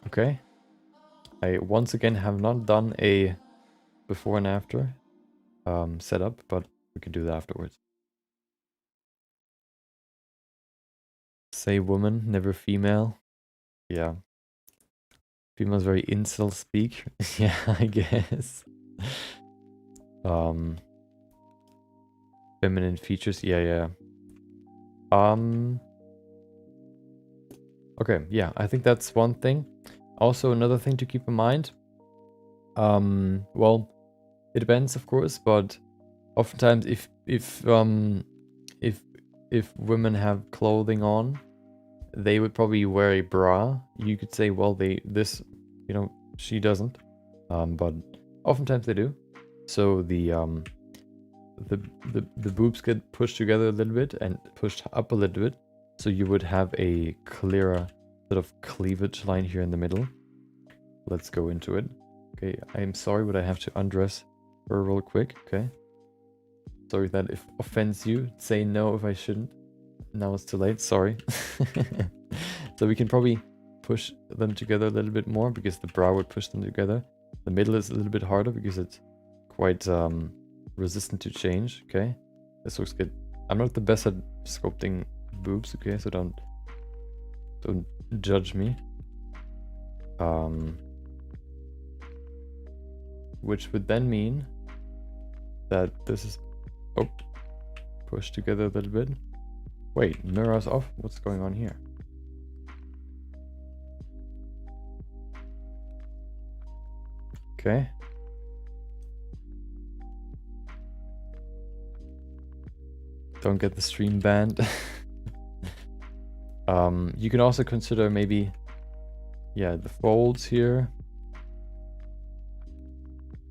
Okay. I once again have not done a before and after setup, but we can do that afterwards. Say woman, never female. Yeah. Female's very incel speak. Yeah, I guess. Feminine features. Yeah. Okay, yeah, I think that's one thing. Also, another thing to keep in mind. Well, it depends, of course, but oftentimes if women have clothing on, they would probably wear a bra. You could say, well, this, you know, she doesn't, but oftentimes they do. So the boobs get pushed together a little bit and pushed up a little bit, so you would have a clearer sort of cleavage line here in the middle. Let's go into it. Okay, I'm sorry, but I have to undress her real quick. Okay, sorry that if offends you. Say no if I shouldn't. Now it's too late. Sorry. So we can probably push them together a little bit more because the brow would push them together. The middle is a little bit harder because it's quite resistant to change. Okay, this looks good. I'm not the best at sculpting boobs. Okay, so don't judge me. Which would then mean that this is pushed together a little bit. Wait, mirrors off? What's going on here? Okay. Don't get the stream banned. You can also consider maybe, yeah, the folds here.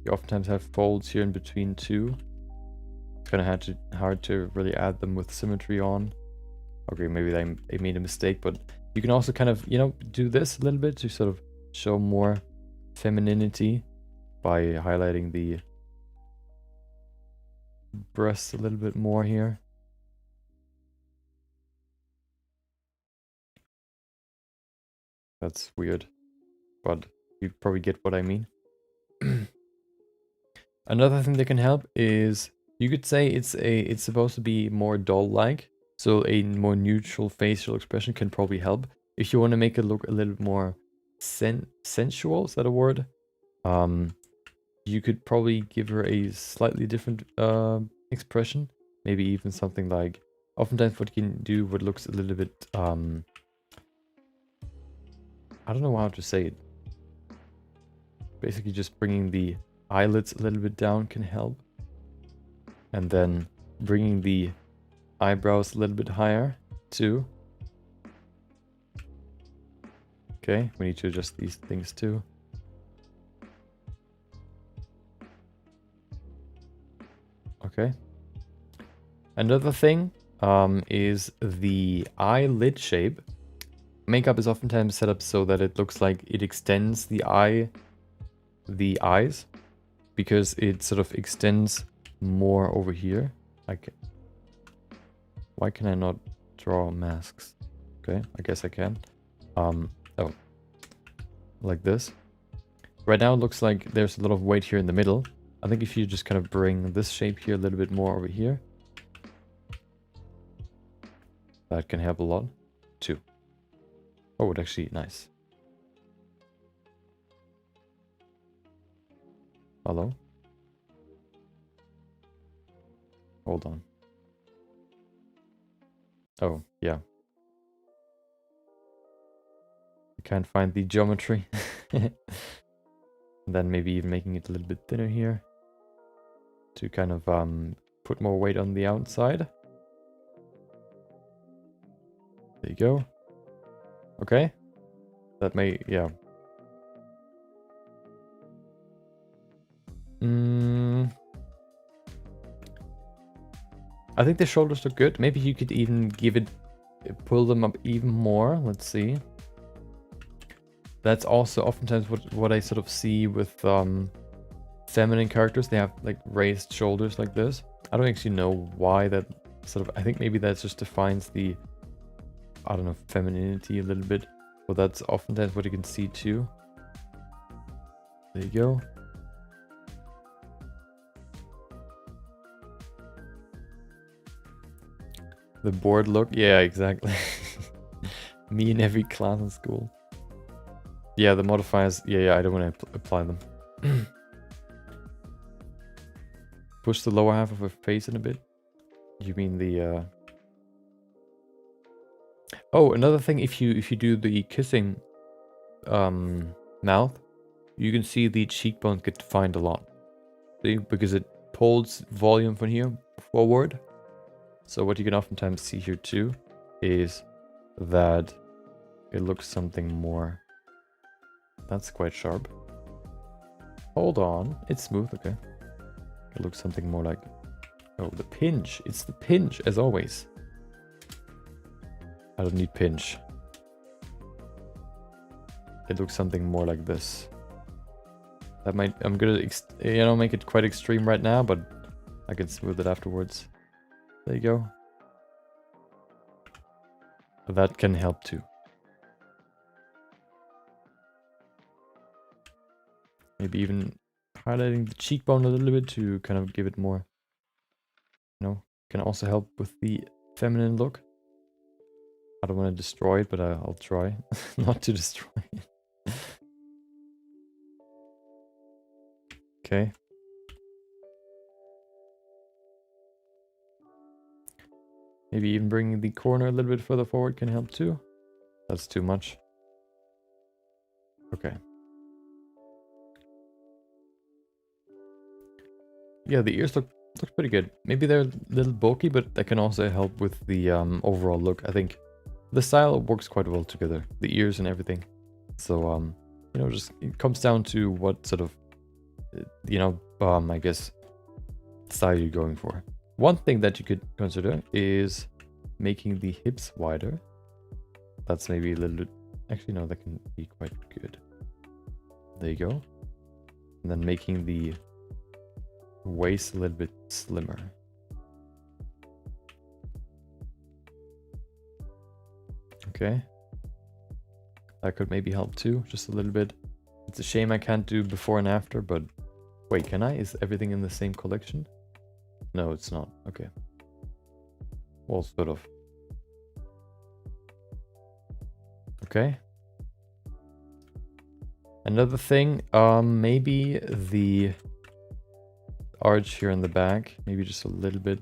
You oftentimes have folds here in between too. It's kind of hard to really add them with symmetry on. Okay, maybe they made a mistake, but you can also kind of, you know, do this a little bit to sort of show more femininity by highlighting the breasts a little bit more here. That's weird, but you probably get what I mean. Another thing that can help is, you could say it's supposed to be more doll-like, so a more neutral facial expression can probably help. If you want to make it look a little bit more sensual, is that a word? You could probably give her a slightly different expression. Maybe even something like, oftentimes what you can do, what looks a little bit, I don't know how to say it. Basically just bringing the eyelids a little bit down can help. And then bringing the eyebrows a little bit higher too. Okay, we need to adjust these things too. Okay. Another thing is the eyelid shape. Makeup is oftentimes set up so that it looks like it extends the eyes, because it sort of extends more over here. Like, why can I not draw masks? Okay, I guess I can. Oh, like this. Right now it looks like there's a lot of weight here in the middle. I think if you just kind of bring this shape here a little bit more over here, that can help a lot too. Oh, it's actually nice. Hello? Hold on. Oh, yeah. I can't find the geometry. And then maybe even making it a little bit thinner here to kind of put more weight on the outside. There you go. Okay. That may, yeah. I think the shoulders look good. Maybe you could even pull them up even more. Let's see. That's also oftentimes what I sort of see with feminine characters. They have like raised shoulders like this. I don't actually know why that sort of, I think maybe that just defines the, I don't know, femininity a little bit. But that's oftentimes what you can see too. There you go. The bored look, yeah, exactly. Me in every class in school. Yeah, the modifiers, yeah, I don't want to apply them. Push the lower half of her face in a bit. You mean the Oh, another thing, if you do the kissing mouth, you can see the cheekbones get defined a lot. See, because it pulls volume from here forward. So what you can oftentimes see here too is that it looks something more. That's quite sharp. Hold on, it's smooth, okay. It looks something more like, oh, the pinch. It's the pinch, as always. I don't need pinch. It looks something more like this. That might, I'm gonna, make it quite extreme right now, but I can smooth it afterwards. There you go. That can help too. Maybe even highlighting the cheekbone a little bit to kind of give it more, can also help with the feminine look. I don't want to destroy it, but I'll try not to destroy it. Okay. Maybe even bringing the corner a little bit further forward can help too. That's too much. Okay. Yeah, the ears look pretty good. Maybe they're a little bulky, but that can also help with the overall look. I think the style works quite well together. The ears and everything. So, you know, just it comes down to what sort of, you know, I guess, style you're going for. One thing that you could consider is making the hips wider. That's maybe a little bit... Actually, no, that can be quite good. There you go. And then making the waist a little bit slimmer. Okay. That could maybe help too, just a little bit. It's a shame I can't do before and after, but... Wait, can I? Is everything in the same collection? No, it's not. Okay. Well, sort of. Okay. Another thing, maybe the arch here in the back, maybe just a little bit.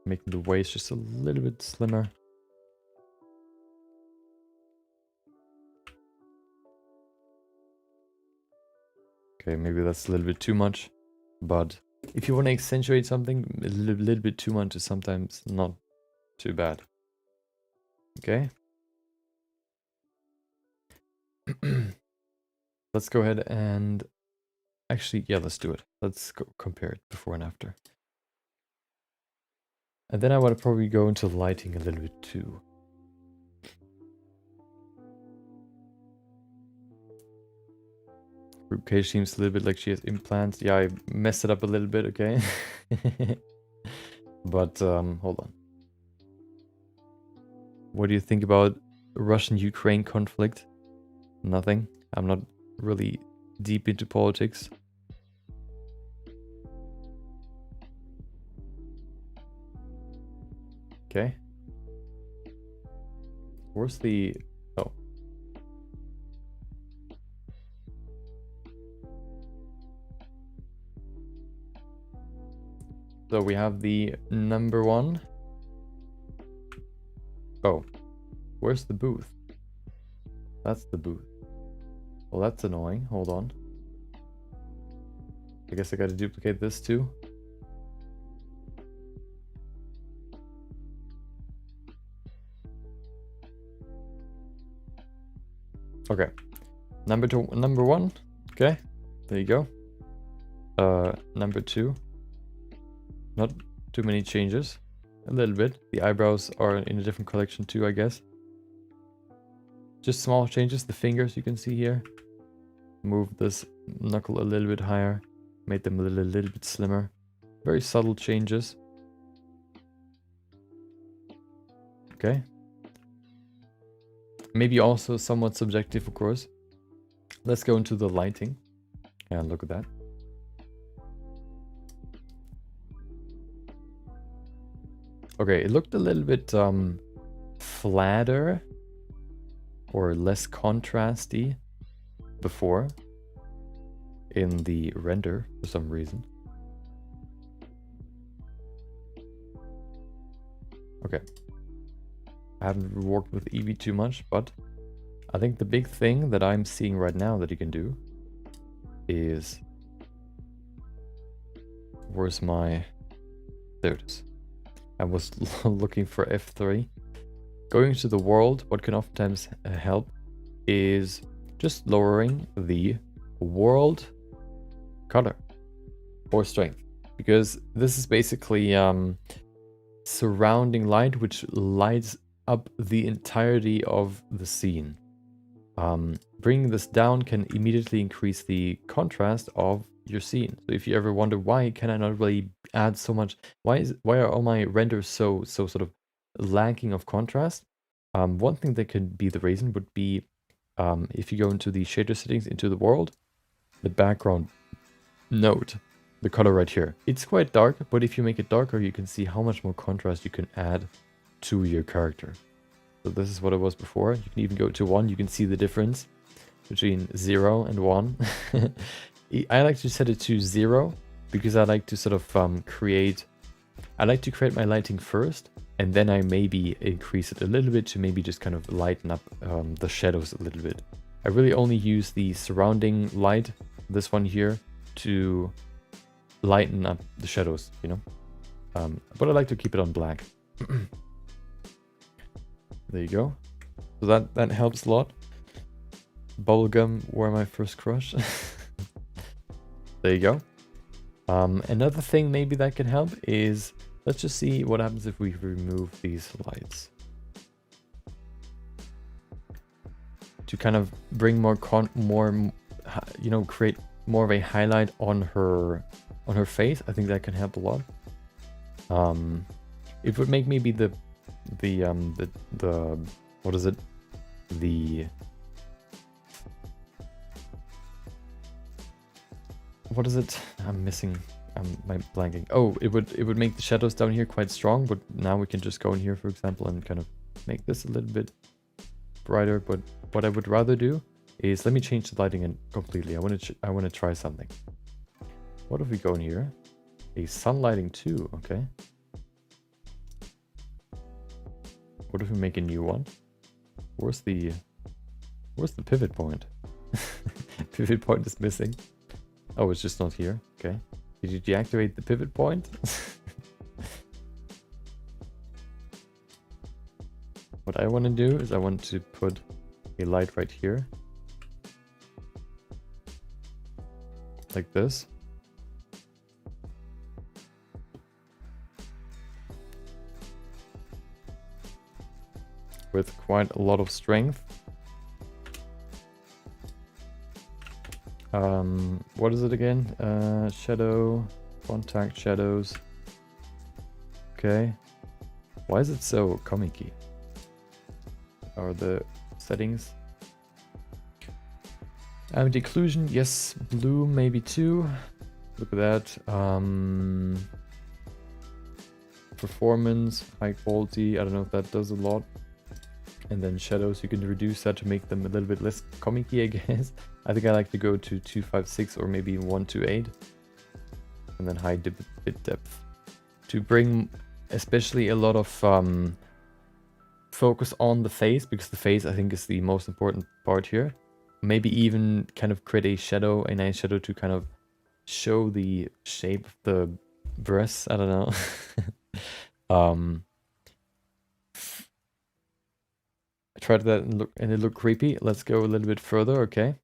Making the waist just a little bit slimmer. Okay, maybe that's a little bit too much, but if you want to accentuate something, a little bit too much is sometimes not too bad. Okay. Let's go ahead and... Actually, yeah, let's do it. Let's go compare it before and after. And then I want to probably go into lighting a little bit too. Ribcage seems a little bit like she has implants. Yeah, I messed it up a little bit, okay? But, hold on. What do you think about Russian-Ukraine conflict? Nothing. I'm not really deep into politics. Okay. Where's the... Oh. So we have the number one. Oh. Where's the booth? That's the booth. Well, that's annoying. Hold on. I guess I gotta duplicate this too. Okay. Number one. Okay. There you go. Number two. Not too many changes. A little bit. The eyebrows are in a different collection too, I guess. Just small changes. The fingers you can see here. Move this knuckle a little bit higher. Made them a little bit slimmer. Very subtle changes. Okay. Maybe also somewhat subjective, of course. Let's go into the lighting. And look at that. Okay, it looked a little bit flatter or less contrasty before in the render for some reason. Okay. I haven't worked with Eevee too much, but I think the big thing that I'm seeing right now that you can do is... Where's my... There it is. I was looking for F3. Going to the world, what can oftentimes help is just lowering the world color or strength. Because this is basically surrounding light, which lights up the entirety of the scene. Bringing this down can immediately increase the contrast of your scene. So if you ever wonder why can I not really add so much, why are all my renders so sort of lacking of contrast? One thing that could be the reason would be if you go into the shader settings into the world, the background node, the color right here. It's quite dark, but if you make it darker, you can see how much more contrast you can add to your character. So this is what it was before. You can even go to 1, you can see the difference between 0 and 1. I like to set it to 0 because I like to sort of I like to create my lighting first, and then I maybe increase it a little bit to maybe just kind of lighten up the shadows a little bit. I really only use the surrounding light, this one here, to lighten up the shadows, you know. But I like to keep it on black. There you go. So that helps a lot. Bubblegum were my first crush. There you go. Another thing maybe that can help is, let's just see what happens if we remove these lights. To kind of bring more you know, create more of a highlight on her face. I think that can help a lot. It would make maybe the what is it? What is it? I'm missing. I'm blanking. Oh, it would make the shadows down here quite strong, but now we can just go in here, for example, and kind of make this a little bit brighter. But what I would rather do is, let me change the lighting in completely. I want to try something. What if we go in here? A sun lighting too. Okay. What if we make a new one? Where's the pivot point? Pivot point is missing. Oh, it's just not here. Okay. Did you deactivate the pivot point? What I want to do is I want to put a light right here. Like this. With quite a lot of strength. What is it again? Shadow, contact shadows. Okay. Why is it so comic-y? Are the settings? Declusion, yes. Blue, maybe too. Look at that. Performance, high quality. I don't know if that does a lot. And then shadows, you can reduce that to make them a little bit less comic-y, I guess. I think I like to go to 256 or maybe 128. And then high bit depth. To bring especially a lot of focus on the face, because the face, I think, is the most important part here. Maybe even kind of create a shadow, a nice shadow to kind of show the shape of the breasts. I don't know. I tried that and it looked creepy. Let's go a little bit further, okay?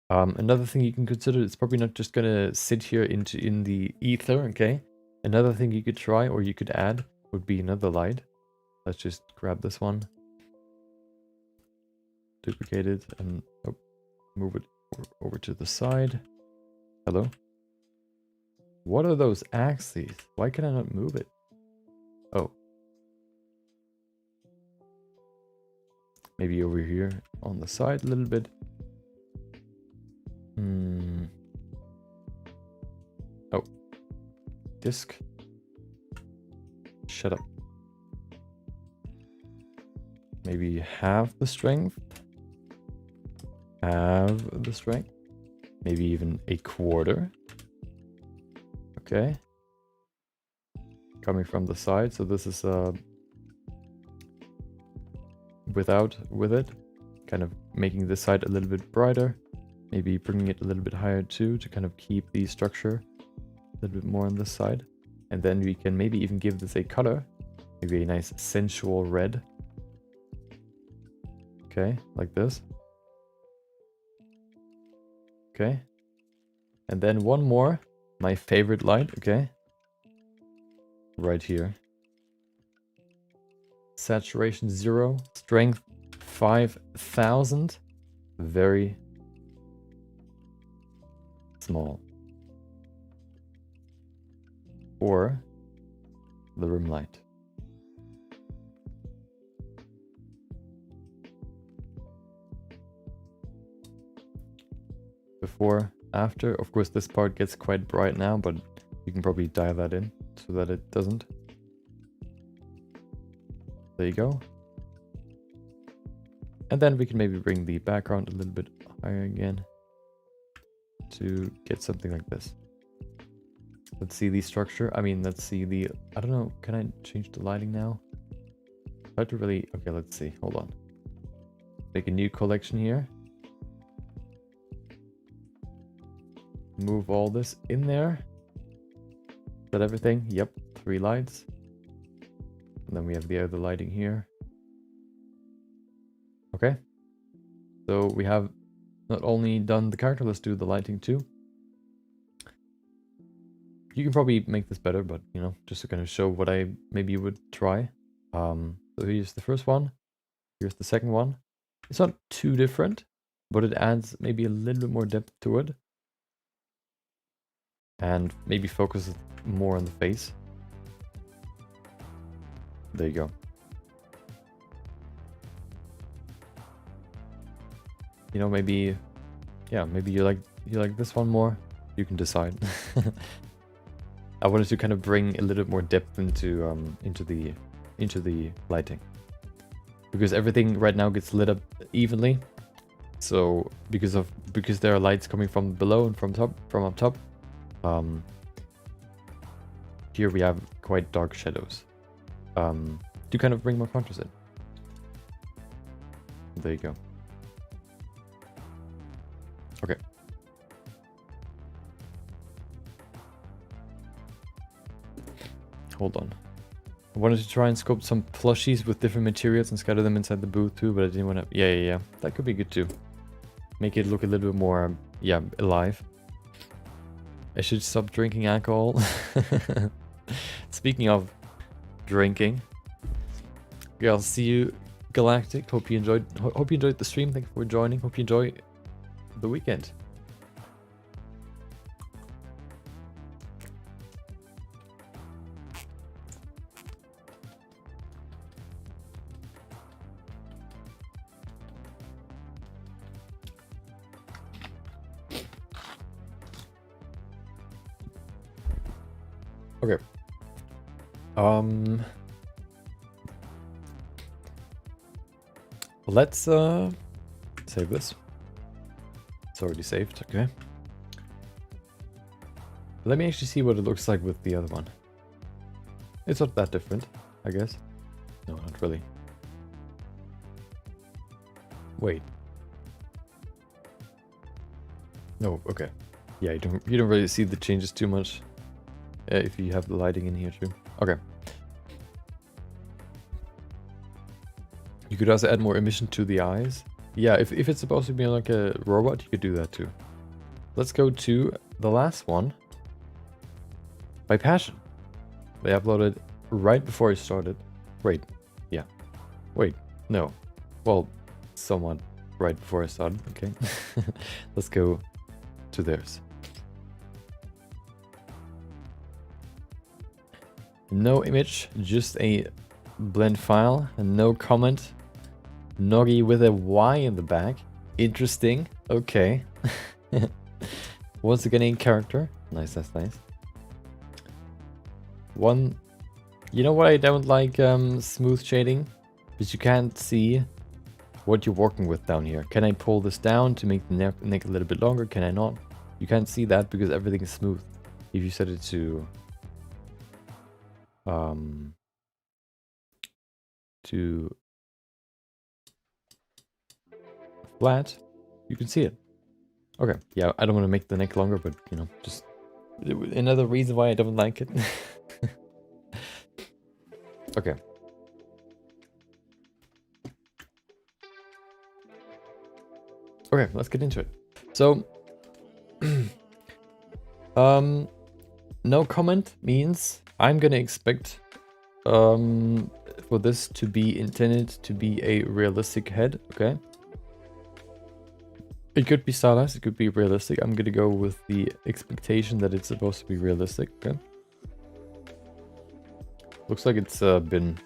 Another thing you can consider, it's probably not just gonna sit here in the ether, okay? Another thing you could try, or you could add, would be another light. Let's just grab this one, duplicate it, and move it over to the side. Hello? What are those axes? Why can I not move it? Oh. Maybe over here on the side a little bit. Oh. Disk. Shut up. Maybe half the strength. Halve the strength. Maybe even a quarter. Okay. Coming from the side, so this is with it. Kind of making this side a little bit brighter. Maybe bringing it a little bit higher too, to kind of keep the structure a little bit more on this side. And then we can maybe even give this a color. Maybe a nice sensual red. Okay, like this. Okay. And then one more. My favorite light, okay. Right here. Saturation 0. Strength 5000. Very small. Or the room light. Before, after. Of course, this part gets quite bright now, but you can probably dial that in so that it doesn't. There you go. And then we can maybe bring the background a little bit higher again to get something like this. Let's see the structure. I mean, let's see the... I don't know. Can I change the lighting now? Hard to really... Okay, let's see. Hold on. Make a new collection here. Move all this in there. Is that everything? Yep. 3 lights. And then we have the other lighting here. Okay. So we have not only done the character, let's do the lighting too. You can probably make this better, but you know, just to kind of show what I maybe would try. So here's the first one. Here's the second one. It's not too different, but it adds maybe a little bit more depth to it. And maybe focus more on the face. There you go. You know, maybe, yeah, maybe you like this one more. You can decide. I wanted to kind of bring a little bit more depth into the lighting, because everything right now gets lit up evenly. So because there are lights coming from below and from up top. Here we have quite dark shadows. To kind of bring more contrast in. There you go. Okay. Hold on. I wanted to try and sculpt some plushies with different materials and scatter them inside the booth too, but I didn't want to... Yeah. That could be good too. Make it look a little bit more, yeah, alive. I should stop drinking alcohol. Speaking of drinking. Yeah, I'll see you, Galactic. Hope you enjoyed the stream. Thank you for joining. Hope you enjoy the weekend. Okay. Let's save this. It's already saved, okay. Let me actually see what it looks like with the other one. It's not that different, I guess. No, not really. Wait. No, okay. Yeah, you don't really see the changes too much. If you have the lighting in here too. Okay. You could also add more emission to the eyes. Yeah, if it's supposed to be like a robot, you could do that too. Let's go to the last one. By Passion. They uploaded right before I started. Wait. Yeah. Wait. No. Well, somewhat right before I started. Okay. Let's go to theirs. No image, just a blend file, and no comment. Noggy with a Y in the back. Interesting. Okay. Once again, in character. Nice, that's nice. One, you know what I don't like smooth shading? Because you can't see what you're working with down here. Can I pull this down to make the neck a little bit longer? Can I not? You can't see that because everything is smooth. If you set it to flat, you can see it. Okay, yeah, I don't want to make the neck longer, but you know, just another reason why I don't like it. Okay. Okay, let's get into it. So, no comment means I'm gonna expect for this to be intended to be a realistic head, okay? It could be stylized, it could be realistic. I'm gonna go with the expectation that it's supposed to be realistic, okay? Looks like it's been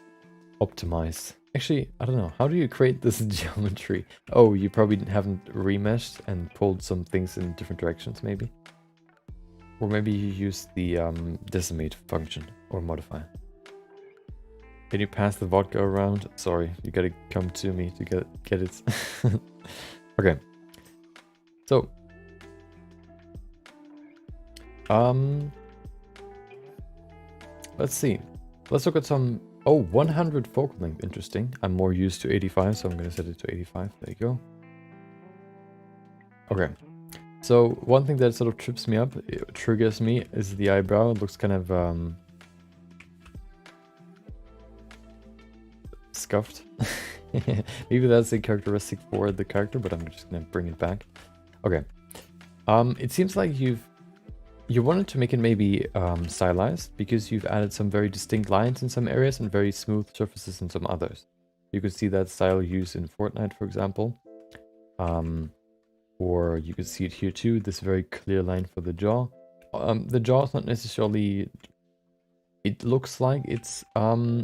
optimized. Actually, I don't know. How do you create this geometry? Oh, you probably haven't remeshed and pulled some things in different directions, maybe? Or maybe you use the decimate function or modifier. Can you pass the vodka around? Sorry, you gotta come to me to get it. Okay. So, Let's see. Let's look at some... Oh, 100 focal length. Interesting. I'm more used to 85, so I'm going to set it to 85. There you go. Okay. So one thing that sort of trips me up, it triggers me, is the eyebrow. It looks kind of scuffed. Maybe that's a characteristic for the character, but I'm just gonna bring it back. Okay. It seems like you wanted to make it maybe stylized because you've added some very distinct lines in some areas and very smooth surfaces in some others. You could see that style used in Fortnite, for example. Or you could see it here too, this very clear line for the jaw. The jaw is not necessarily... It looks like it's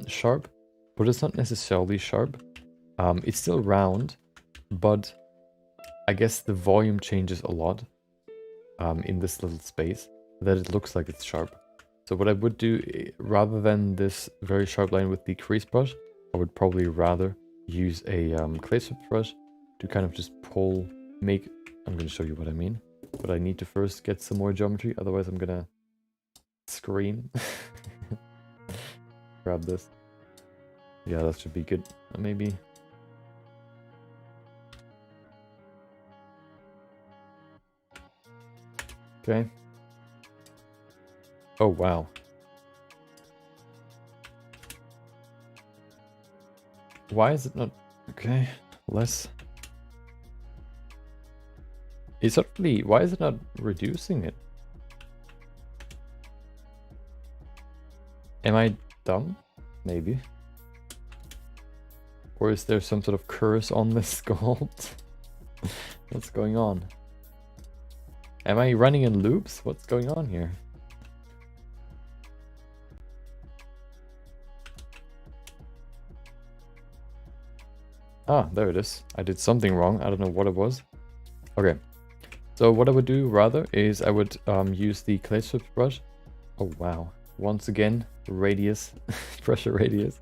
sharp, but it's not necessarily sharp. It's still round, but I guess the volume changes a lot in this little space that it looks like it's sharp. So what I would do, rather than this very sharp line with the crease brush, I would probably rather use a clay strip brush to kind of just pull, make... I'm going to show you what I mean, but I need to first get some more geometry, otherwise I'm going to scream. Grab this. Yeah, that should be good. Maybe. Okay. Oh, wow. Why is it not... Okay, less... It's actually... Why is it not reducing it? Am I dumb? Maybe. Or is there some sort of curse on this sculpt? What's going on? Am I running in loops? What's going on here? Ah, there it is. I did something wrong. I don't know what it was. Okay. So what I would do rather is I would use the clay strip brush. Oh, wow. Once again, radius, pressure radius.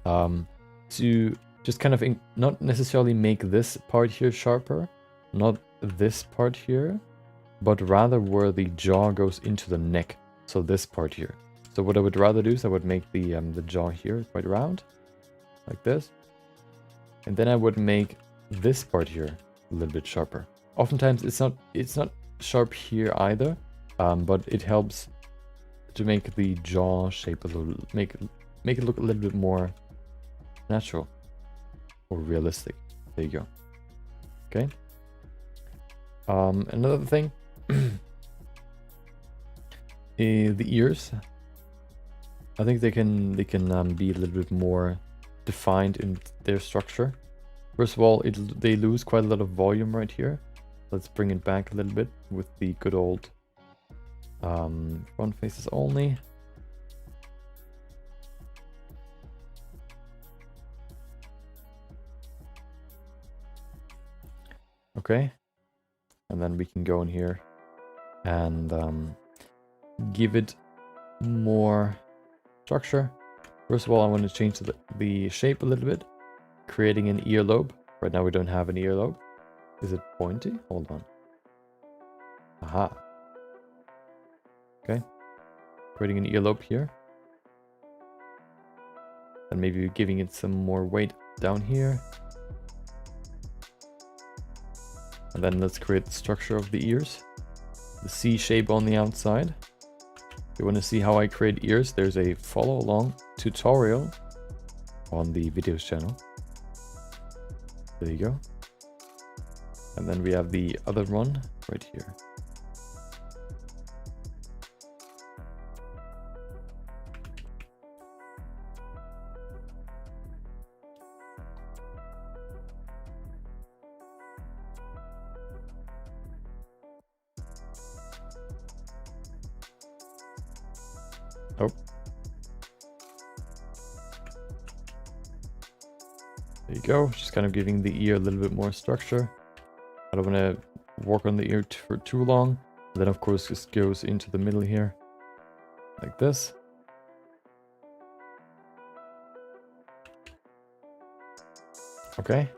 To just kind of not necessarily make this part here sharper, not this part here, but rather where the jaw goes into the neck. So this part here. So what I would rather do is I would make the jaw here quite round, like this. And then I would make this part here a little bit sharper. Oftentimes it's not sharp here either, but it helps to make the jaw shape a little, make it look a little bit more natural or realistic. There you go. Okay. Another thing, the ears. I think they can be a little bit more defined in their structure. First of all, they lose quite a lot of volume right here. Let's bring it back a little bit with the good old front faces only. Okay, and then we can go in here and give it more structure. First of all, I want to change the shape a little bit, creating an earlobe. Right now we don't have an earlobe. Is it pointy? Hold on. Aha. Okay. Creating an earlobe here. And maybe giving it some more weight down here. And then let's create the structure of the ears. The C shape on the outside. If you want to see how I create ears, there's a follow along tutorial on the videos channel. There you go. And then we have the other one right here. Oh. There you go. Just kind of giving the ear a little bit more structure. I don't want to work on the ear for too long. And then of course this goes into the middle here. Like this. Okay.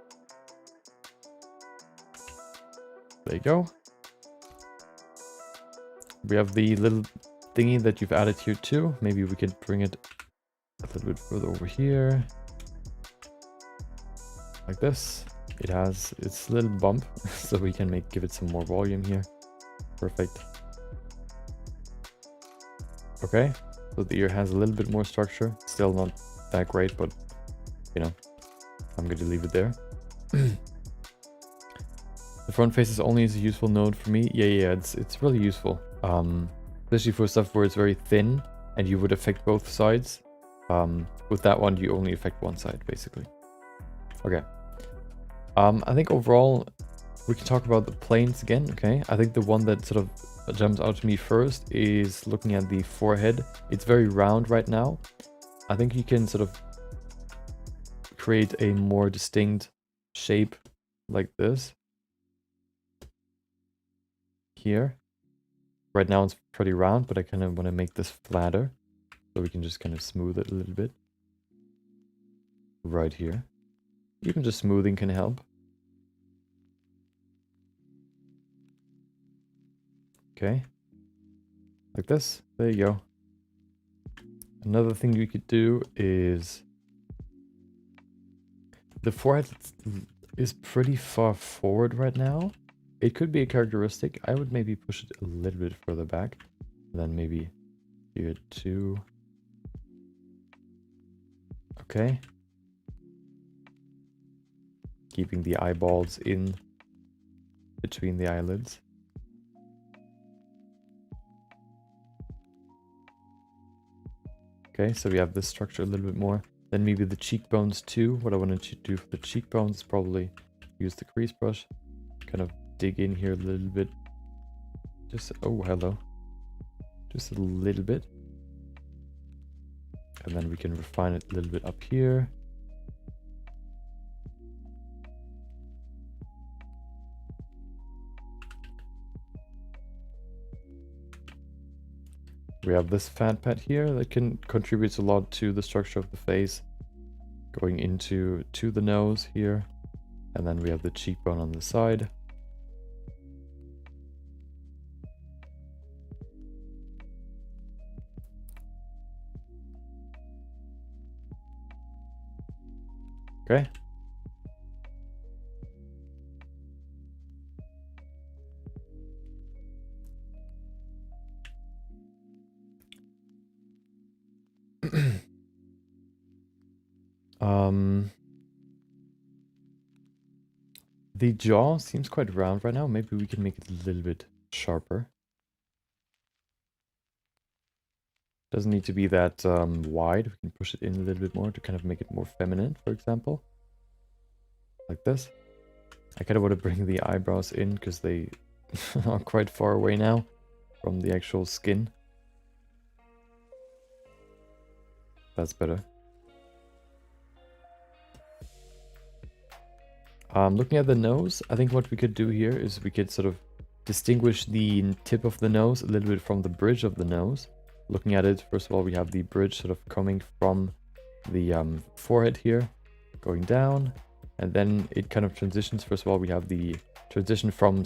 There you go. We have the little thingy that you've added here too. Maybe we could bring it a little bit further over here. Like this. It has its little bump, so we can give it some more volume here. Perfect. Okay, so the ear has a little bit more structure. Still not that great, but you know, I'm going to leave it there. The front face is only as a useful node for me. Yeah, it's really useful. Especially for stuff where it's very thin and you would affect both sides. With that one, you only affect one side, basically. Okay. I think overall, we can talk about the planes again, okay? I think the one that sort of jumps out to me first is looking at the forehead. It's very round right now. I think you can sort of create a more distinct shape like this. Here. Right now it's pretty round, but I kind of want to make this flatter. So we can just kind of smooth it a little bit. Right here. Even just smoothing can help. Okay. Like this. There you go. Another thing you could do is... the forehead is pretty far forward right now. It could be a characteristic. I would maybe push it a little bit further back. Then maybe here too. Okay. Keeping the eyeballs in between the eyelids. Okay, so we have this structure a little bit more. Then maybe the cheekbones too. What I wanted to do for the cheekbones is probably use the crease brush. Kind of dig in here a little bit. Just, oh, hello. Just a little bit. And then we can refine it a little bit up here. We have this fat pad here that contributes a lot to the structure of the face. Going into the nose here. And then we have the cheekbone on the side. Okay. The jaw seems quite round right now. Maybe we can make it a little bit sharper. Doesn't need to be that wide. We can push it in a little bit more to kind of make it more feminine, for example. Like this. I kind of want to bring the eyebrows in because they are quite far away now from the actual skin. That's better. Looking at the nose, I think what we could do here is we could sort of distinguish the tip of the nose a little bit from the bridge of the nose. Looking at it, first of all, we have the bridge sort of coming from the forehead here, going down, and then it kind of transitions. First of all, we have the transition from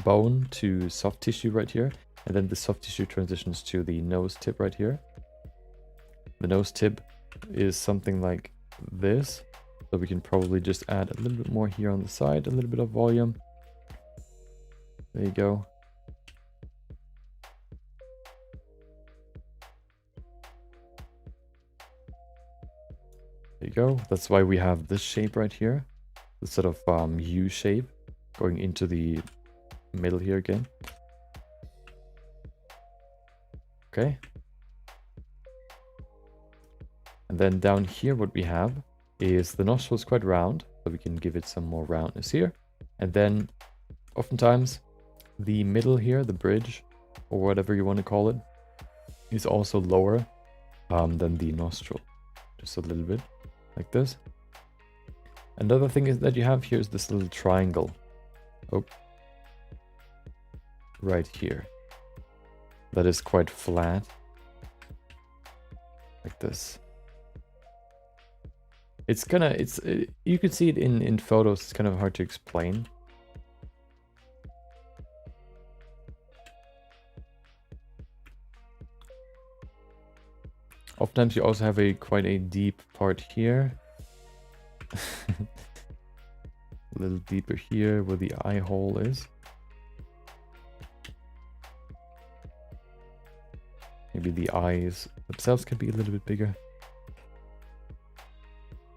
bone to soft tissue right here, and then the soft tissue transitions to the nose tip right here. The nose tip is something like this. So we can probably just add a little bit more here on the side, a little bit of volume. There you go. There you go. That's why we have this shape right here. The sort of U shape going into the middle here again. Okay. And then down here what we have is the nostrils quite round, so we can give it some more roundness here. And then oftentimes the middle here, the bridge, or whatever you want to call it, is also lower than the nostril. Just a little bit, like this. Another thing is that you have here is this little triangle. Oh. Right here. That is quite flat. Like this. It's kind of, you can see it in photos, it's kind of hard to explain. Oftentimes you also have quite a deep part here. A little deeper here where the eye hole is. Maybe the eyes themselves can be a little bit bigger.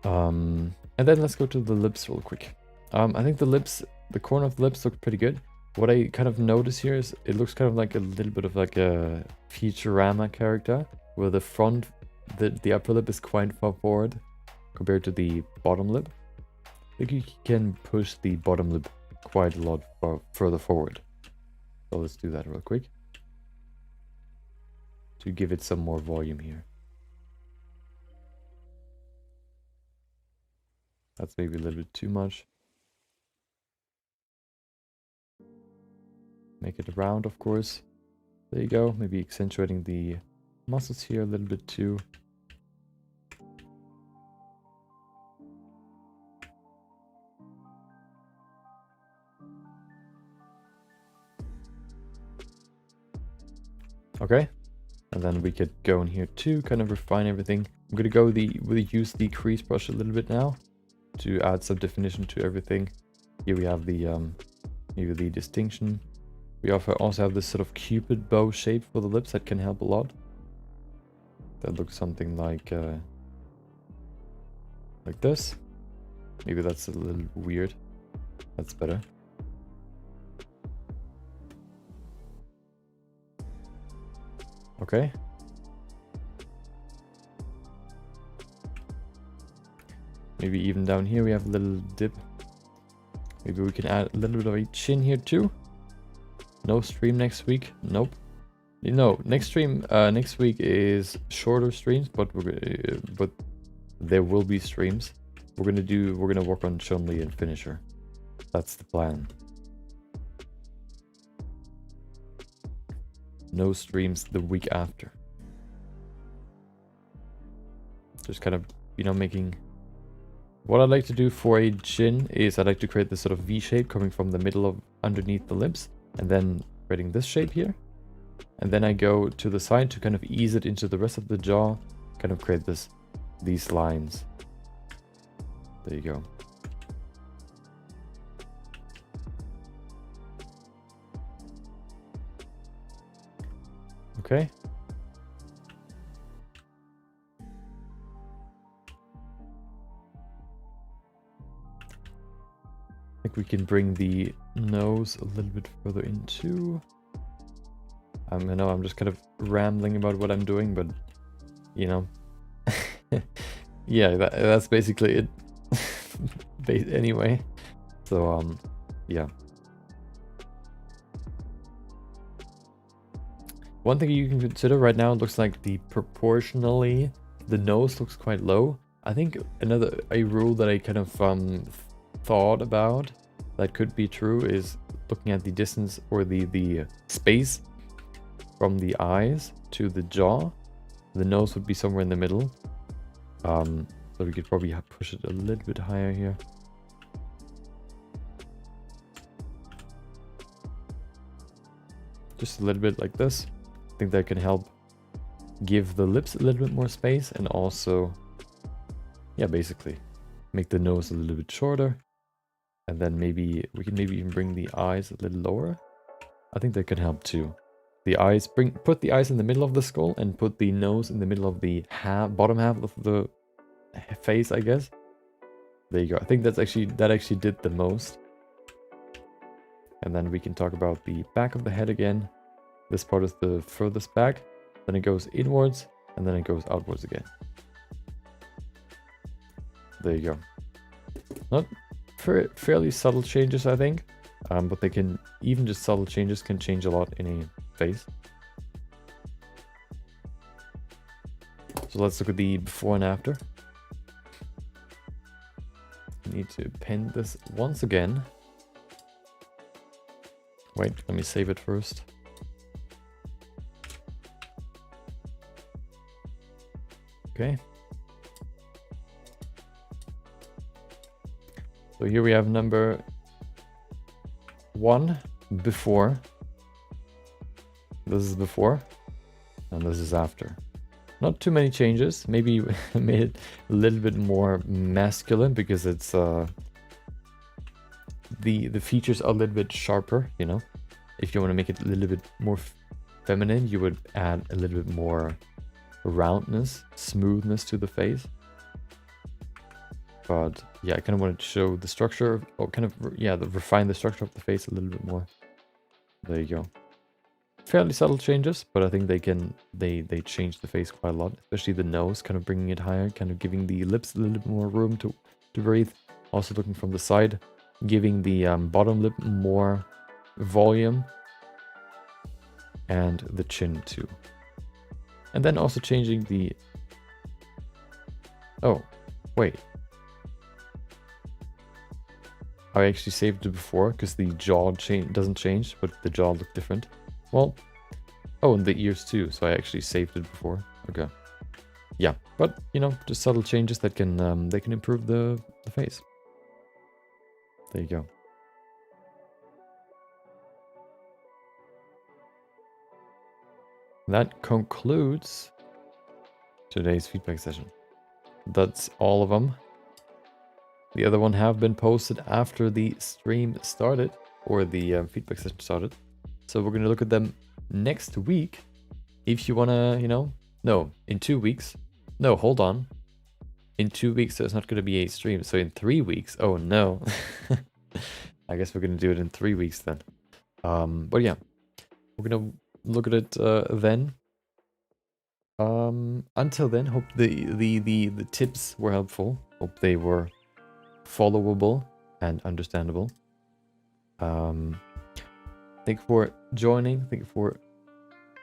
And then let's go to the lips real quick. I think the corner of the lips look pretty good. What I kind of notice here is it looks kind of like a little bit of like a Futurama character, where the front, the upper lip is quite far forward compared to the bottom lip. I think you can push the bottom lip quite a lot further forward. So let's do that real quick to give it some more volume here. That's maybe a little bit too much. Make it round, of course. There you go. Maybe accentuating the muscles here a little bit too. Okay, and then we could go in here too, kind of refine everything. I'm gonna go use the crease brush a little bit now to add some definition to everything. Here we have the maybe the distinction. We also have this sort of cupid bow shape for the lips that can help a lot. That looks something like this. Maybe that's a little weird. That's better. Okay. Maybe even down here we have a little dip. Maybe we can add a little bit of a chin here too. No stream next week. Nope. No, next week is shorter streams, but there will be streams. We're gonna work on Chun-Li and Finisher. That's the plan. No streams the week after. Just kind of, making... What I'd like to do for a chin is I'd like to create this sort of V shape coming from the middle of underneath the lips, and then creating this shape here. And then I go to the side to kind of ease it into the rest of the jaw, kind of create these lines. There you go. Okay. I think we can bring the nose a little bit further in too. I know I'm just kind of rambling about what I'm doing, but yeah, that's basically it. Anyway, so yeah. One thing you can consider right now, it looks like proportionally the nose looks quite low. I think a rule that I kind of thought about that could be true is looking at the distance or the space from the eyes to the jaw. The nose would be somewhere in the middle. So we could probably push it a little bit higher here. Just a little bit like this. I think that can help give the lips a little bit more space, and also, yeah, basically make the nose a little bit shorter. And then maybe we can even bring the eyes a little lower. I think that can help too. The eyes, put the eyes in the middle of the skull and put the nose in the middle of the bottom half of the face, I guess. There you go. I think that actually did the most. And then we can talk about the back of the head again. This part is the furthest back. Then it goes inwards, and then it goes outwards again. There you go. Not fairly subtle changes, I think. But they can, even just subtle changes can change a lot in a face. So let's look at the before and after. I need to pen this once again. Wait, let me save it first. Okay. So here we have number 1 before. This is before, and this is after. not too many changes. Maybe made it a little bit more masculine because it's the features are a little bit sharper, you know. If you want to make it a little bit more feminine, you would add a little bit more roundness, smoothness to the face. But yeah, I kind of wanted to show the structure, or kind of, yeah, refine the structure of the face a little bit more. There you go. Fairly subtle changes, but I think they change the face quite a lot, especially the nose, kind of bringing it higher, kind of giving the lips a little bit more room to breathe. Also looking from the side, giving the bottom lip more volume, and the chin too. And then also changing the... Oh, wait. I actually saved it before because the jaw doesn't change, but the jaw looked different. Well, oh, and the ears too, so I actually saved it before. Okay. Yeah, but, you know, just subtle changes that can they can improve the face. There you go. That concludes today's feedback session. That's all of them. The other one have been posted after the stream started, or the feedback session started. So we're going to look at them next week. If you want to, you know, no, in 2 weeks. No, hold on. In 2 weeks, there's not going to be a stream. So in 3 weeks, oh no. I guess we're going to do it in 3 weeks then. But yeah, we're going to look at it then. Until then, hope the tips were helpful. Hope they were followable and understandable. Thank you for joining. Thank you for...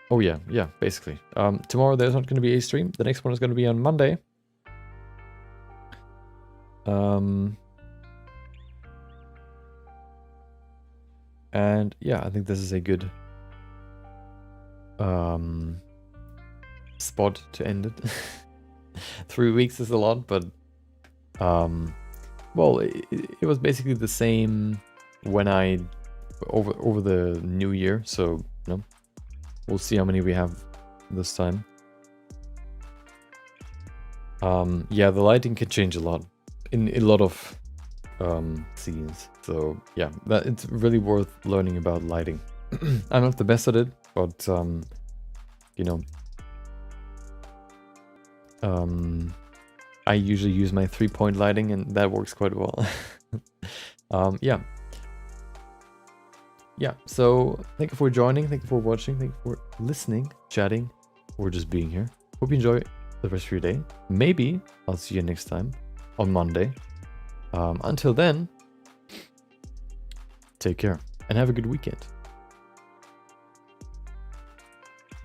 Oh yeah, basically. Tomorrow there's not going to be a stream. The next one is going to be on Monday. And yeah, I think this is a good spot to end it. 3 weeks is a lot, but well, it was basically the same when I over the new year, so you know, we'll see how many we have this time. Yeah, the lighting can change a lot in a lot of scenes, so yeah, that it's really worth learning about lighting. I'm not the best at it, but you know, I usually use my 3-point lighting, and that works quite well. Yeah, so thank you for joining, thank you for watching, thank you for listening, chatting, or just being here. Hope you enjoy the rest of your day. Maybe I'll see you next time on Monday. Until then, take care and have a good weekend.